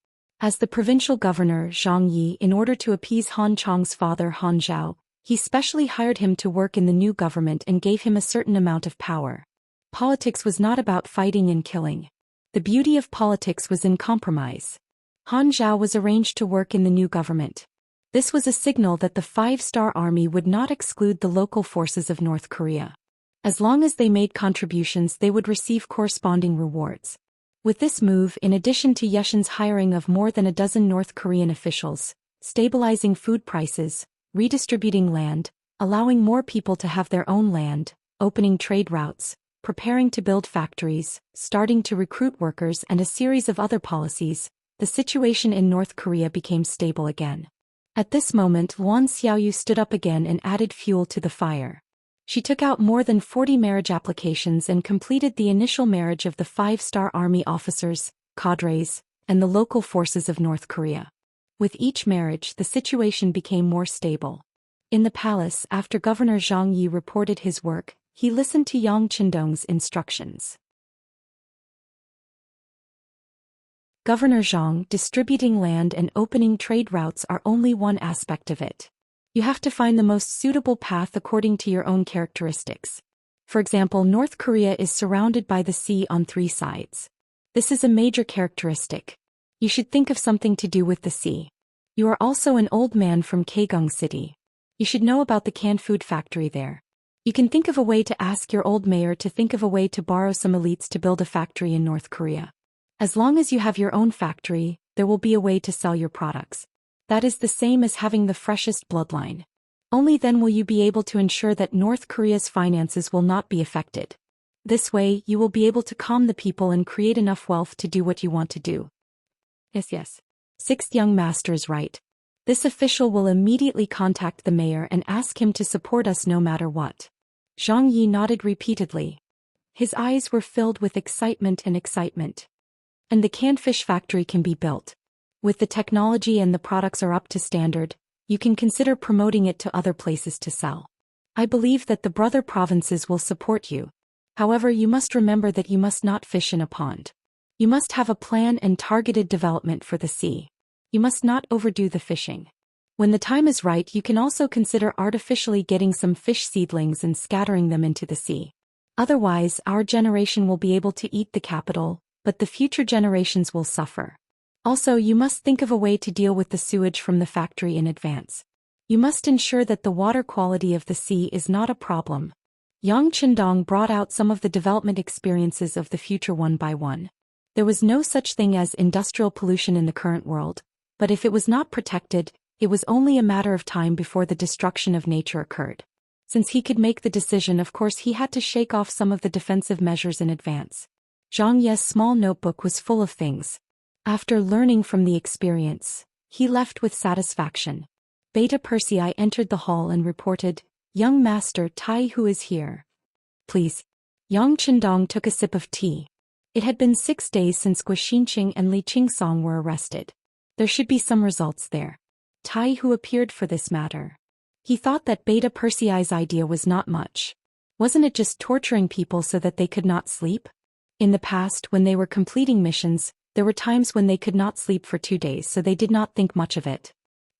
As the provincial governor, Zhang Yi, in order to appease Han Chang's father Han Zhao, he specially hired him to work in the new government and gave him a certain amount of power. Politics was not about fighting and killing. The beauty of politics was in compromise. Han Zhao was arranged to work in the new government. This was a signal that the five-star army would not exclude the local forces of North Korea. As long as they made contributions, they would receive corresponding rewards. With this move, in addition to Yeshin's hiring of more than a dozen North Korean officials, stabilizing food prices, redistributing land, allowing more people to have their own land, opening trade routes, preparing to build factories, starting to recruit workers, and a series of other policies, the situation in North Korea became stable again. At this moment, Luan Xiaoyu stood up again and added fuel to the fire. She took out more than 40 marriage applications and completed the initial marriage of the five-star army officers, cadres, and the local forces of North Korea. With each marriage, the situation became more stable. In the palace, after Governor Zhang Yi reported his work, he listened to Yang Qindong's instructions. Governor Zhang, distributing land and opening trade routes are only one aspect of it. You have to find the most suitable path according to your own characteristics. For example, North Korea is surrounded by the sea on 3 sides. This is a major characteristic. You should think of something to do with the sea. You are also an old man from Kaegung City. You should know about the canned food factory there. You can think of a way to ask your old mayor to think of a way to borrow some elites to build a factory in North Korea. As long as you have your own factory, there will be a way to sell your products. That is the same as having the freshest bloodline. Only then will you be able to ensure that North Korea's finances will not be affected. This way, you will be able to calm the people and create enough wealth to do what you want to do. Yes. Sixth young master is right. This official will immediately contact the mayor and ask him to support us no matter what. Zhang Yi nodded repeatedly. His eyes were filled with excitement. And the canned fish factory can be built. With the technology and the products are up to standard, you can consider promoting it to other places to sell. I believe that the brother provinces will support you. However, you must remember that you must not fish in a pond. You must have a plan and targeted development for the sea. You must not overdo the fishing. When the time is right, you can also consider artificially getting some fish seedlings and scattering them into the sea. Otherwise, our generation will be able to eat the capital, but the future generations will suffer. Also, you must think of a way to deal with the sewage from the factory in advance. You must ensure that the water quality of the sea is not a problem. Yang Qindong brought out some of the development experiences of the future one by one. There was no such thing as industrial pollution in the current world, but if it was not protected, it was only a matter of time before the destruction of nature occurred. Since he could make the decision, of course he had to shake off some of the defensive measures in advance. Zhang Ye's small notebook was full of things. After learning from the experience, he left with satisfaction. Beta Persei entered the hall and reported, "Young Master Tai Hu is here. Please." Yang Qindong took a sip of tea. It had been 6 days since Guoxinqing and Li Qingsong were arrested. There should be some results there. Tai Hu appeared for this matter. He thought that Beta Persei's idea was not much. Wasn't it just torturing people so that they could not sleep? In the past, when they were completing missions, there were times when they could not sleep for 2 days, so they did not think much of it.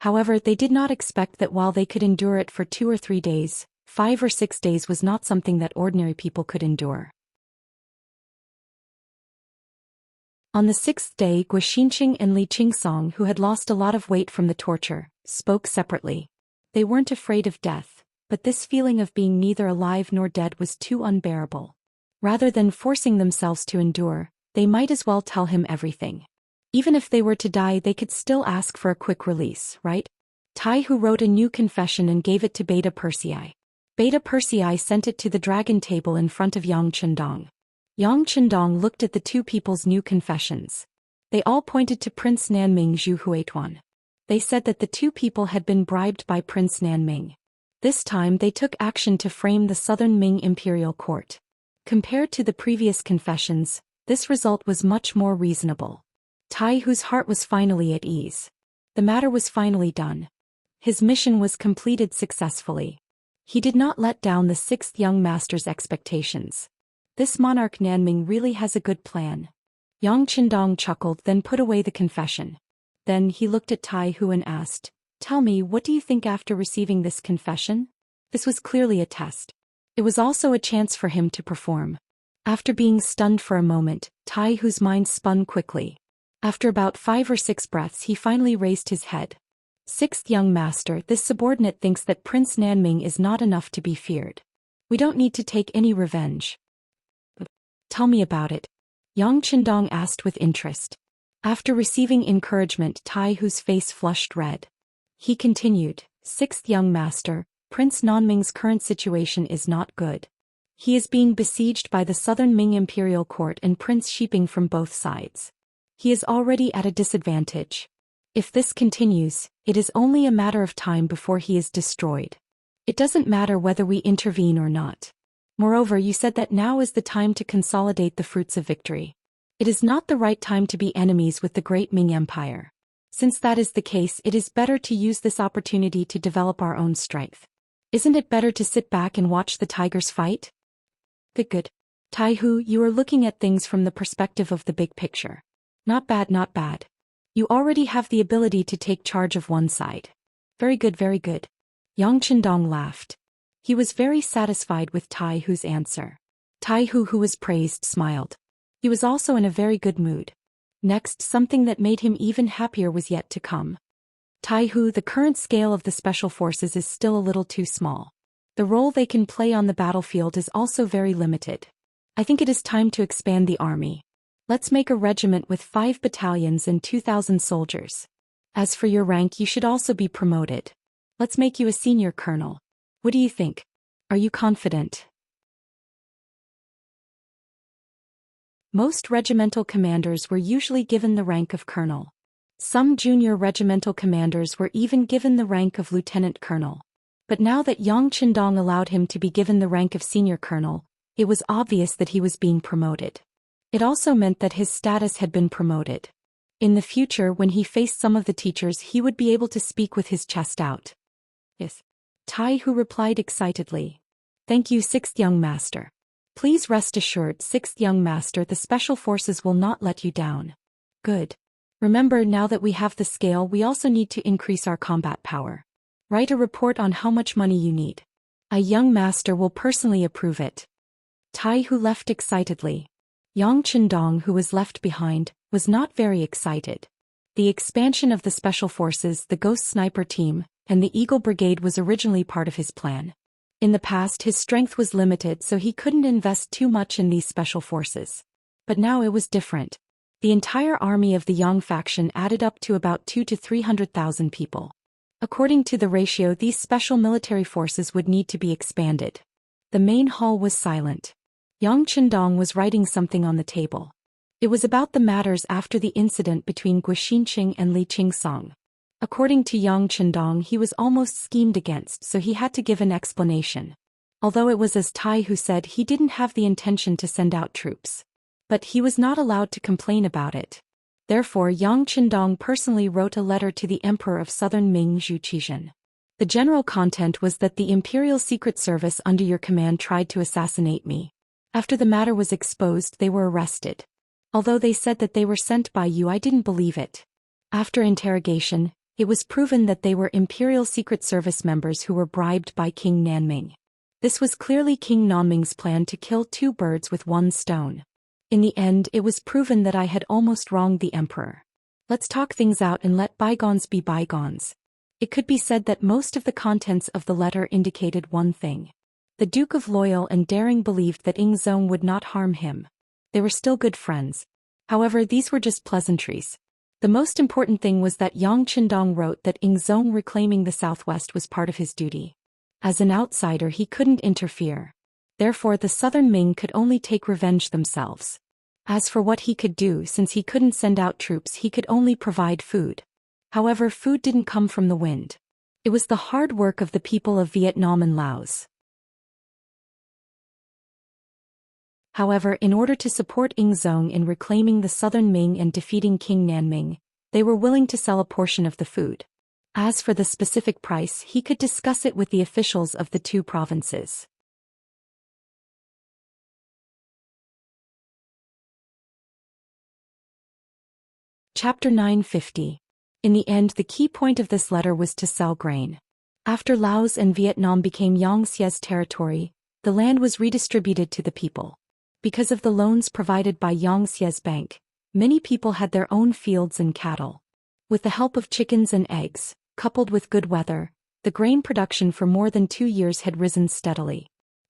However, they did not expect that while they could endure it for 2 or 3 days, 5 or 6 days was not something that ordinary people could endure. On the 6th day, Guoxinqing and Li Qingsong, who had lost a lot of weight from the torture, spoke separately. They weren't afraid of death, but this feeling of being neither alive nor dead was too unbearable. Rather than forcing themselves to endure, they might as well tell him everything. Even if they were to die, they could still ask for a quick release, right? Tai Hu wrote a new confession and gave it to Beta Persei. Beta Persei sent it to the dragon table in front of Yang Qindong. Yang Chendong looked at the two people's new confessions. They all pointed to Prince Nanming Zhu Huituan. They said that the two people had been bribed by Prince Nanming. This time they took action to frame the Southern Ming imperial court. Compared to the previous confessions, this result was much more reasonable. Tai Hu's heart was finally at ease. The matter was finally done. His mission was completed successfully. He did not let down the sixth young master's expectations. This monarch Nanming really has a good plan. Yang Chendong chuckled, then put away the confession. Then he looked at Tai Hu and asked, "Tell me, what do you think after receiving this confession?" This was clearly a test. It was also a chance for him to perform. After being stunned for a moment, Tai Hu's mind spun quickly. After about 5 or 6 breaths he finally raised his head. "Sixth young master, this subordinate thinks that Prince Nanming is not enough to be feared. We don't need to take any revenge." "Tell me about it," Yang Chendong asked with interest. After receiving encouragement, Tai Hu's face flushed red. He continued, "Sixth young master, Prince Nanming's current situation is not good. He is being besieged by the Southern Ming imperial court and Prince Shiping from both sides. He is already at a disadvantage. If this continues, it is only a matter of time before he is destroyed. It doesn't matter whether we intervene or not. Moreover, you said that now is the time to consolidate the fruits of victory. It is not the right time to be enemies with the great Ming Empire. Since that is the case, it is better to use this opportunity to develop our own strength. Isn't it better to sit back and watch the tigers fight?" Good. Tai Hu, you are looking at things from the perspective of the big picture. Not bad, not bad. You already have the ability to take charge of one side. Very good, very good. Yang Chendong laughed. He was very satisfied with Tai Hu's answer. Tai Hu, who was praised, smiled. He was also in a very good mood. Next, something that made him even happier was yet to come. Tai Hu, the current scale of the special forces is still a little too small. The role they can play on the battlefield is also very limited. I think it is time to expand the army. Let's make a regiment with 5 battalions and 2,000 soldiers. As for your rank, you should also be promoted. Let's make you a senior colonel. What do you think? Are you confident? Most regimental commanders were usually given the rank of colonel. Some junior regimental commanders were even given the rank of lieutenant colonel. But now that Yang Chendong allowed him to be given the rank of senior colonel, it was obvious that he was being promoted. It also meant that his status had been promoted. In the future, when he faced some of the teachers, he would be able to speak with his chest out. Yes. Tai Hu replied excitedly. "Thank you, sixth young master. Please rest assured, sixth young master, the special forces will not let you down." Good. Remember, now that we have the scale, we also need to increase our combat power. Write a report on how much money you need. A young master will personally approve it. Tai Hu left excitedly. Yang Chendong, who was left behind, was not very excited. The expansion of the special forces, the Ghost Sniper team, and the Eagle Brigade was originally part of his plan. In the past, his strength was limited, so he couldn't invest too much in these special forces. But now it was different. The entire army of the Yang faction added up to about 200,000 to 300,000 people. According to the ratio, these special military forces would need to be expanded. The main hall was silent. Yang Chendong was writing something on the table. It was about the matters after the incident between Guixinqing and Li Qingsong. According to Yang Chendong, he was almost schemed against, so he had to give an explanation. Although it was as Tai Hu said, he didn't have the intention to send out troops. But he was not allowed to complain about it. Therefore, Yang Chendong personally wrote a letter to the Emperor of Southern Ming, Zhou Xian. The general content was that the Imperial Secret Service under your command tried to assassinate me. After the matter was exposed, they were arrested. Although they said that they were sent by you, I didn't believe it. After interrogation, it was proven that they were Imperial Secret Service members who were bribed by King Nanming. This was clearly King Nanming's plan to kill 2 birds with 1 stone. In the end, it was proven that I had almost wronged the emperor. Let's talk things out and let bygones be bygones. It could be said that most of the contents of the letter indicated one thing. The Duke of Loyal and Daring believed that Ing Zong would not harm him. They were still good friends. However, these were just pleasantries. The most important thing was that Yang Chendong wrote that Ing Zong reclaiming the southwest was part of his duty. As an outsider, he couldn't interfere. Therefore the southern Ming could only take revenge themselves. As for what he could do, since he couldn't send out troops, he could only provide food. However, food didn't come from the wind. It was the hard work of the people of Vietnam and Laos. However, in order to support Ingzong in reclaiming the southern Ming and defeating King Nanming, they were willing to sell a portion of the food. As for the specific price, he could discuss it with the officials of the two provinces. Chapter 950. In the end, the key point of this letter was to sell grain. After Laos and Vietnam became Xianxia's territory, the land was redistributed to the people. Because of the loans provided by Xianxia's bank, many people had their own fields and cattle. With the help of chickens and eggs, coupled with good weather, the grain production for more than 2 years had risen steadily.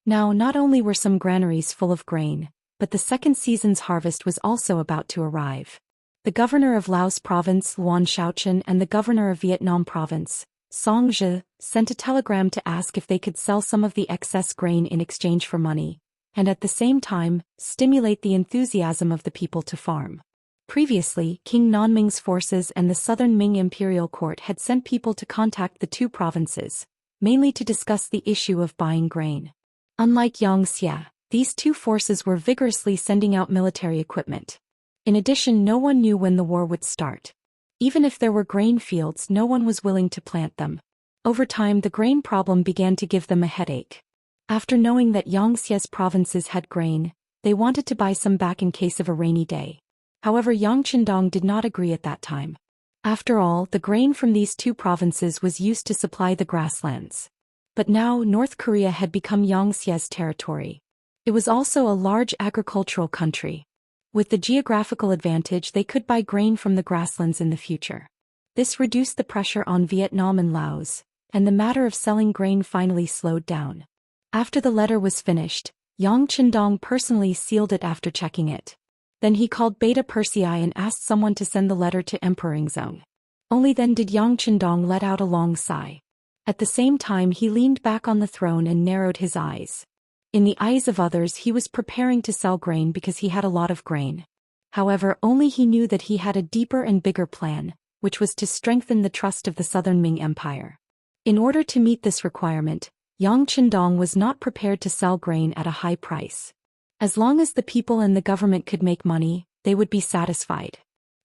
Now, not only were some granaries full of grain, but the second season's harvest was also about to arrive. The governor of Laos province, Luan Shaochen, and the governor of Vietnam province, Song Zhe, sent a telegram to ask if they could sell some of the excess grain in exchange for money, and at the same time, stimulate the enthusiasm of the people to farm. Previously, King Nanming's forces and the southern Ming imperial court had sent people to contact the two provinces, mainly to discuss the issue of buying grain. Unlike Xianxia, these two forces were vigorously sending out military equipment. In addition, no one knew when the war would start. Even if there were grain fields, no one was willing to plant them. Over time, the grain problem began to give them a headache. After knowing that Xianxia's provinces had grain, they wanted to buy some back in case of a rainy day. However, Yang Qindong did not agree at that time. After all, the grain from these two provinces was used to supply the grasslands. But now, North Korea had become Xianxia's territory. It was also a large agricultural country. With the geographical advantage, they could buy grain from the grasslands in the future. This reduced the pressure on Vietnam and Laos, and the matter of selling grain finally slowed down. After the letter was finished, Yang Qindong personally sealed it after checking it. Then he called Beta Persei and asked someone to send the letter to Emperor Ingzong. Only then did Yang Qindong let out a long sigh. At the same time, he leaned back on the throne and narrowed his eyes. In the eyes of others, he was preparing to sell grain because he had a lot of grain. However, only he knew that he had a deeper and bigger plan, which was to strengthen the trust of the Southern Ming Empire. In order to meet this requirement, Yang Qindong was not prepared to sell grain at a high price. As long as the people and the government could make money, they would be satisfied.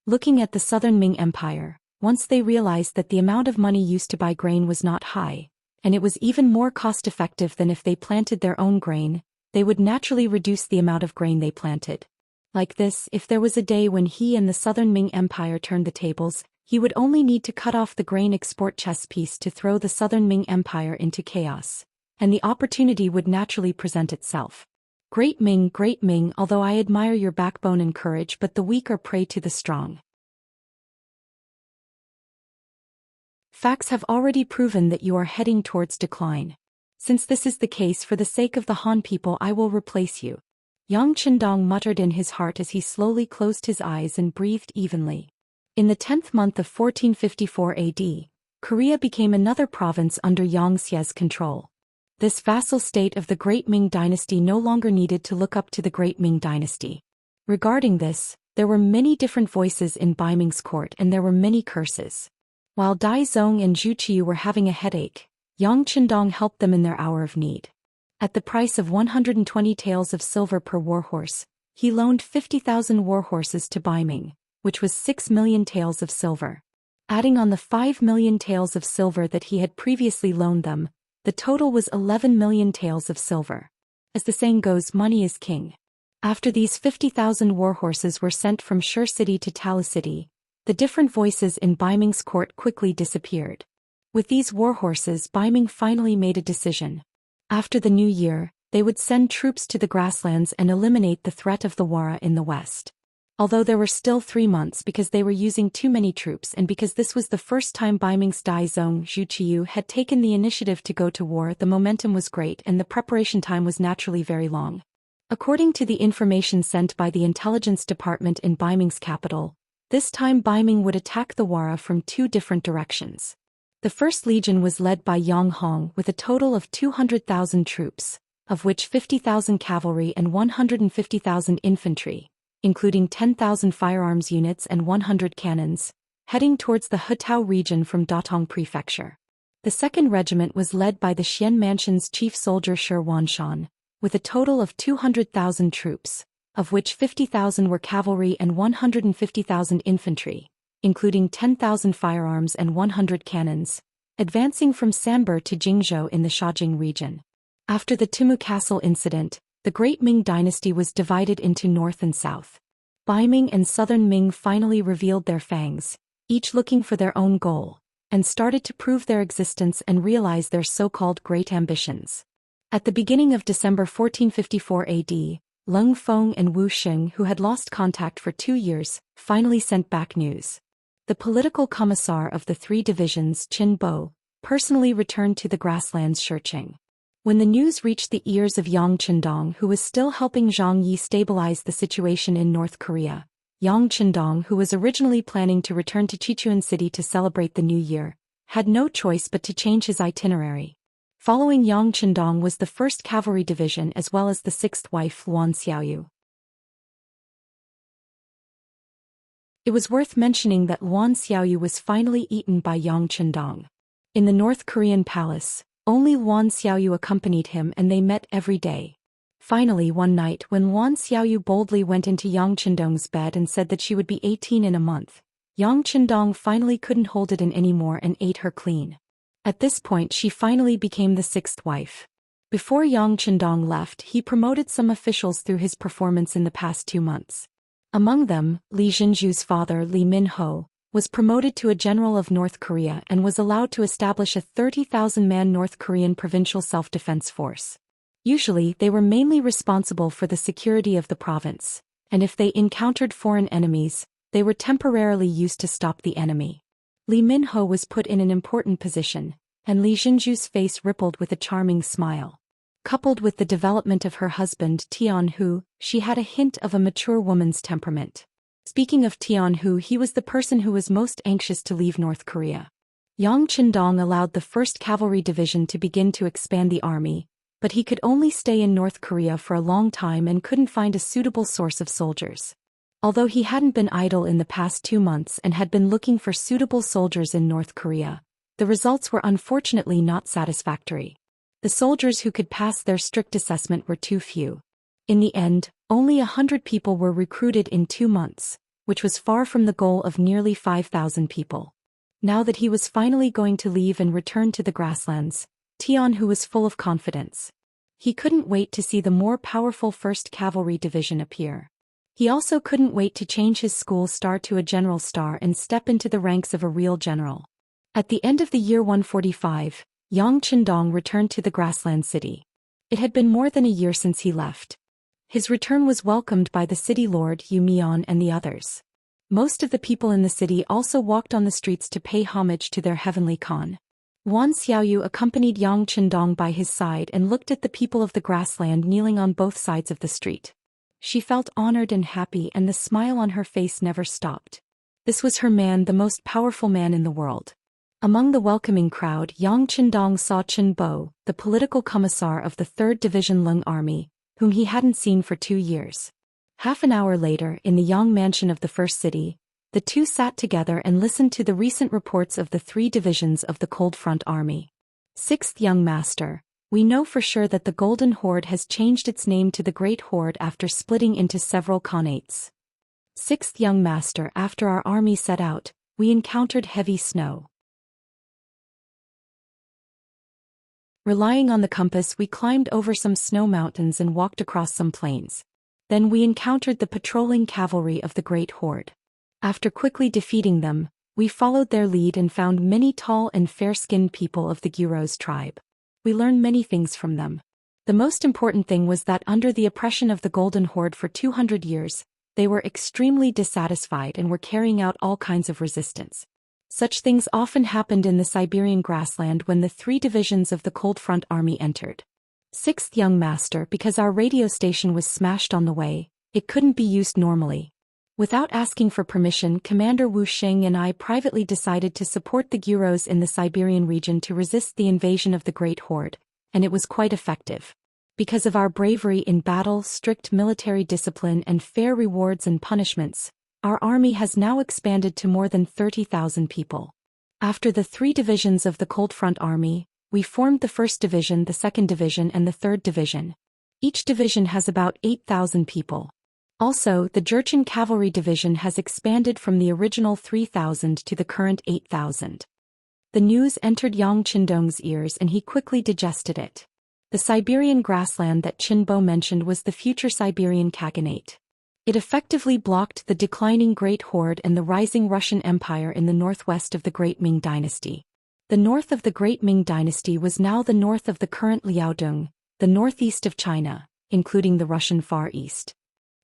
Looking at the Southern Ming Empire, once they realized that the amount of money used to buy grain was not high, and it was even more cost-effective than if they planted their own grain, they would naturally reduce the amount of grain they planted. Like this, if there was a day when he and the Southern Ming Empire turned the tables, he would only need to cut off the grain export chess piece to throw the Southern Ming Empire into chaos, and the opportunity would naturally present itself. Great Ming, although I admire your backbone and courage, but the weak are prey to the strong. Facts have already proven that you are heading towards decline. Since this is the case, for the sake of the Han people, I will replace you. Yang Qindong muttered in his heart as he slowly closed his eyes and breathed evenly. In the 10th month of 1454 AD, Korea became another province under Xianxia's control. This vassal state of the Great Ming Dynasty no longer needed to look up to the Great Ming Dynasty. Regarding this, there were many different voices in Bai Ming's court and there were many curses. While Dai Zong and Zhu Qiu were having a headache, Yang Qindong helped them in their hour of need. At the price of 120 taels of silver per warhorse, he loaned 50,000 warhorses to Bai Ming, which was 6 million taels of silver. Adding on the 5 million taels of silver that he had previously loaned them, the total was 11 million taels of silver. As the saying goes, money is king. After these 50,000 warhorses were sent from Shur City to Talu City, the different voices in Bai Ming's court quickly disappeared. With these warhorses, Bai Ming finally made a decision. After the new year, they would send troops to the grasslands and eliminate the threat of the Wara in the west. Although there were still 3 months because they were using too many troops and because this was the first time Bai Ming's Dai Zong Zhu Qiu had taken the initiative to go to war, the momentum was great and the preparation time was naturally very long. According to the information sent by the intelligence department in Bai Ming's capital, this time Bai Ming would attack the Wara from 2 different directions. The first legion was led by Yang Hong with a total of 200,000 troops, of which 50,000 cavalry and 150,000 infantry, including 10,000 firearms units and 100 cannons, heading towards the Hutao region from Datong Prefecture. The 2nd Regiment was led by the Xian Mansion's chief soldier Shi Wanshan, with a total of 200,000 troops, of which 50,000 were cavalry and 150,000 infantry, including 10,000 firearms and 100 cannons, advancing from Sanber to Jingzhou in the Shaojing region. After the Timu Castle incident, the Great Ming dynasty was divided into North and South. Baiming and Southern Ming finally revealed their fangs, each looking for their own goal, and started to prove their existence and realize their so-called great ambitions. At the beginning of December 1454 AD, Leng Feng and Wu Xing, who had lost contact for 2 years, finally sent back news. The political commissar of the 3 divisions, Qin Bo, personally returned to the grasslands Shiqing. When the news reached the ears of Yang Qindong, who was still helping Zhang Yi stabilize the situation in North Korea, Yang Qindong, who was originally planning to return to Chichuan City to celebrate the New Year, had no choice but to change his itinerary. Following Yang Qindong was the 1st Cavalry Division as well as the 6th wife Luan Xiaoyu. It was worth mentioning that Luan Xiaoyu was finally eaten by Yang Qindong. In the North Korean palace, only Luan Xiaoyu accompanied him and they met every day. Finally one night when Luan Xiaoyu boldly went into Yang Qindong's bed and said that she would be 18 in a month, Yang Qindong finally couldn't hold it in anymore and ate her clean. At this point she finally became the 6th wife. Before Yang Qindong left, he promoted some officials through his performance in the past 2 months. Among them, Li Jinzhu's father Li Minho was promoted to a general of North Korea and was allowed to establish a 30,000-man North Korean provincial self-defense force. Usually they were mainly responsible for the security of the province, and if they encountered foreign enemies, they were temporarily used to stop the enemy. Li Minho was put in an important position, and Li Jinzhu's face rippled with a charming smile. Coupled with the development of her husband Tianhu, she had a hint of a mature woman's temperament. Speaking of Tianhu, he was the person who was most anxious to leave North Korea. Yang Qindong allowed the 1st Cavalry Division to begin to expand the army, but he could only stay in North Korea for a long time and couldn't find a suitable source of soldiers. Although he hadn't been idle in the past 2 months and had been looking for suitable soldiers in North Korea, the results were unfortunately not satisfactory. The soldiers who could pass their strict assessment were too few. In the end, only 100 people were recruited in 2 months, which was far from the goal of nearly 5,000 people. Now that he was finally going to leave and return to the grasslands, Tianhu was full of confidence. He couldn't wait to see the more powerful 1st Cavalry Division appear. He also couldn't wait to change his school star to a general star and step into the ranks of a real general. At the end of the year 145, Yang Qindong returned to the grassland city. It had been more than a year since he left. His return was welcomed by the city lord Yu Mian and the others. Most of the people in the city also walked on the streets to pay homage to their heavenly Khan. Luan Xiaoyu accompanied Yang Qindong by his side and looked at the people of the grassland kneeling on both sides of the street. She felt honored and happy, and the smile on her face never stopped. This was her man, the most powerful man in the world. Among the welcoming crowd, Yang Qindong saw Qin Bo, the political commissar of the 3rd Division Leng Army, whom he hadn't seen for 2 years. Half an hour later, in the Yang Mansion of the 1st City, the two sat together and listened to the recent reports of the 3 divisions of the Cold Front Army. 6th Young Master, we know for sure that the Golden Horde has changed its name to the Great Horde after splitting into several khanates. 6th Young Master, after our army set out, we encountered heavy snow. Relying on the compass, we climbed over some snow mountains and walked across some plains. Then we encountered the patrolling cavalry of the Great Horde. After quickly defeating them, we followed their lead and found many tall and fair-skinned people of the Guros tribe. We learned many things from them. The most important thing was that under the oppression of the Golden Horde for 200 years, they were extremely dissatisfied and were carrying out all kinds of resistance. Such things often happened in the Siberian grassland when the 3 divisions of the Cold Front Army entered. 6th Young Master, because our radio station was smashed on the way, it couldn't be used normally. Without asking for permission, Commander Wu Xing and I privately decided to support the Guros in the Siberian region to resist the invasion of the Great Horde, and it was quite effective. Because of our bravery in battle, strict military discipline and fair rewards and punishments, our army has now expanded to more than 30,000 people. After the 3 divisions of the Cold Front Army, we formed the 1st Division, the 2nd Division and the 3rd Division. Each division has about 8,000 people. Also, the Jurchen Cavalry Division has expanded from the original 3,000 to the current 8,000. The news entered Yang Qindong's ears and he quickly digested it. The Siberian grassland that Qinbo mentioned was the future Siberian Khaganate. It effectively blocked the declining Great Horde and the rising Russian Empire in the northwest of the Great Ming Dynasty. The north of the Great Ming Dynasty was now the north of the current Liaodong, the northeast of China, including the Russian Far East.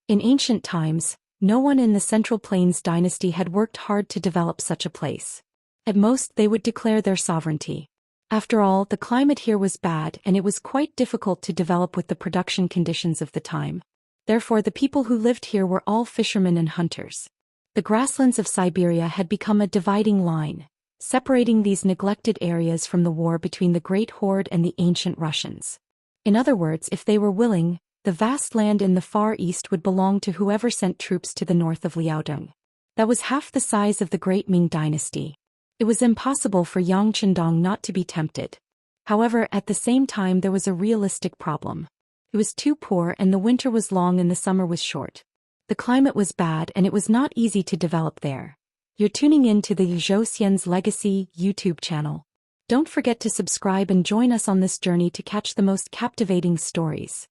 In ancient times, no one in the Central Plains dynasty had worked hard to develop such a place. At most they would declare their sovereignty. After all, the climate here was bad and it was quite difficult to develop with the production conditions of the time. Therefore the people who lived here were all fishermen and hunters. The grasslands of Siberia had become a dividing line, separating these neglected areas from the war between the Great Horde and the ancient Russians. In other words, if they were willing, the vast land in the Far East would belong to whoever sent troops to the north of Liaodong. That was half the size of the Great Ming Dynasty. It was impossible for Yang Qindong not to be tempted. However, at the same time there was a realistic problem. It was too poor and the winter was long and the summer was short. The climate was bad and it was not easy to develop there. You're tuning in to the Zhou Xian's Legacy YouTube channel. Don't forget to subscribe and join us on this journey to catch the most captivating stories.